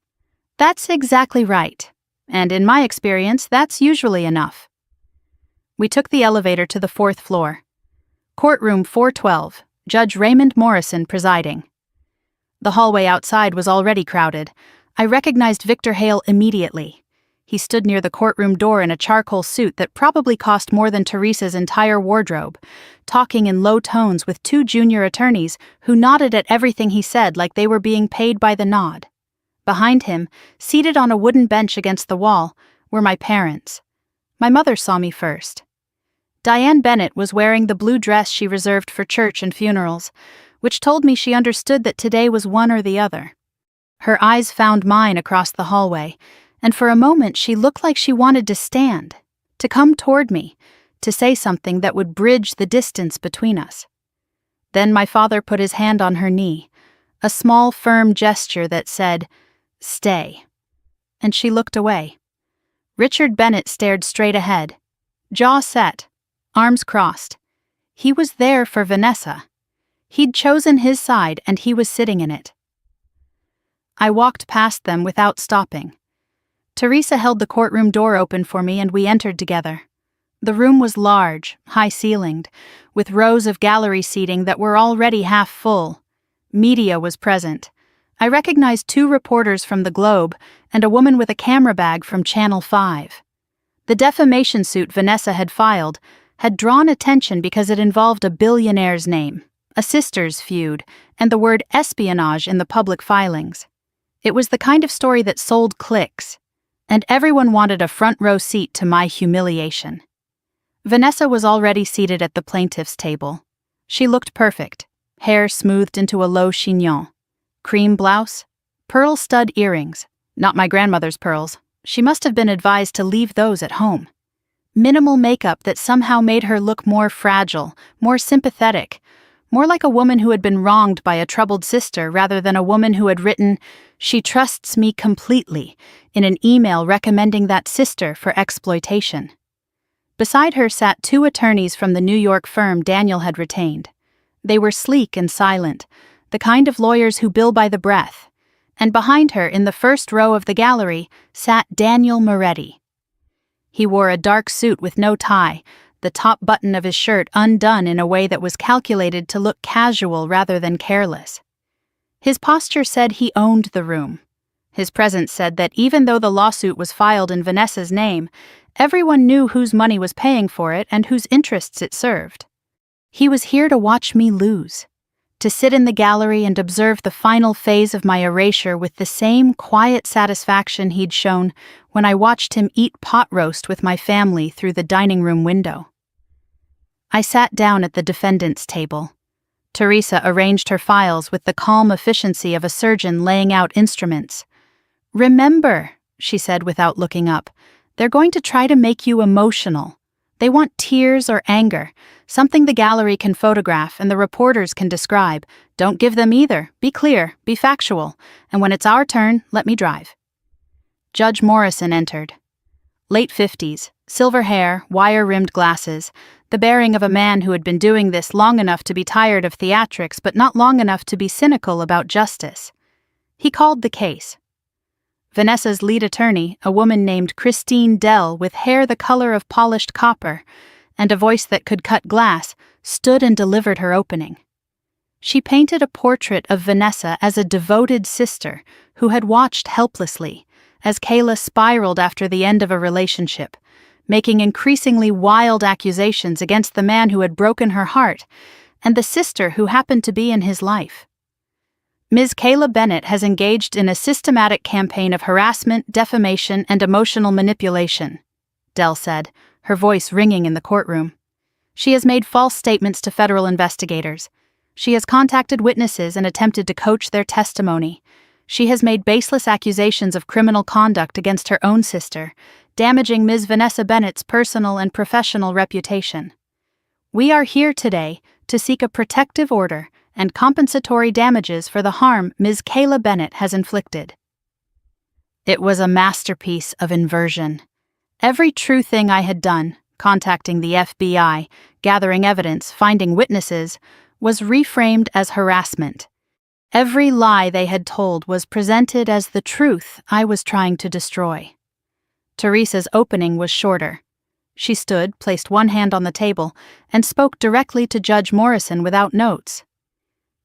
"That's exactly right. And in my experience, that's usually enough." We took the elevator to the 4th floor. Courtroom 412, Judge Raymond Morrison presiding. The hallway outside was already crowded. I recognized Victor Hale immediately. He stood near the courtroom door in a charcoal suit that probably cost more than Teresa's entire wardrobe, talking in low tones with 2 junior attorneys who nodded at everything he said like they were being paid by the nod. Behind him, seated on a wooden bench against the wall, were my parents. My mother saw me first. Diane Bennett was wearing the blue dress she reserved for church and funerals, which told me she understood that today was one or the other. Her eyes found mine across the hallway, and for a moment she looked like she wanted to stand, to come toward me, to say something that would bridge the distance between us. Then my father put his hand on her knee, a small, firm gesture that said, "Stay." And she looked away. Richard Bennett stared straight ahead, jaw set, arms crossed. He was there for Vanessa. He'd chosen his side and he was sitting in it. I walked past them without stopping. Teresa held the courtroom door open for me and we entered together. The room was large, high-ceilinged, with rows of gallery seating that were already half full. Media was present. I recognized 2 reporters from the Globe and a woman with a camera bag from Channel 5. The defamation suit Vanessa had filed had drawn attention because it involved a billionaire's name, a sister's feud, and the word espionage in the public filings. It was the kind of story that sold clicks, and everyone wanted a front-row seat to my humiliation. Vanessa was already seated at the plaintiff's table. She looked perfect, hair smoothed into a low chignon, cream blouse, pearl stud earrings, not my grandmother's pearls. She must have been advised to leave those at home. Minimal makeup that somehow made her look more fragile, more sympathetic, more like a woman who had been wronged by a troubled sister rather than a woman who had written, "She trusts me completely," in an email recommending that sister for exploitation. Beside her sat 2 attorneys from the New York firm Daniel had retained. They were sleek and silent, the kind of lawyers who bill by the breath. And behind her, in the first row of the gallery, sat Daniel Moretti. He wore a dark suit with no tie, the top button of his shirt undone in a way that was calculated to look casual rather than careless. His posture said he owned the room. His presence said that even though the lawsuit was filed in Vanessa's name, everyone knew whose money was paying for it and whose interests it served. He was here to watch me lose, to sit in the gallery and observe the final phase of my erasure with the same quiet satisfaction he'd shown when I watched him eat pot roast with my family through the dining room window. I sat down at the defendant's table. Teresa arranged her files with the calm efficiency of a surgeon laying out instruments. "Remember," she said without looking up, "they're going to try to make you emotional. They want tears or anger, something the gallery can photograph and the reporters can describe. Don't give them either. Be clear, be factual, and when it's our turn, let me drive." Judge Morrison entered. Late 50s, silver hair, wire-rimmed glasses, the bearing of a man who had been doing this long enough to be tired of theatrics but not long enough to be cynical about justice. He called the case. Vanessa's lead attorney, a woman named Christine Dell with hair the color of polished copper and a voice that could cut glass, stood and delivered her opening. She painted a portrait of Vanessa as a devoted sister who had watched helplessly as Kayla spiraled after the end of a relationship, making increasingly wild accusations against the man who had broken her heart and the sister who happened to be in his life. Ms. Kayla Bennett has engaged in a systematic campaign of harassment, defamation, and emotional manipulation, Dell said, her voice ringing in the courtroom. She has made false statements to federal investigators. She has contacted witnesses and attempted to coach their testimony. She has made baseless accusations of criminal conduct against her own sister, damaging Ms. Vanessa Bennett's personal and professional reputation. We are here today to seek a protective order and compensatory damages for the harm Ms. Kayla Bennett has inflicted. It was a masterpiece of inversion. Every true thing I had done, contacting the FBI, gathering evidence, finding witnesses, was reframed as harassment. Every lie they had told was presented as the truth I was trying to destroy. Teresa's opening was shorter. She stood, placed one hand on the table, and spoke directly to Judge Morrison without notes.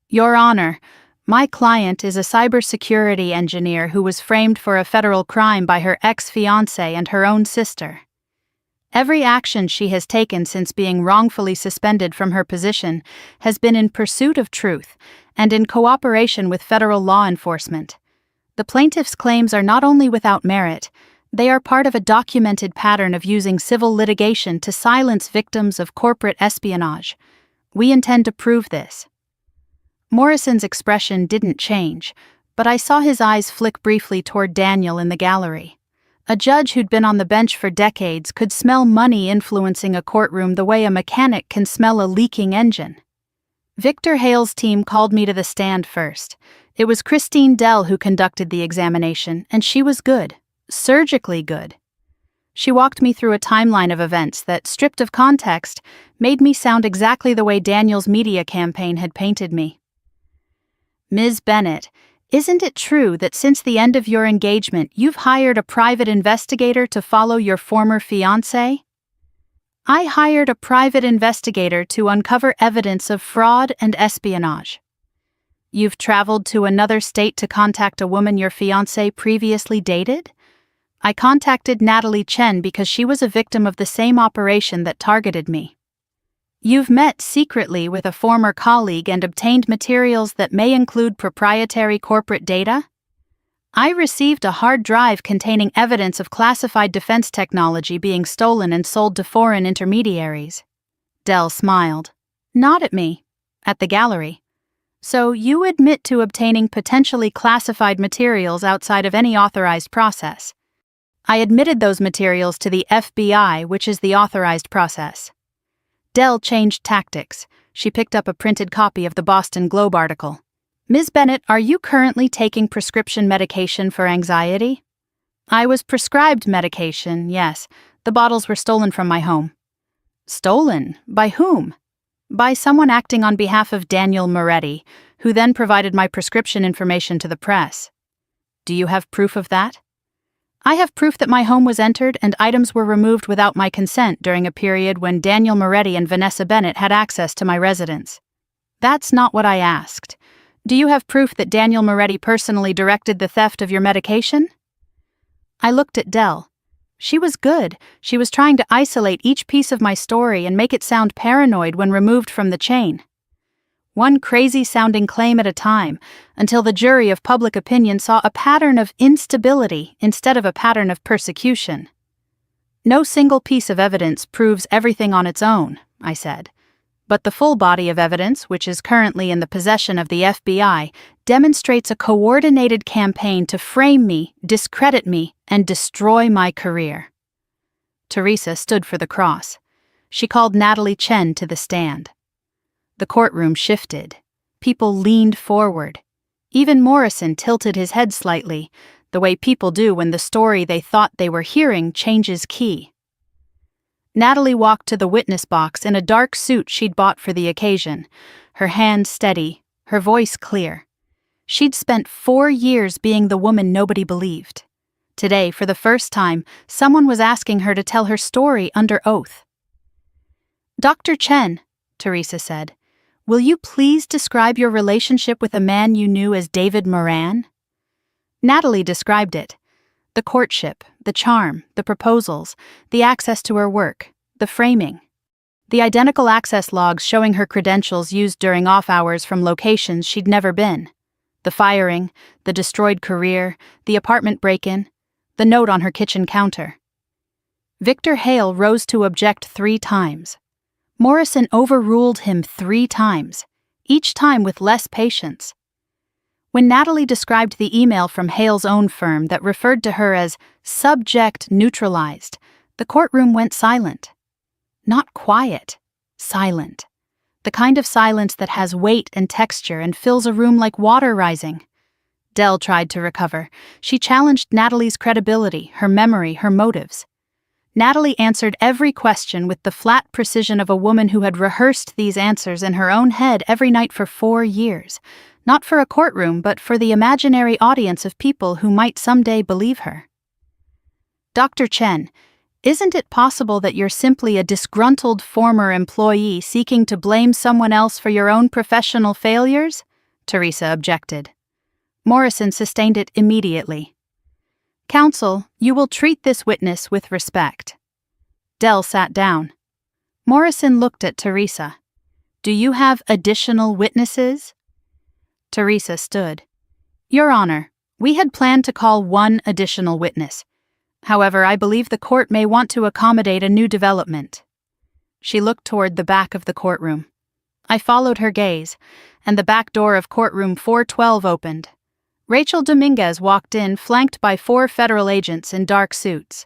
"Your Honor, my client is a cybersecurity engineer who was framed for a federal crime by her ex-fiancé and her own sister. Every action she has taken since being wrongfully suspended from her position has been in pursuit of truth and in cooperation with federal law enforcement. The plaintiff's claims are not only without merit, they are part of a documented pattern of using civil litigation to silence victims of corporate espionage. We intend to prove this." Morrison's expression didn't change, but I saw his eyes flick briefly toward Daniel in the gallery. A judge who'd been on the bench for decades could smell money influencing a courtroom the way a mechanic can smell a leaking engine. Victor Hale's team called me to the stand first. It was Christine Dell who conducted the examination, and she was good, surgically good. She walked me through a timeline of events that, stripped of context, made me sound exactly the way Daniel's media campaign had painted me. Ms. Bennett, isn't it true that since the end of your engagement you've hired a private investigator to follow your former fiancé? I hired a private investigator to uncover evidence of fraud and espionage. You've traveled to another state to contact a woman your fiancé previously dated? I contacted Natalie Chen because she was a victim of the same operation that targeted me. You've met secretly with a former colleague and obtained materials that may include proprietary corporate data? I received a hard drive containing evidence of classified defense technology being stolen and sold to foreign intermediaries. Dell smiled. Not at me. At the gallery. So you admit to obtaining potentially classified materials outside of any authorized process. I admitted those materials to the FBI, which is the authorized process. Dell changed tactics. She picked up a printed copy of the Boston Globe article. Ms. Bennett, are you currently taking prescription medication for anxiety? I was prescribed medication, yes. The bottles were stolen from my home. Stolen? By whom? By someone acting on behalf of Daniel Moretti, who then provided my prescription information to the press. Do you have proof of that? I have proof that my home was entered and items were removed without my consent during a period when Daniel Moretti and Vanessa Bennett had access to my residence. That's not what I asked. Do you have proof that Daniel Moretti personally directed the theft of your medication? I looked at Dell. She was good. She was trying to isolate each piece of my story and make it sound paranoid when removed from the chain. One crazy-sounding claim at a time, until the jury of public opinion saw a pattern of instability instead of a pattern of persecution. No single piece of evidence proves everything on its own, I said. But the full body of evidence, which is currently in the possession of the FBI, demonstrates a coordinated campaign to frame me, discredit me, and destroy my career. Teresa stood for the cross. She called Natalie Chen to the stand. The courtroom shifted. People leaned forward. Even Morrison tilted his head slightly, the way people do when the story they thought they were hearing changes key. Natalie walked to the witness box in a dark suit she'd bought for the occasion, her hand steady, her voice clear. She'd spent 4 years being the woman nobody believed. Today, for the first time, someone was asking her to tell her story under oath. Dr. Chen, Teresa said, will you please describe your relationship with a man you knew as David Moran? Natalie described it. The courtship, the charm, the proposals, the access to her work, the framing. The identical access logs showing her credentials used during off hours from locations she'd never been. The firing, the destroyed career, the apartment break-in, the note on her kitchen counter. Victor Hale rose to object 3 times. Morrison overruled him 3 times, each time with less patience. When Natalie described the email from Hale's own firm that referred to her as subject neutralized, the courtroom went silent. Not quiet, silent. The kind of silence that has weight and texture and fills a room like water rising. Dell tried to recover. She challenged Natalie's credibility, her memory, her motives. Natalie answered every question with the flat precision of a woman who had rehearsed these answers in her own head every night for 4 years, not for a courtroom but for the imaginary audience of people who might someday believe her. Dr. Chen, isn't it possible that you're simply a disgruntled former employee seeking to blame someone else for your own professional failures? Teresa objected. Morrison sustained it immediately. Counsel, you will treat this witness with respect. Dell sat down. Morrison looked at Teresa. Do you have additional witnesses? Teresa stood. Your Honor, we had planned to call 1 additional witness. However, I believe the court may want to accommodate a new development. She looked toward the back of the courtroom. I followed her gaze. and the back door of courtroom 412 opened. Rachel Dominguez walked in, flanked by 4 federal agents in dark suits.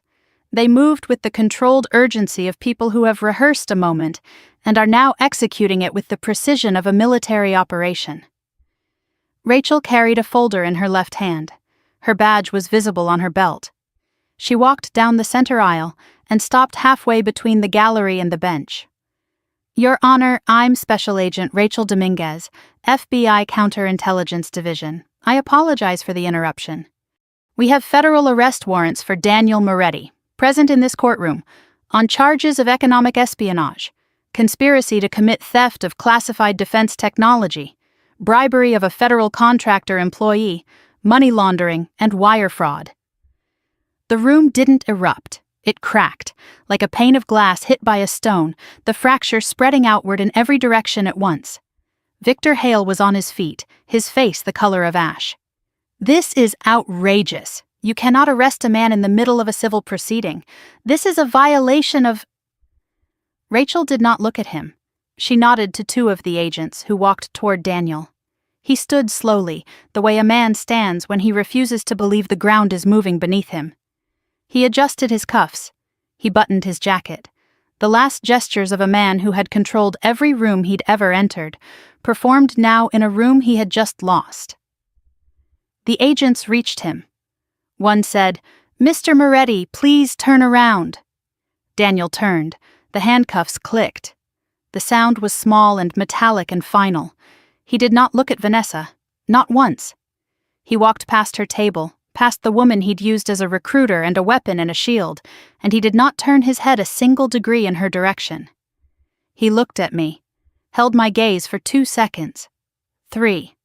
They moved with the controlled urgency of people who have rehearsed a moment and are now executing it with the precision of a military operation. Rachel carried a folder in her left hand. Her badge was visible on her belt. She walked down the center aisle and stopped halfway between the gallery and the bench. "Your Honor, I'm Special Agent Rachel Dominguez, FBI Counterintelligence Division. I apologize for the interruption. We have federal arrest warrants for Daniel Moretti, present in this courtroom, on charges of economic espionage, conspiracy to commit theft of classified defense technology, bribery of a federal contractor employee, money laundering, and wire fraud." The room didn't erupt. It cracked, like a pane of glass hit by a stone, the fracture spreading outward in every direction at once. Victor Hale was on his feet, his face the color of ash. "This is outrageous. You cannot arrest a man in the middle of a civil proceeding. This is a violation of—" Rachel did not look at him. She nodded to 2 of the agents who walked toward Daniel. He stood slowly, the way a man stands when he refuses to believe the ground is moving beneath him. He adjusted his cuffs. He buttoned his jacket. The last gestures of a man who had controlled every room he'd ever entered, performed now in a room he had just lost. The agents reached him. One said, "Mr. Moretti, please turn around." Daniel turned. The handcuffs clicked. The sound was small and metallic and final. He did not look at Vanessa, not once. He walked past her table, past the woman he'd used as a recruiter and a weapon and a shield, and he did not turn his head a single degree in her direction. He looked at me, held my gaze for 2 seconds. 3.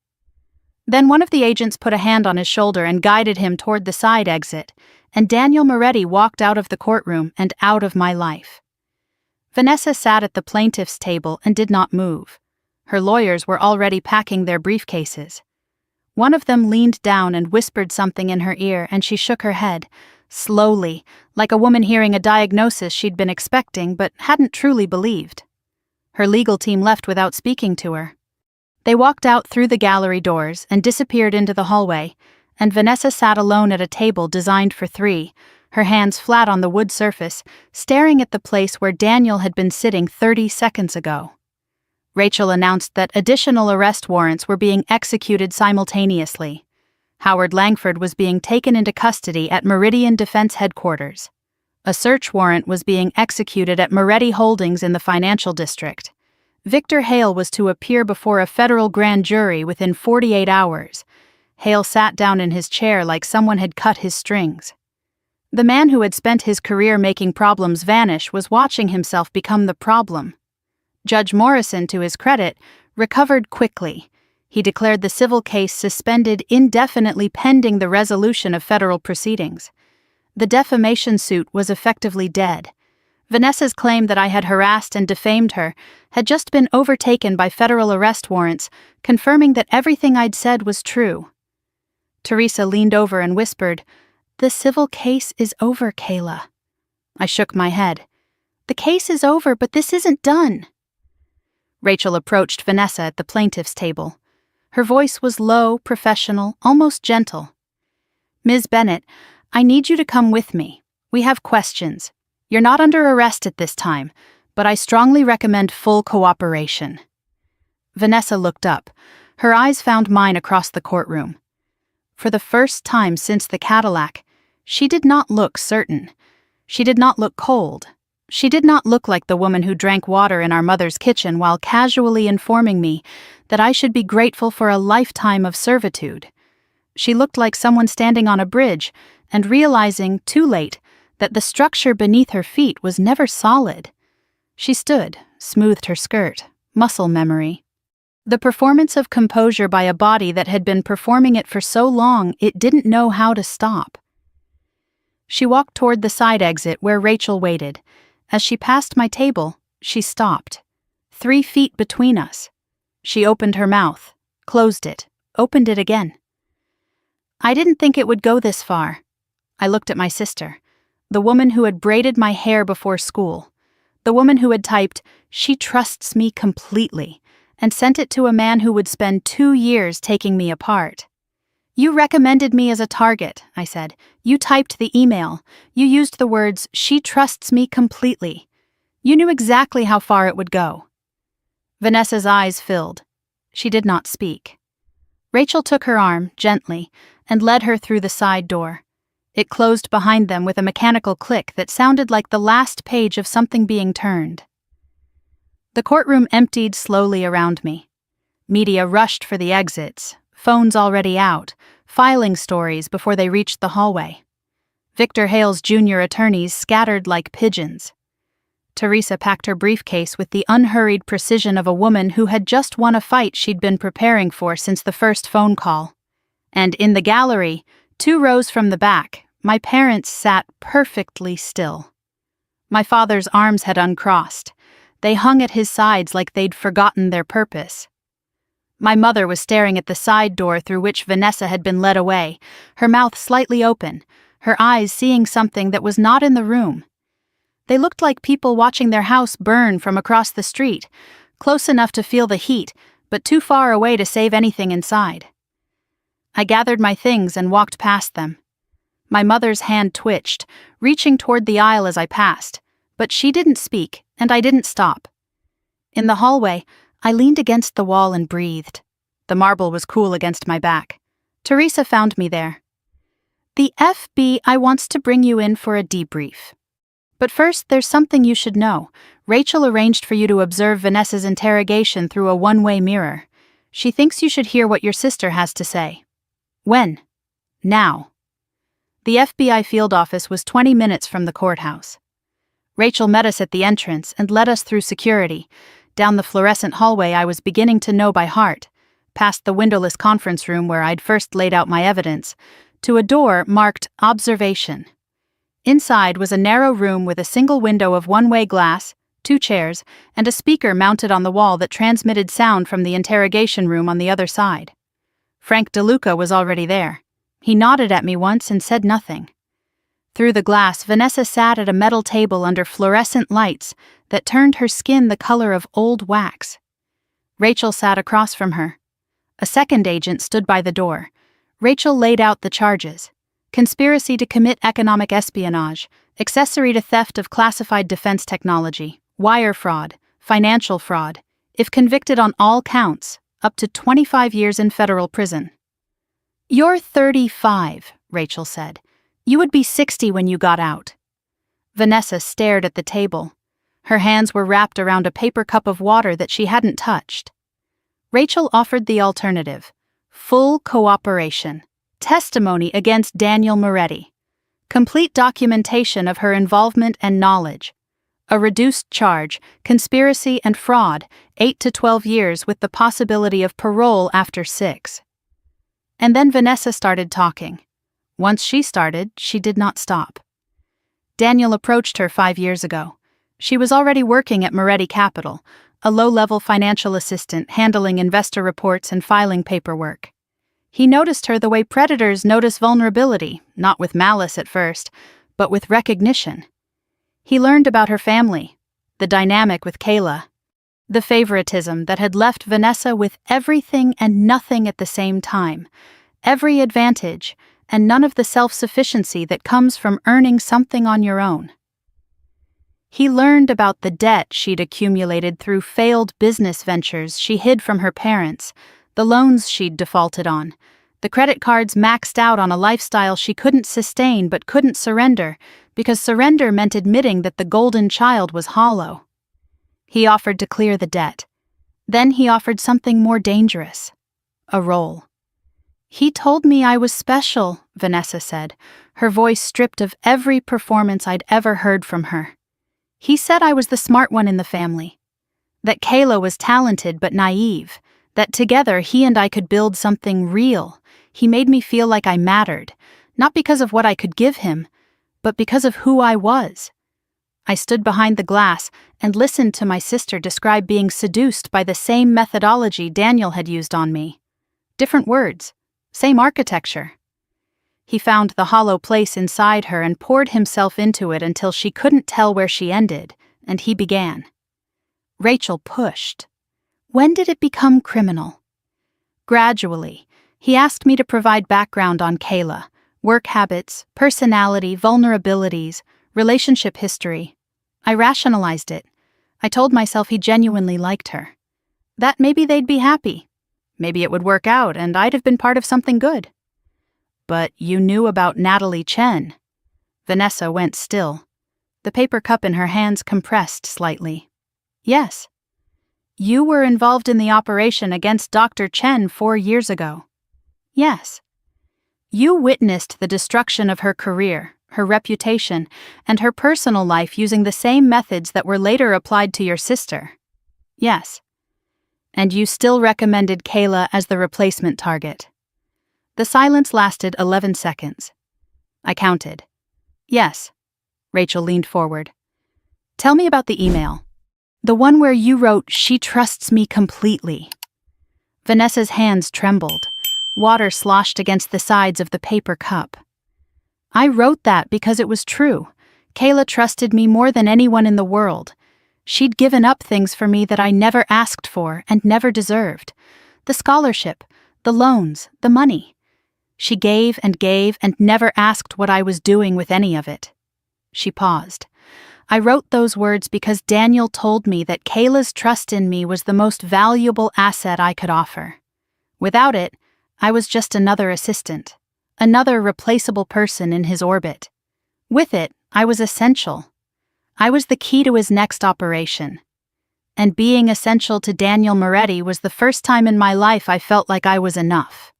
Then one of the agents put a hand on his shoulder and guided him toward the side exit, and Daniel Moretti walked out of the courtroom and out of my life. Vanessa sat at the plaintiff's table and did not move. Her lawyers were already packing their briefcases. One of them leaned down and whispered something in her ear, and she shook her head, slowly, like a woman hearing a diagnosis she'd been expecting but hadn't truly believed. Her legal team left without speaking to her. They walked out through the gallery doors and disappeared into the hallway, and Vanessa sat alone at a table designed for 3, her hands flat on the wood surface, staring at the place where Daniel had been sitting 30 seconds ago. Rachel announced that additional arrest warrants were being executed simultaneously. Howard Langford was being taken into custody at Meridian Defense Headquarters. A search warrant was being executed at Moretti Holdings in the financial district. Victor Hale was to appear before a federal grand jury within 48 hours. Hale sat down in his chair like someone had cut his strings. The man who had spent his career making problems vanish was watching himself become the problem. Judge Morrison, to his credit, recovered quickly. He declared the civil case suspended indefinitely pending the resolution of federal proceedings. The defamation suit was effectively dead. Vanessa's claim that I had harassed and defamed her had just been overtaken by federal arrest warrants, confirming that everything I'd said was true. Teresa leaned over and whispered, "The civil case is over, Kayla." I shook my head. "The case is over, but this isn't done." Rachel approached Vanessa at the plaintiff's table. Her voice was low, professional, almost gentle. "Ms. Bennett, I need you to come with me. We have questions. You're not under arrest at this time, but I strongly recommend full cooperation." Vanessa looked up. Her eyes found mine across the courtroom. For the first time since the Cadillac, she did not look certain. She did not look cold. She did not look like the woman who drank water in our mother's kitchen while casually informing me that I should be grateful for a lifetime of servitude. She looked like someone standing on a bridge and realizing, too late, that the structure beneath her feet was never solid. She stood, smoothed her skirt, muscle memory. The performance of composure by a body that had been performing it for so long it didn't know how to stop. She walked toward the side exit where Rachel waited. As she passed my table, she stopped. 3 feet between us. She opened her mouth, closed it, opened it again. I didn't think it would go this far. I looked at my sister, the woman who had braided my hair before school, the woman who had typed, "She trusts me completely," and sent it to a man who would spend 2 years taking me apart. You recommended me as a target, I said. You typed the email. You used the words, "She trusts me completely." You knew exactly how far it would go. Vanessa's eyes filled. She did not speak. Rachel took her arm, gently, and led her through the side door. It closed behind them with a mechanical click that sounded like the last page of something being turned. The courtroom emptied slowly around me. Media rushed for the exits, phones already out, filing stories before they reached the hallway. Victor Hale's junior attorneys scattered like pigeons. Teresa packed her briefcase with the unhurried precision of a woman who had just won a fight she'd been preparing for since the first phone call. And in the gallery, 2 rows from the back, my parents sat perfectly still. My father's arms had uncrossed. They hung at his sides like they'd forgotten their purpose. My mother was staring at the side door through which Vanessa had been led away, her mouth slightly open, her eyes seeing something that was not in the room. They looked like people watching their house burn from across the street, close enough to feel the heat, but too far away to save anything inside. I gathered my things and walked past them. My mother's hand twitched, reaching toward the aisle as I passed, but she didn't speak, and I didn't stop. In the hallway, I leaned against the wall and breathed. The marble was cool against my back. Teresa found me there. "The FBI wants to bring you in for a debrief. But first, there's something you should know. Rachel arranged for you to observe Vanessa's interrogation through a one-way mirror. She thinks you should hear what your sister has to say." "When?" "Now." The FBI field office was 20 minutes from the courthouse. Rachel met us at the entrance and led us through security, down the fluorescent hallway I was beginning to know by heart, past the windowless conference room where I'd first laid out my evidence, to a door marked Observation. Inside was a narrow room with a single window of one-way glass, 2 chairs, and a speaker mounted on the wall that transmitted sound from the interrogation room on the other side. Frank DeLuca was already there. He nodded at me once and said nothing. Through the glass, Vanessa sat at a metal table under fluorescent lights that turned her skin the color of old wax. Rachel sat across from her. A second agent stood by the door. Rachel laid out the charges: conspiracy to commit economic espionage, accessory to theft of classified defense technology, wire fraud, financial fraud, if convicted on all counts, up to 25 years in federal prison. "You're 35, Rachel said. You would be 60 when you got out." Vanessa stared at the table. Her hands were wrapped around a paper cup of water that she hadn't touched. Rachel offered the alternative: full cooperation, testimony against Daniel Moretti, complete documentation of her involvement and knowledge, a reduced charge, conspiracy and fraud, 8 to 12 years with the possibility of parole after 6. And then Vanessa started talking. Once she started, she did not stop. Daniel approached her 5 years ago. She was already working at Moretti Capital, a low-level financial assistant handling investor reports and filing paperwork. He noticed her the way predators notice vulnerability, not with malice at first, but with recognition. He learned about her family, the dynamic with Kayla, the favoritism that had left Vanessa with everything and nothing at the same time, every advantage, and none of the self-sufficiency that comes from earning something on your own. He learned about the debt she'd accumulated through failed business ventures she hid from her parents, the loans she'd defaulted on, the credit cards maxed out on a lifestyle she couldn't sustain but couldn't surrender, because surrender meant admitting that the golden child was hollow. He offered to clear the debt. Then he offered something more dangerous: a role. "He told me I was special," Vanessa said, her voice stripped of every performance I'd ever heard from her. "He said I was the smart one in the family, that Kayla was talented but naive, that together he and I could build something real. He made me feel like I mattered, not because of what I could give him, but because of who I was." I stood behind the glass and listened to my sister describe being seduced by the same methodology Daniel had used on me. Different words, same architecture. He found the hollow place inside her and poured himself into it until she couldn't tell where she ended, and he began. Rachel pushed. When did it become criminal? Gradually. He asked me to provide background on Kayla, work habits, personality, vulnerabilities, relationship history. I rationalized it. I told myself he genuinely liked her. That maybe they'd be happy. Maybe it would work out and I'd have been part of something good. But you knew about Natalie Chen. Vanessa went still. The paper cup in her hands compressed slightly. Yes. You were involved in the operation against Dr. Chen 4 years ago. Yes. You witnessed the destruction of her career, her reputation, and her personal life using the same methods that were later applied to your sister. Yes. And you still recommended Kayla as the replacement target. The silence lasted 11 seconds. I counted. Yes. Rachel leaned forward. Tell me about the email. The one where you wrote, "She trusts me completely." Vanessa's hands trembled. Water sloshed against the sides of the paper cup. I wrote that because it was true. Kayla trusted me more than anyone in the world. She'd given up things for me that I never asked for and never deserved. The scholarship, the loans, the money. She gave and never asked what I was doing with any of it. She paused. I wrote those words because Daniel told me that Kayla's trust in me was the most valuable asset I could offer. Without it, I was just another assistant, another replaceable person in his orbit. With it, I was essential. I was the key to his next operation. And being essential to Daniel Moretti was the first time in my life I felt like I was enough.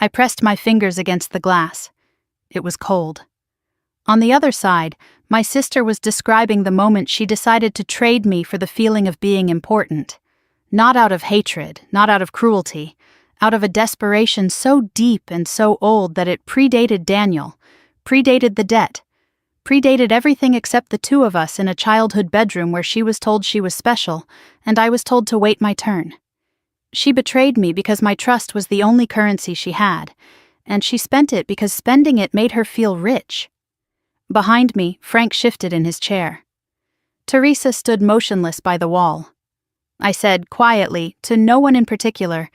I pressed my fingers against the glass. It was cold. On the other side, my sister was describing the moment she decided to trade me for the feeling of being important. Not out of hatred, not out of cruelty, out of a desperation so deep and so old that it predated Daniel, predated the debt, predated everything except the two of us in a childhood bedroom where she was told she was special, and I was told to wait my turn. She betrayed me because my trust was the only currency she had, and she spent it because spending it made her feel rich. Behind me, Frank shifted in his chair. Teresa stood motionless by the wall. I said quietly, to no one in particular,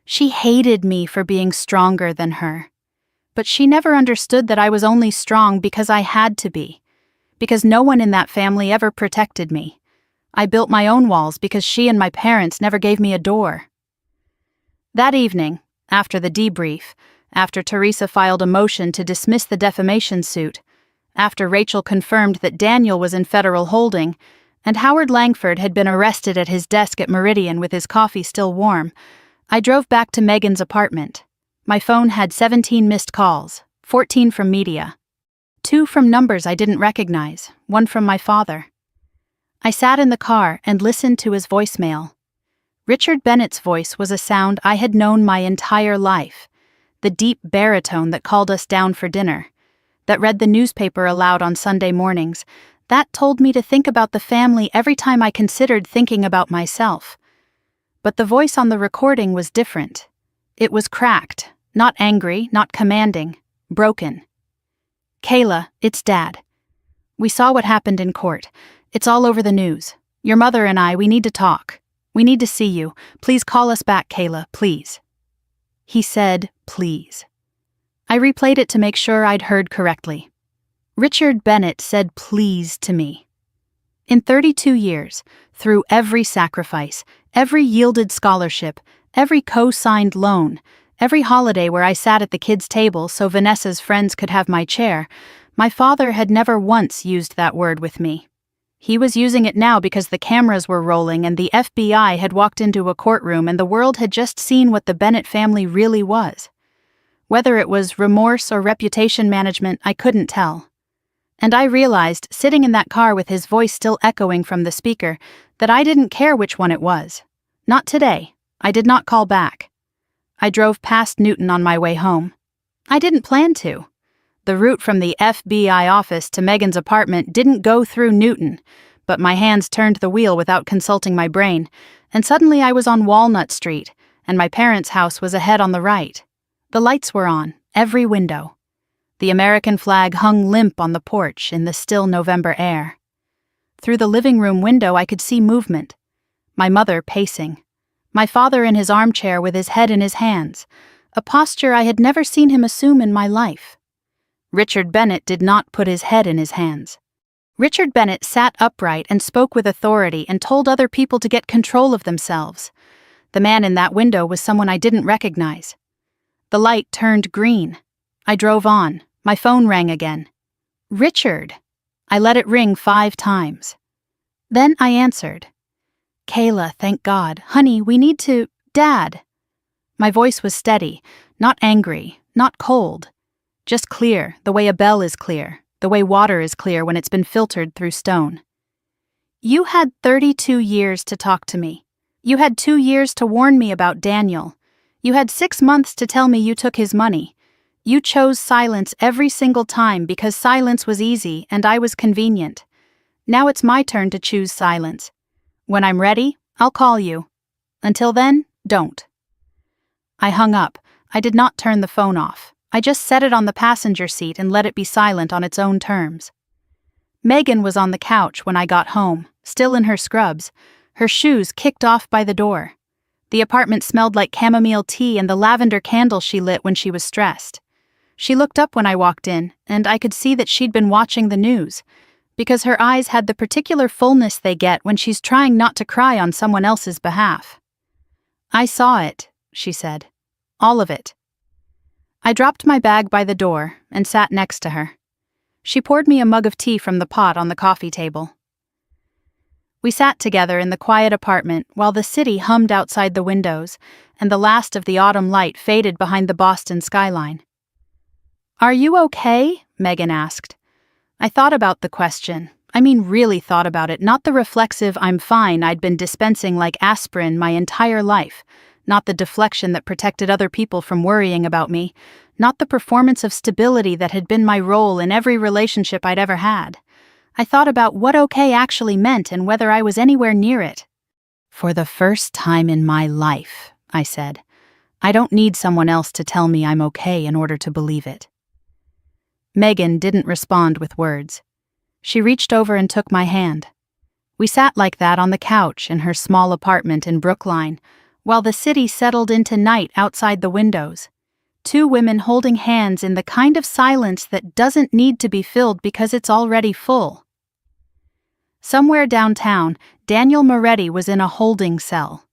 she hated me for being stronger than her. But she never understood that I was only strong because I had to be, because no one in that family ever protected me. I built my own walls because she and my parents never gave me a door. That evening, after the debrief, after Teresa filed a motion to dismiss the defamation suit, after Rachel confirmed that Daniel was in federal holding, and Howard Langford had been arrested at his desk at Meridian with his coffee still warm, I drove back to Megan's apartment. My phone had 17 missed calls, 14 from media. 2 from numbers I didn't recognize, 1 from my father. I sat in the car and listened to his voicemail. Richard Bennett's voice was a sound I had known my entire life, the deep baritone that called us down for dinner, that read the newspaper aloud on Sunday mornings, that told me to think about the family every time I considered thinking about myself. But the voice on the recording was different. It was cracked, not angry, not commanding, broken. Kayla, it's Dad. We saw what happened in court. It's all over the news. Your mother and I, we need to talk. We need to see you. Please call us back, Kayla, please. He said, please. I replayed it to make sure I'd heard correctly. Richard Bennett said please to me. In 32 years, through every sacrifice, every yielded scholarship, every co-signed loan, every holiday where I sat at the kids' table so Vanessa's friends could have my chair, my father had never once used that word with me. He was using it now because the cameras were rolling and the FBI had walked into a courtroom and the world had just seen what the Bennett family really was. Whether it was remorse or reputation management, I couldn't tell. And I realized, sitting in that car with his voice still echoing from the speaker, that I didn't care which one it was. Not today. I did not call back. I drove past Newton on my way home. I didn't plan to. The route from the FBI office to Megan's apartment didn't go through Newton, but my hands turned the wheel without consulting my brain, and suddenly I was on Walnut Street, and my parents' house was ahead on the right. The lights were on, every window. The American flag hung limp on the porch in the still November air. Through the living room window I could see movement. my mother pacing, my father in his armchair with his head in his hands, a posture I had never seen him assume in my life. Richard Bennett did not put his head in his hands. Richard Bennett sat upright and spoke with authority and told other people to get control of themselves. The man in that window was someone I didn't recognize. The light turned green. I drove on. My phone rang again. Richard! I let it ring 5 times. Then I answered. Kayla, thank God. Honey, we need to… Dad! My voice was steady, not angry, not cold. Just clear, the way a bell is clear, the way water is clear when it's been filtered through stone. You had 32 years to talk to me. You had 2 years to warn me about Daniel. You had 6 months to tell me you took his money. You chose silence every single time because silence was easy and I was convenient. Now it's my turn to choose silence. When I'm ready, I'll call you. Until then, don't. I hung up. I did not turn the phone off. I just set it on the passenger seat and let it be silent on its own terms. Megan was on the couch when I got home, still in her scrubs, her shoes kicked off by the door. The apartment smelled like chamomile tea and the lavender candle she lit when she was stressed. She looked up when I walked in, and I could see that she'd been watching the news, because her eyes had the particular fullness they get when she's trying not to cry on someone else's behalf. I saw it, she said. All of it. I dropped my bag by the door and sat next to her. She poured me a mug of tea from the pot on the coffee table. We sat together in the quiet apartment while the city hummed outside the windows and the last of the autumn light faded behind the Boston skyline. Are you okay? Megan asked. I thought about the question. I mean, really thought about it, not the reflexive I'm fine I'd been dispensing like aspirin my entire life, not the deflection that protected other people from worrying about me, not the performance of stability that had been my role in every relationship I'd ever had. I thought about what okay actually meant and whether I was anywhere near it. For the first time in my life, I said, I don't need someone else to tell me I'm okay in order to believe it. Megan didn't respond with words. She reached over and took my hand. We sat like that on the couch in her small apartment in Brookline, while the city settled into night outside the windows. 2 women holding hands in the kind of silence that doesn't need to be filled because it's already full. Somewhere downtown, Daniel Moretti was in a holding cell.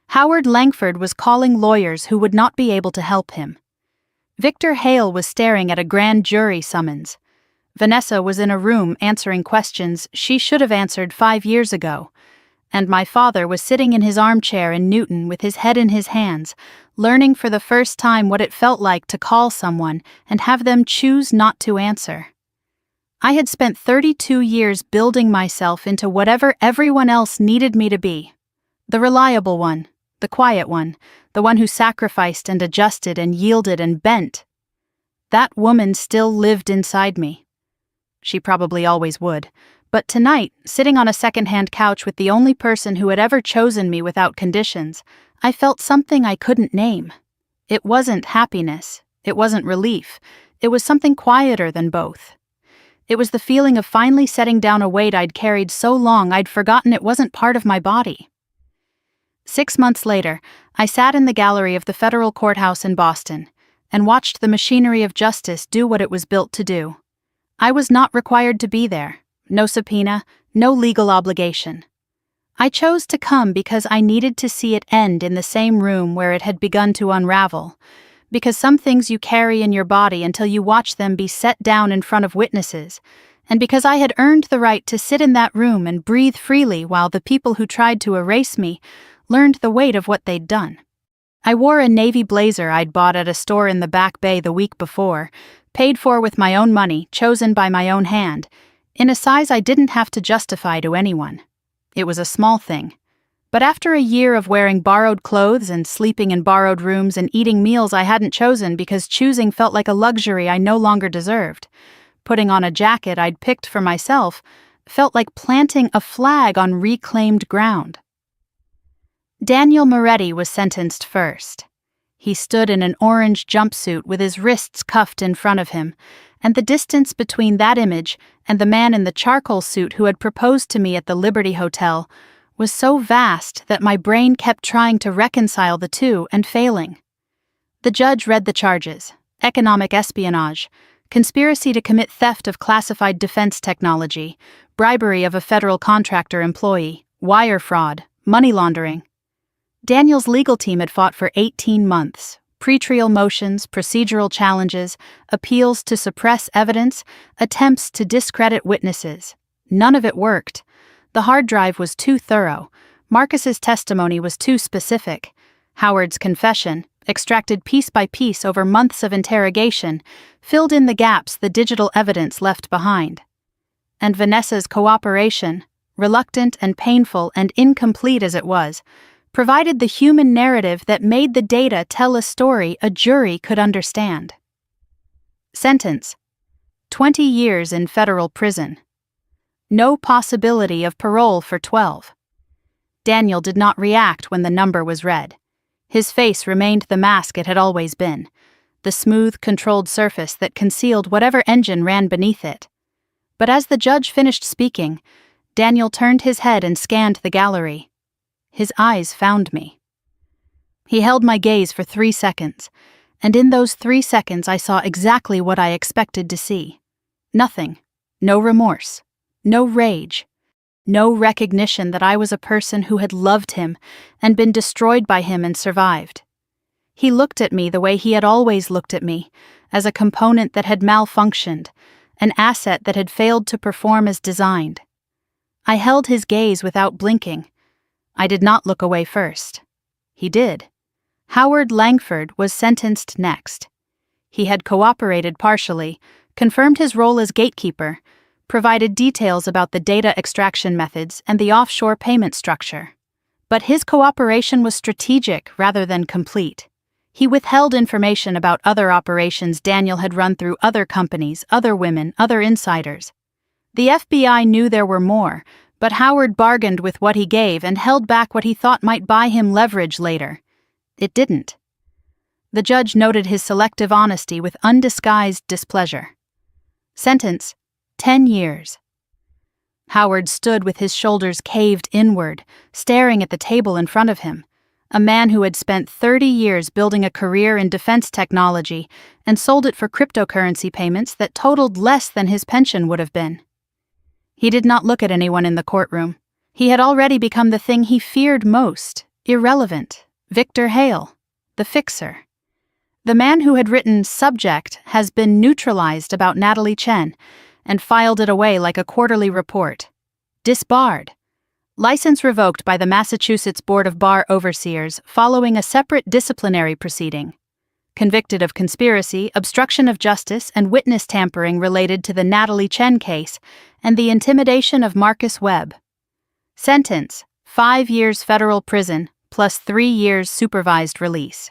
Howard Langford was calling lawyers who would not be able to help him. Victor Hale was staring at a grand jury summons. Vanessa was in a room answering questions she should have answered 5 years ago. And my father was sitting in his armchair in Newton with his head in his hands, learning for the first time what it felt like to call someone and have them choose not to answer. I had spent 32 years building myself into whatever everyone else needed me to be. The reliable one, the quiet one, the one who sacrificed and adjusted and yielded and bent. That woman still lived inside me. She probably always would. But tonight, sitting on a second-hand couch with the only person who had ever chosen me without conditions, I felt something I couldn't name. It wasn't happiness. It wasn't relief. It was something quieter than both. It was the feeling of finally setting down a weight I'd carried so long I'd forgotten it wasn't part of my body. 6 months later, I sat in the gallery of the federal courthouse in Boston and watched the machinery of justice do what it was built to do. I was not required to be there. No subpoena, no legal obligation. I chose to come because I needed to see it end in the same room where it had begun to unravel, because some things you carry in your body until you watch them be set down in front of witnesses, and because I had earned the right to sit in that room and breathe freely while the people who tried to erase me learned the weight of what they'd done. I wore a navy blazer I'd bought at a store in the Back Bay the week before, paid for with my own money, chosen by my own hand, in a size I didn't have to justify to anyone. It was a small thing. But after a year of wearing borrowed clothes and sleeping in borrowed rooms and eating meals I hadn't chosen because choosing felt like a luxury I no longer deserved, putting on a jacket I'd picked for myself felt like planting a flag on reclaimed ground. Daniel Moretti was sentenced first. He stood in an orange jumpsuit with his wrists cuffed in front of him, and the distance between that image and the man in the charcoal suit who had proposed to me at the Liberty Hotel was so vast that my brain kept trying to reconcile the two and failing. The judge read the charges: economic espionage, conspiracy to commit theft of classified defense technology, bribery of a federal contractor employee, wire fraud, money laundering. Daniel's legal team had fought for 18 months. Pretrial motions, procedural challenges, appeals to suppress evidence, attempts to discredit witnesses. None of it worked. The hard drive was too thorough. Marcus's testimony was too specific. Howard's confession, extracted piece by piece over months of interrogation, filled in the gaps the digital evidence left behind. And Vanessa's cooperation, reluctant and painful and incomplete as it was, provided the human narrative that made the data tell a story a jury could understand. Sentence: 20 years in federal prison. No possibility of parole for 12. Daniel did not react when the number was read. His face remained the mask it had always been, the smooth, controlled surface that concealed whatever engine ran beneath it. But as the judge finished speaking, Daniel turned his head and scanned the gallery. His eyes found me. He held my gaze for 3 seconds, and in those 3 seconds I saw exactly what I expected to see. Nothing. No remorse. No rage. No recognition that I was a person who had loved him and been destroyed by him and survived. He looked at me the way he had always looked at me, as a component that had malfunctioned, an asset that had failed to perform as designed. I held his gaze without blinking. I did not look away first. He did. Howard Langford was sentenced next. He had cooperated partially, confirmed his role as gatekeeper, provided details about the data extraction methods and the offshore payment structure. But his cooperation was strategic rather than complete. He withheld information about other operations Daniel had run through other companies, other women, other insiders. The FBI knew there were more, but Howard bargained with what he gave and held back what he thought might buy him leverage later. It didn't. The judge noted his selective honesty with undisguised displeasure. Sentence: 10 years. Howard stood with his shoulders caved inward, staring at the table in front of him, a man who had spent 30 years building a career in defense technology and sold it for cryptocurrency payments that totaled less than his pension would have been. He did not look at anyone in the courtroom. He had already become the thing he feared most: irrelevant. Victor Hale, the fixer. The man who had written "Subject has been neutralized" about Natalie Chen and filed it away like a quarterly report. Disbarred. License revoked by the Massachusetts Board of Bar Overseers following a separate disciplinary proceeding. Convicted of conspiracy, obstruction of justice, and witness tampering related to the Natalie Chen case and the intimidation of Marcus Webb. Sentence: 5 years federal prison plus 3 years supervised release.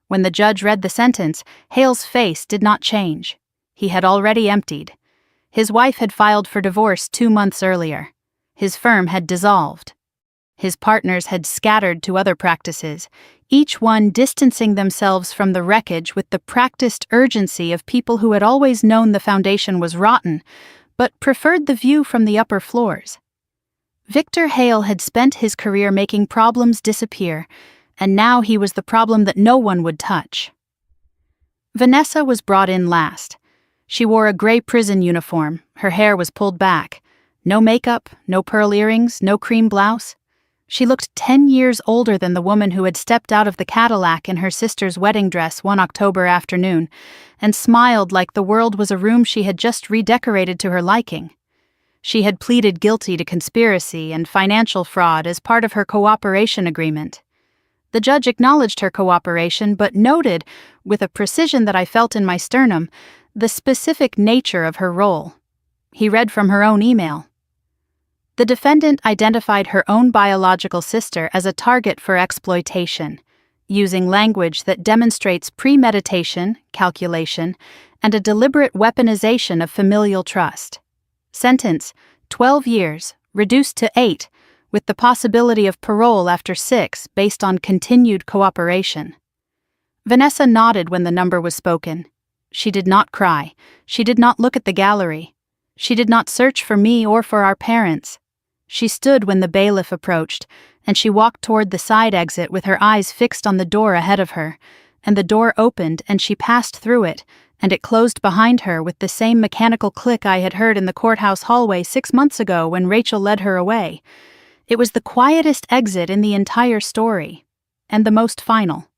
When the judge read the sentence, Hale's face did not change. He had already emptied. His wife had filed for divorce 2 months earlier. His firm had dissolved. His partners had scattered to other practices, each one distancing themselves from the wreckage with the practiced urgency of people who had always known the foundation was rotten, but preferred the view from the upper floors. Victor Hale had spent his career making problems disappear, and now he was the problem that no one would touch. Vanessa was brought in last. She wore a gray prison uniform, her hair was pulled back. No makeup, no pearl earrings, no cream blouse. She looked 10 years older than the woman who had stepped out of the Cadillac in her sister's wedding dress one October afternoon, and smiled like the world was a room she had just redecorated to her liking. She had pleaded guilty to conspiracy and financial fraud as part of her cooperation agreement. The judge acknowledged her cooperation but noted, with a precision that I felt in my sternum, the specific nature of her role. He read from her own email. The defendant identified her own biological sister as a target for exploitation, using language that demonstrates premeditation, calculation, and a deliberate weaponization of familial trust. Sentence: 12 years, reduced to 8, with the possibility of parole after 6 based on continued cooperation. Vanessa nodded when the number was spoken. She did not cry. She did not look at the gallery. She did not search for me or for our parents. She stood when the bailiff approached, and she walked toward the side exit with her eyes fixed on the door ahead of her, and the door opened and she passed through it, and it closed behind her with the same mechanical click I had heard in the courthouse hallway 6 months ago when Rachel led her away. It was the quietest exit in the entire story, and the most final.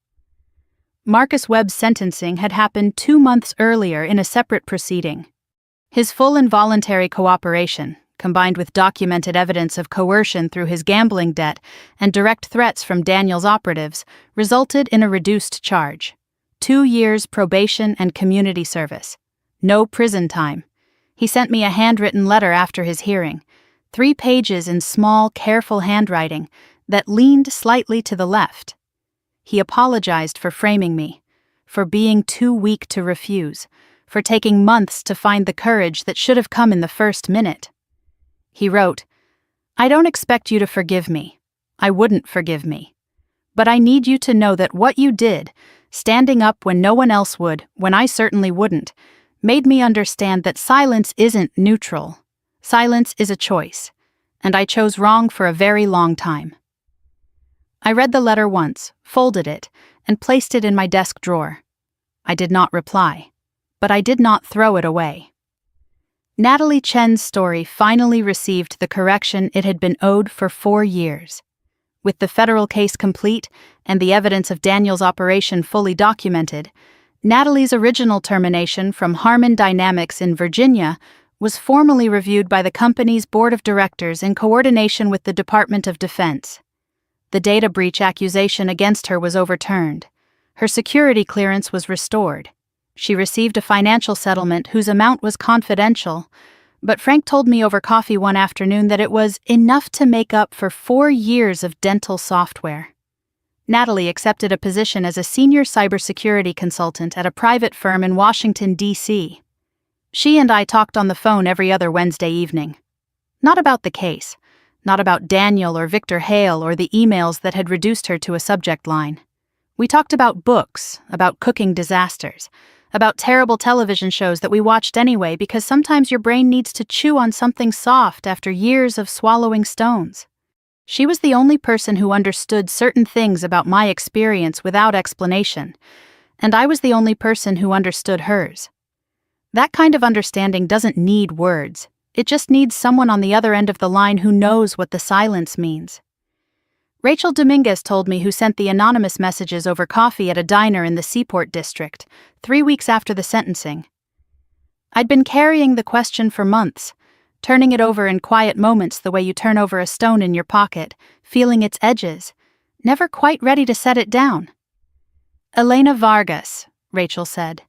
Marcus Webb's sentencing had happened 2 months earlier in a separate proceeding. His full involuntary cooperation, combined with documented evidence of coercion through his gambling debt and direct threats from Daniel's operatives, resulted in a reduced charge. 2 years probation and community service. No prison time. He sent me a handwritten letter after his hearing, 3 pages in small, careful handwriting that leaned slightly to the left. He apologized for framing me, for being too weak to refuse, for taking months to find the courage that should have come in the first minute. He wrote, "I don't expect you to forgive me. I wouldn't forgive me. But I need you to know that what you did, standing up when no one else would, when I certainly wouldn't, made me understand that silence isn't neutral. Silence is a choice, and I chose wrong for a very long time." I read the letter once, folded it, and placed it in my desk drawer. I did not reply, but I did not throw it away. Natalie Chen's story finally received the correction it had been owed for 4 years. With the federal case complete and the evidence of Daniel's operation fully documented, Natalie's original termination from Harmon Dynamics in Virginia was formally reviewed by the company's board of directors in coordination with the Department of Defense. The data breach accusation against her was overturned. Her security clearance was restored. She received a financial settlement whose amount was confidential, but Frank told me over coffee one afternoon that it was enough to make up for 4 years of dental software. Natalie accepted a position as a senior cybersecurity consultant at a private firm in Washington, D.C. She and I talked on the phone every other Wednesday evening. Not about the case, not about Daniel or Victor Hale or the emails that had reduced her to a subject line. We talked about books, about cooking disasters, about terrible television shows that we watched anyway because sometimes your brain needs to chew on something soft after years of swallowing stones. She was the only person who understood certain things about my experience without explanation, and I was the only person who understood hers. That kind of understanding doesn't need words. It just needs someone on the other end of the line who knows what the silence means. Rachel Dominguez told me who sent the anonymous messages over coffee at a diner in the Seaport District, 3 weeks after the sentencing. I'd been carrying the question for months, turning it over in quiet moments the way you turn over a stone in your pocket, feeling its edges, never quite ready to set it down. "Elena Vargas," Rachel said.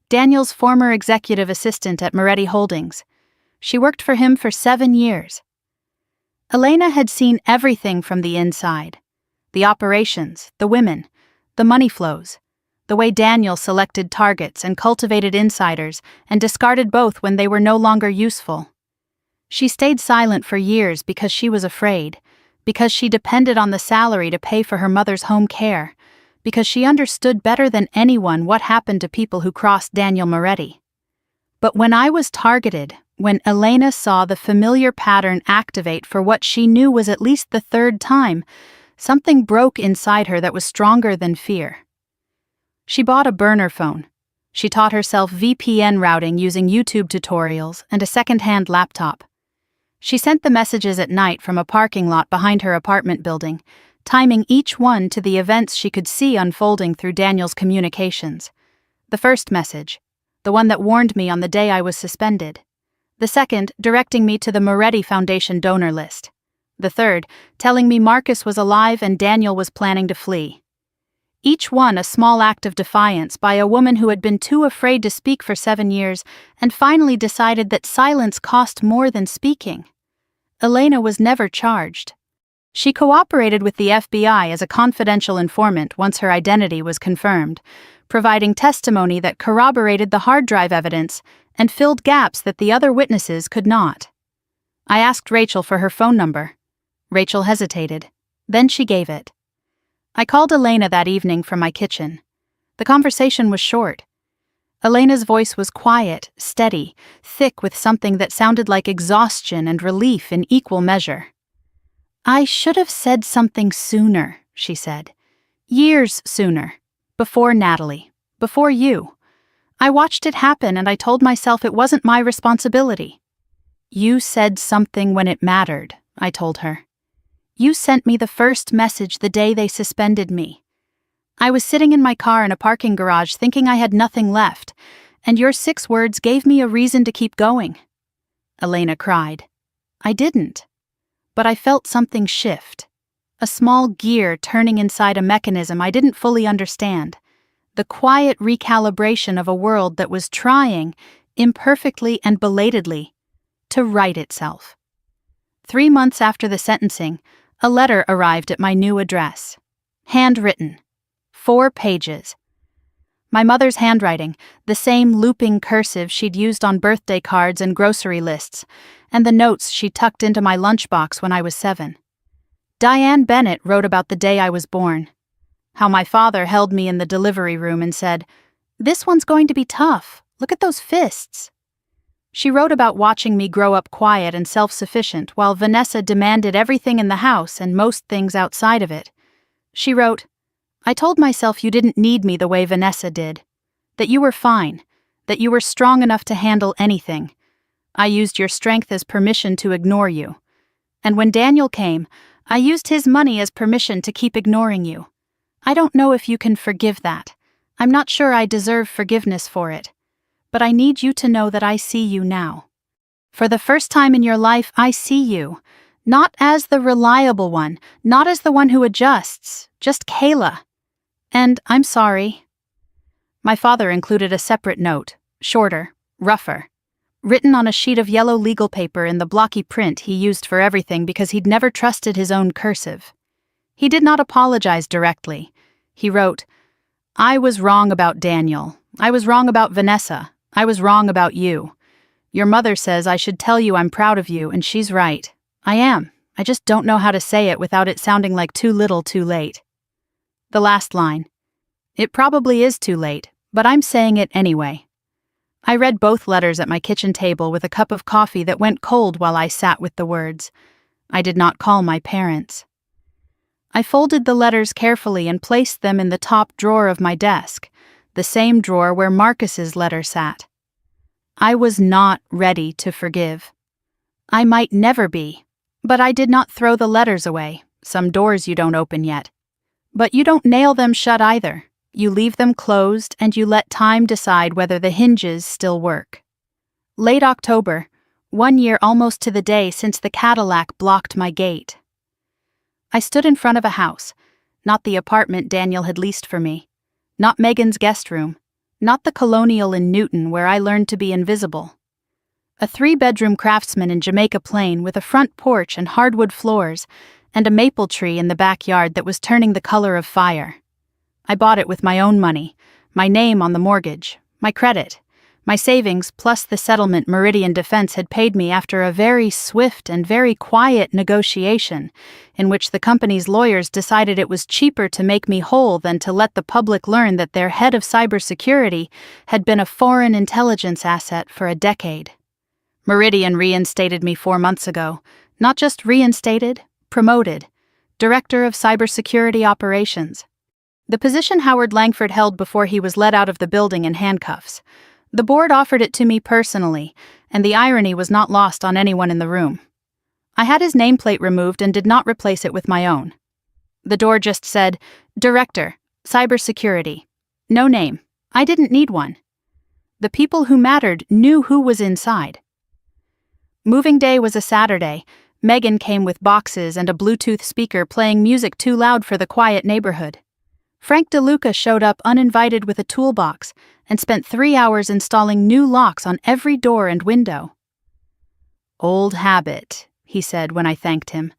"Daniel's former executive assistant at Moretti Holdings. She worked for him for 7 years. Elena had seen everything from the inside. The operations, the women, the money flows, the way Daniel selected targets and cultivated insiders and discarded both when they were no longer useful. She stayed silent for years because she was afraid, because she depended on the salary to pay for her mother's home care, because she understood better than anyone what happened to people who crossed Daniel Moretti. But when I was targeted, when Elena saw the familiar pattern activate for what she knew was at least the 3rd time, something broke inside her that was stronger than fear. She bought a burner phone. She taught herself VPN routing using YouTube tutorials and a second-hand laptop. She sent the messages at night from a parking lot behind her apartment building, timing each one to the events she could see unfolding through Daniel's communications. The first message, the one that warned me on the day I was suspended. The second, directing me to the Moretti Foundation donor list. The third, telling me Marcus was alive and Daniel was planning to flee. Each one a small act of defiance by a woman who had been too afraid to speak for 7 years and finally decided that silence cost more than speaking. Elena was never charged. She cooperated with the FBI as a confidential informant once her identity was confirmed, providing testimony that corroborated the hard drive evidence and filled gaps that the other witnesses could not. I asked Rachel for her phone number. Rachel hesitated. Then she gave it. I called Elena that evening from my kitchen. The conversation was short. Elena's voice was quiet, steady, thick with something that sounded like exhaustion and relief in equal measure. "I should have said something sooner," she said. "Years sooner. Before Natalie. Before you. I watched it happen and I told myself it wasn't my responsibility." "You said something when it mattered," I told her. "You sent me the first message the day they suspended me. I was sitting in my car in a parking garage thinking I had nothing left, and your 6 words gave me a reason to keep going." Elena cried. "I didn't. But I felt something shift. A small gear turning inside a mechanism I didn't fully understand. The quiet recalibration of a world that was trying, imperfectly and belatedly, to right itself." 3 months after the sentencing, a letter arrived at my new address. Handwritten. 4 pages. My mother's handwriting, the same looping cursive she'd used on birthday cards and grocery lists, and the notes she tucked into my lunchbox when I was 7. Diane Bennett wrote about the day I was born. How my father held me in the delivery room and said, "This one's going to be tough. Look at those fists." She wrote about watching me grow up quiet and self-sufficient while Vanessa demanded everything in the house and most things outside of it. She wrote, "I told myself you didn't need me the way Vanessa did. That you were fine. That you were strong enough to handle anything. I used your strength as permission to ignore you. And when Daniel came, I used his money as permission to keep ignoring you. I don't know if you can forgive that. I'm not sure I deserve forgiveness for it. But I need you to know that I see you now. For the first time in your life, I see you. Not as the reliable one, not as the one who adjusts, just Kayla. And I'm sorry." My father included a separate note, shorter, rougher, written on a sheet of yellow legal paper in the blocky print he used for everything because he'd never trusted his own cursive. He did not apologize directly. He wrote, "I was wrong about Daniel. I was wrong about Vanessa. I was wrong about you. Your mother says I should tell you I'm proud of you, and she's right. I am. I just don't know how to say it without it sounding like too little too late." The last line. "It probably is too late, but I'm saying it anyway." I read both letters at my kitchen table with a cup of coffee that went cold while I sat with the words. I did not call my parents. I folded the letters carefully and placed them in the top drawer of my desk, the same drawer where Marcus's letter sat. I was not ready to forgive. I might never be, but I did not throw the letters away. Some doors you don't open yet. But you don't nail them shut either. You leave them closed and you let time decide whether the hinges still work. Late October, 1 year almost to the day since the Cadillac blocked my gate. I stood in front of a house, not the apartment Daniel had leased for me, not Megan's guest room, not the Colonial in Newton where I learned to be invisible. A 3-bedroom Craftsman in Jamaica Plain with a front porch and hardwood floors, and a maple tree in the backyard that was turning the color of fire. I bought it with my own money, my name on the mortgage, my credit, my savings plus the settlement Meridian Defense had paid me after a very swift and very quiet negotiation in which the company's lawyers decided it was cheaper to make me whole than to let the public learn that their head of cybersecurity had been a foreign intelligence asset for a decade. Meridian reinstated me 4 months ago, not just reinstated, promoted, Director of Cybersecurity Operations. The position Howard Langford held before he was let out of the building in handcuffs. The board offered it to me personally, and the irony was not lost on anyone in the room. I had his nameplate removed and did not replace it with my own. The door just said, Director, Cybersecurity. No name. I didn't need one. The people who mattered knew who was inside. Moving day was a Saturday. Megan came with boxes and a Bluetooth speaker playing music too loud for the quiet neighborhood. Frank DeLuca showed up uninvited with a toolbox and spent 3 hours installing new locks on every door and window. "Old habit," he said when I thanked him,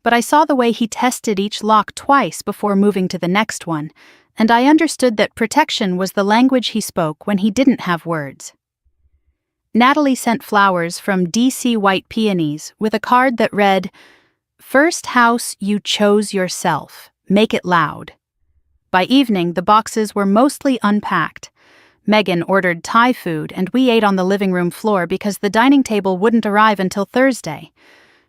but I saw the way he tested each lock twice before moving to the next one, and I understood that protection was the language he spoke when he didn't have words. Natalie sent flowers from DC white peonies with a card that read, "First house you chose yourself. Make it loud." By evening, the boxes were mostly unpacked. Megan ordered Thai food, and we ate on the living room floor because the dining table wouldn't arrive until Thursday.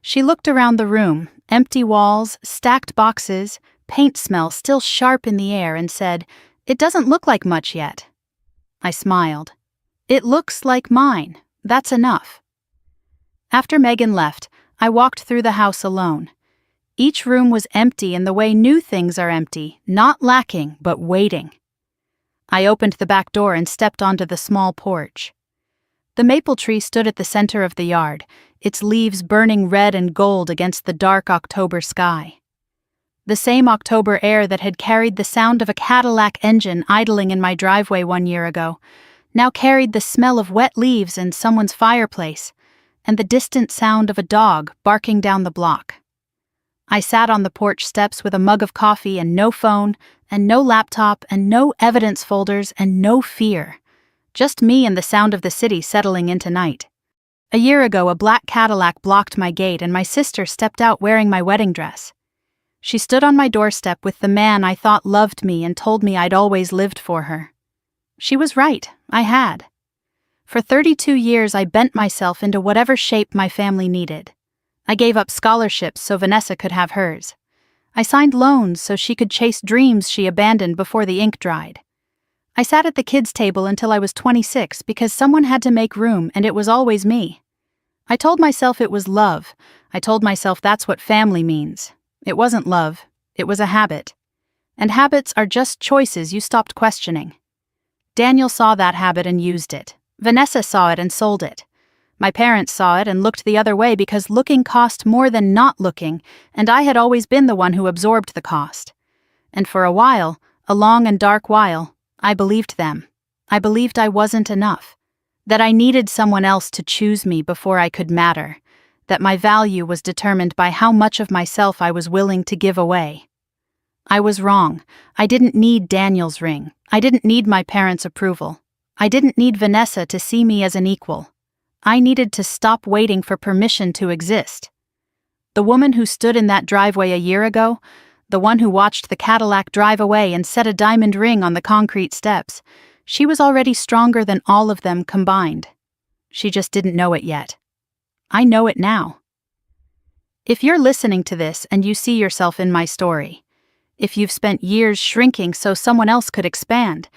She looked around the room, empty walls, stacked boxes, paint smell still sharp in the air, and said, "It doesn't look like much yet." I smiled. "It looks like mine. That's enough." After Megan left, I walked through the house alone. Each room was empty in the way new things are empty, not lacking, but waiting. I opened the back door and stepped onto the small porch. The maple tree stood at the center of the yard, its leaves burning red and gold against the dark October sky. The same October air that had carried the sound of a Cadillac engine idling in my driveway 1 year ago now carried the smell of wet leaves in someone's fireplace and the distant sound of a dog barking down the block. I sat on the porch steps with a mug of coffee and no phone and no laptop and no evidence folders and no fear. Just me and the sound of the city settling into night. A year ago, a black Cadillac blocked my gate and my sister stepped out wearing my wedding dress. She stood on my doorstep with the man I thought loved me and told me I'd always lived for her. She was right, I had. For 32 years, I bent myself into whatever shape my family needed. I gave up scholarships so Vanessa could have hers. I signed loans so she could chase dreams she abandoned before the ink dried. I sat at the kids' table until I was 26 because someone had to make room and it was always me. I told myself it was love. I told myself that's what family means. It wasn't love. It was a habit. And habits are just choices you stopped questioning. Daniel saw that habit and used it. Vanessa saw it and sold it. My parents saw it and looked the other way because looking cost more than not looking, and I had always been the one who absorbed the cost. And for a while, a long and dark while, I believed them. I believed I wasn't enough. That I needed someone else to choose me before I could matter. That my value was determined by how much of myself I was willing to give away. I was wrong. I didn't need Daniel's ring. I didn't need my parents' approval. I didn't need Vanessa to see me as an equal. I needed to stop waiting for permission to exist. The woman who stood in that driveway a year ago, the one who watched the Cadillac drive away and set a diamond ring on the concrete steps, she was already stronger than all of them combined. She just didn't know it yet. I know it now. If you're listening to this and you see yourself in my story, if you've spent years shrinking so someone else could expand,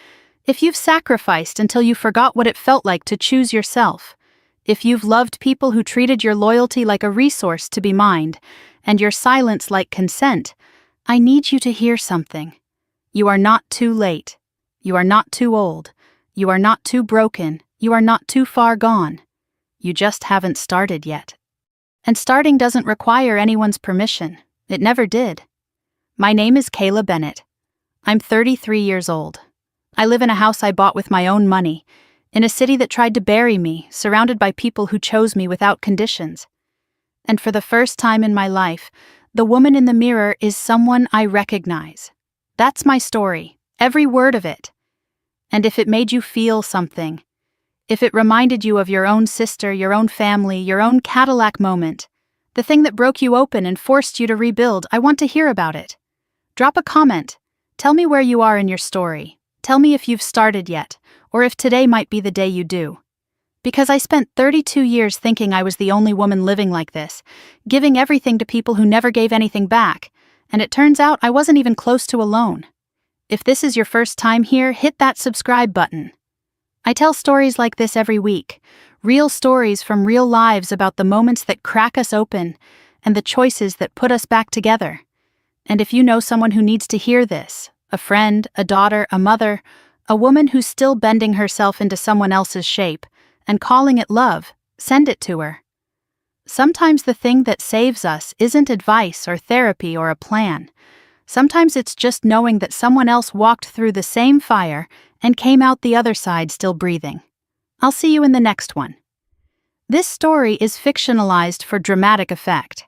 if you've sacrificed until you forgot what it felt like to choose yourself, if you've loved people who treated your loyalty like a resource to be mined, and your silence like consent, I need you to hear something. You are not too late. You are not too old. You are not too broken. You are not too far gone. You just haven't started yet. And starting doesn't require anyone's permission. It never did. My name is Kayla Bennett. I'm 33 years old. I live in a house I bought with my own money, in a city that tried to bury me, surrounded by people who chose me without conditions. And for the first time in my life, the woman in the mirror is someone I recognize. That's my story, every word of it. And if it made you feel something, if it reminded you of your own sister, your own family, your own Cadillac moment, the thing that broke you open and forced you to rebuild, I want to hear about it. Drop a comment. Tell me where you are in your story. Tell me if you've started yet, or if today might be the day you do. Because I spent 32 years thinking I was the only woman living like this, giving everything to people who never gave anything back, and it turns out I wasn't even close to alone. If this is your first time here, hit that subscribe button. I tell stories like this every week, real stories from real lives about the moments that crack us open and the choices that put us back together. And if you know someone who needs to hear this, a friend, a daughter, a mother, a woman who's still bending herself into someone else's shape and calling it love, send it to her. Sometimes the thing that saves us isn't advice or therapy or a plan. Sometimes it's just knowing that someone else walked through the same fire and came out the other side still breathing. I'll see you in the next one. This story is fictionalized for dramatic effect.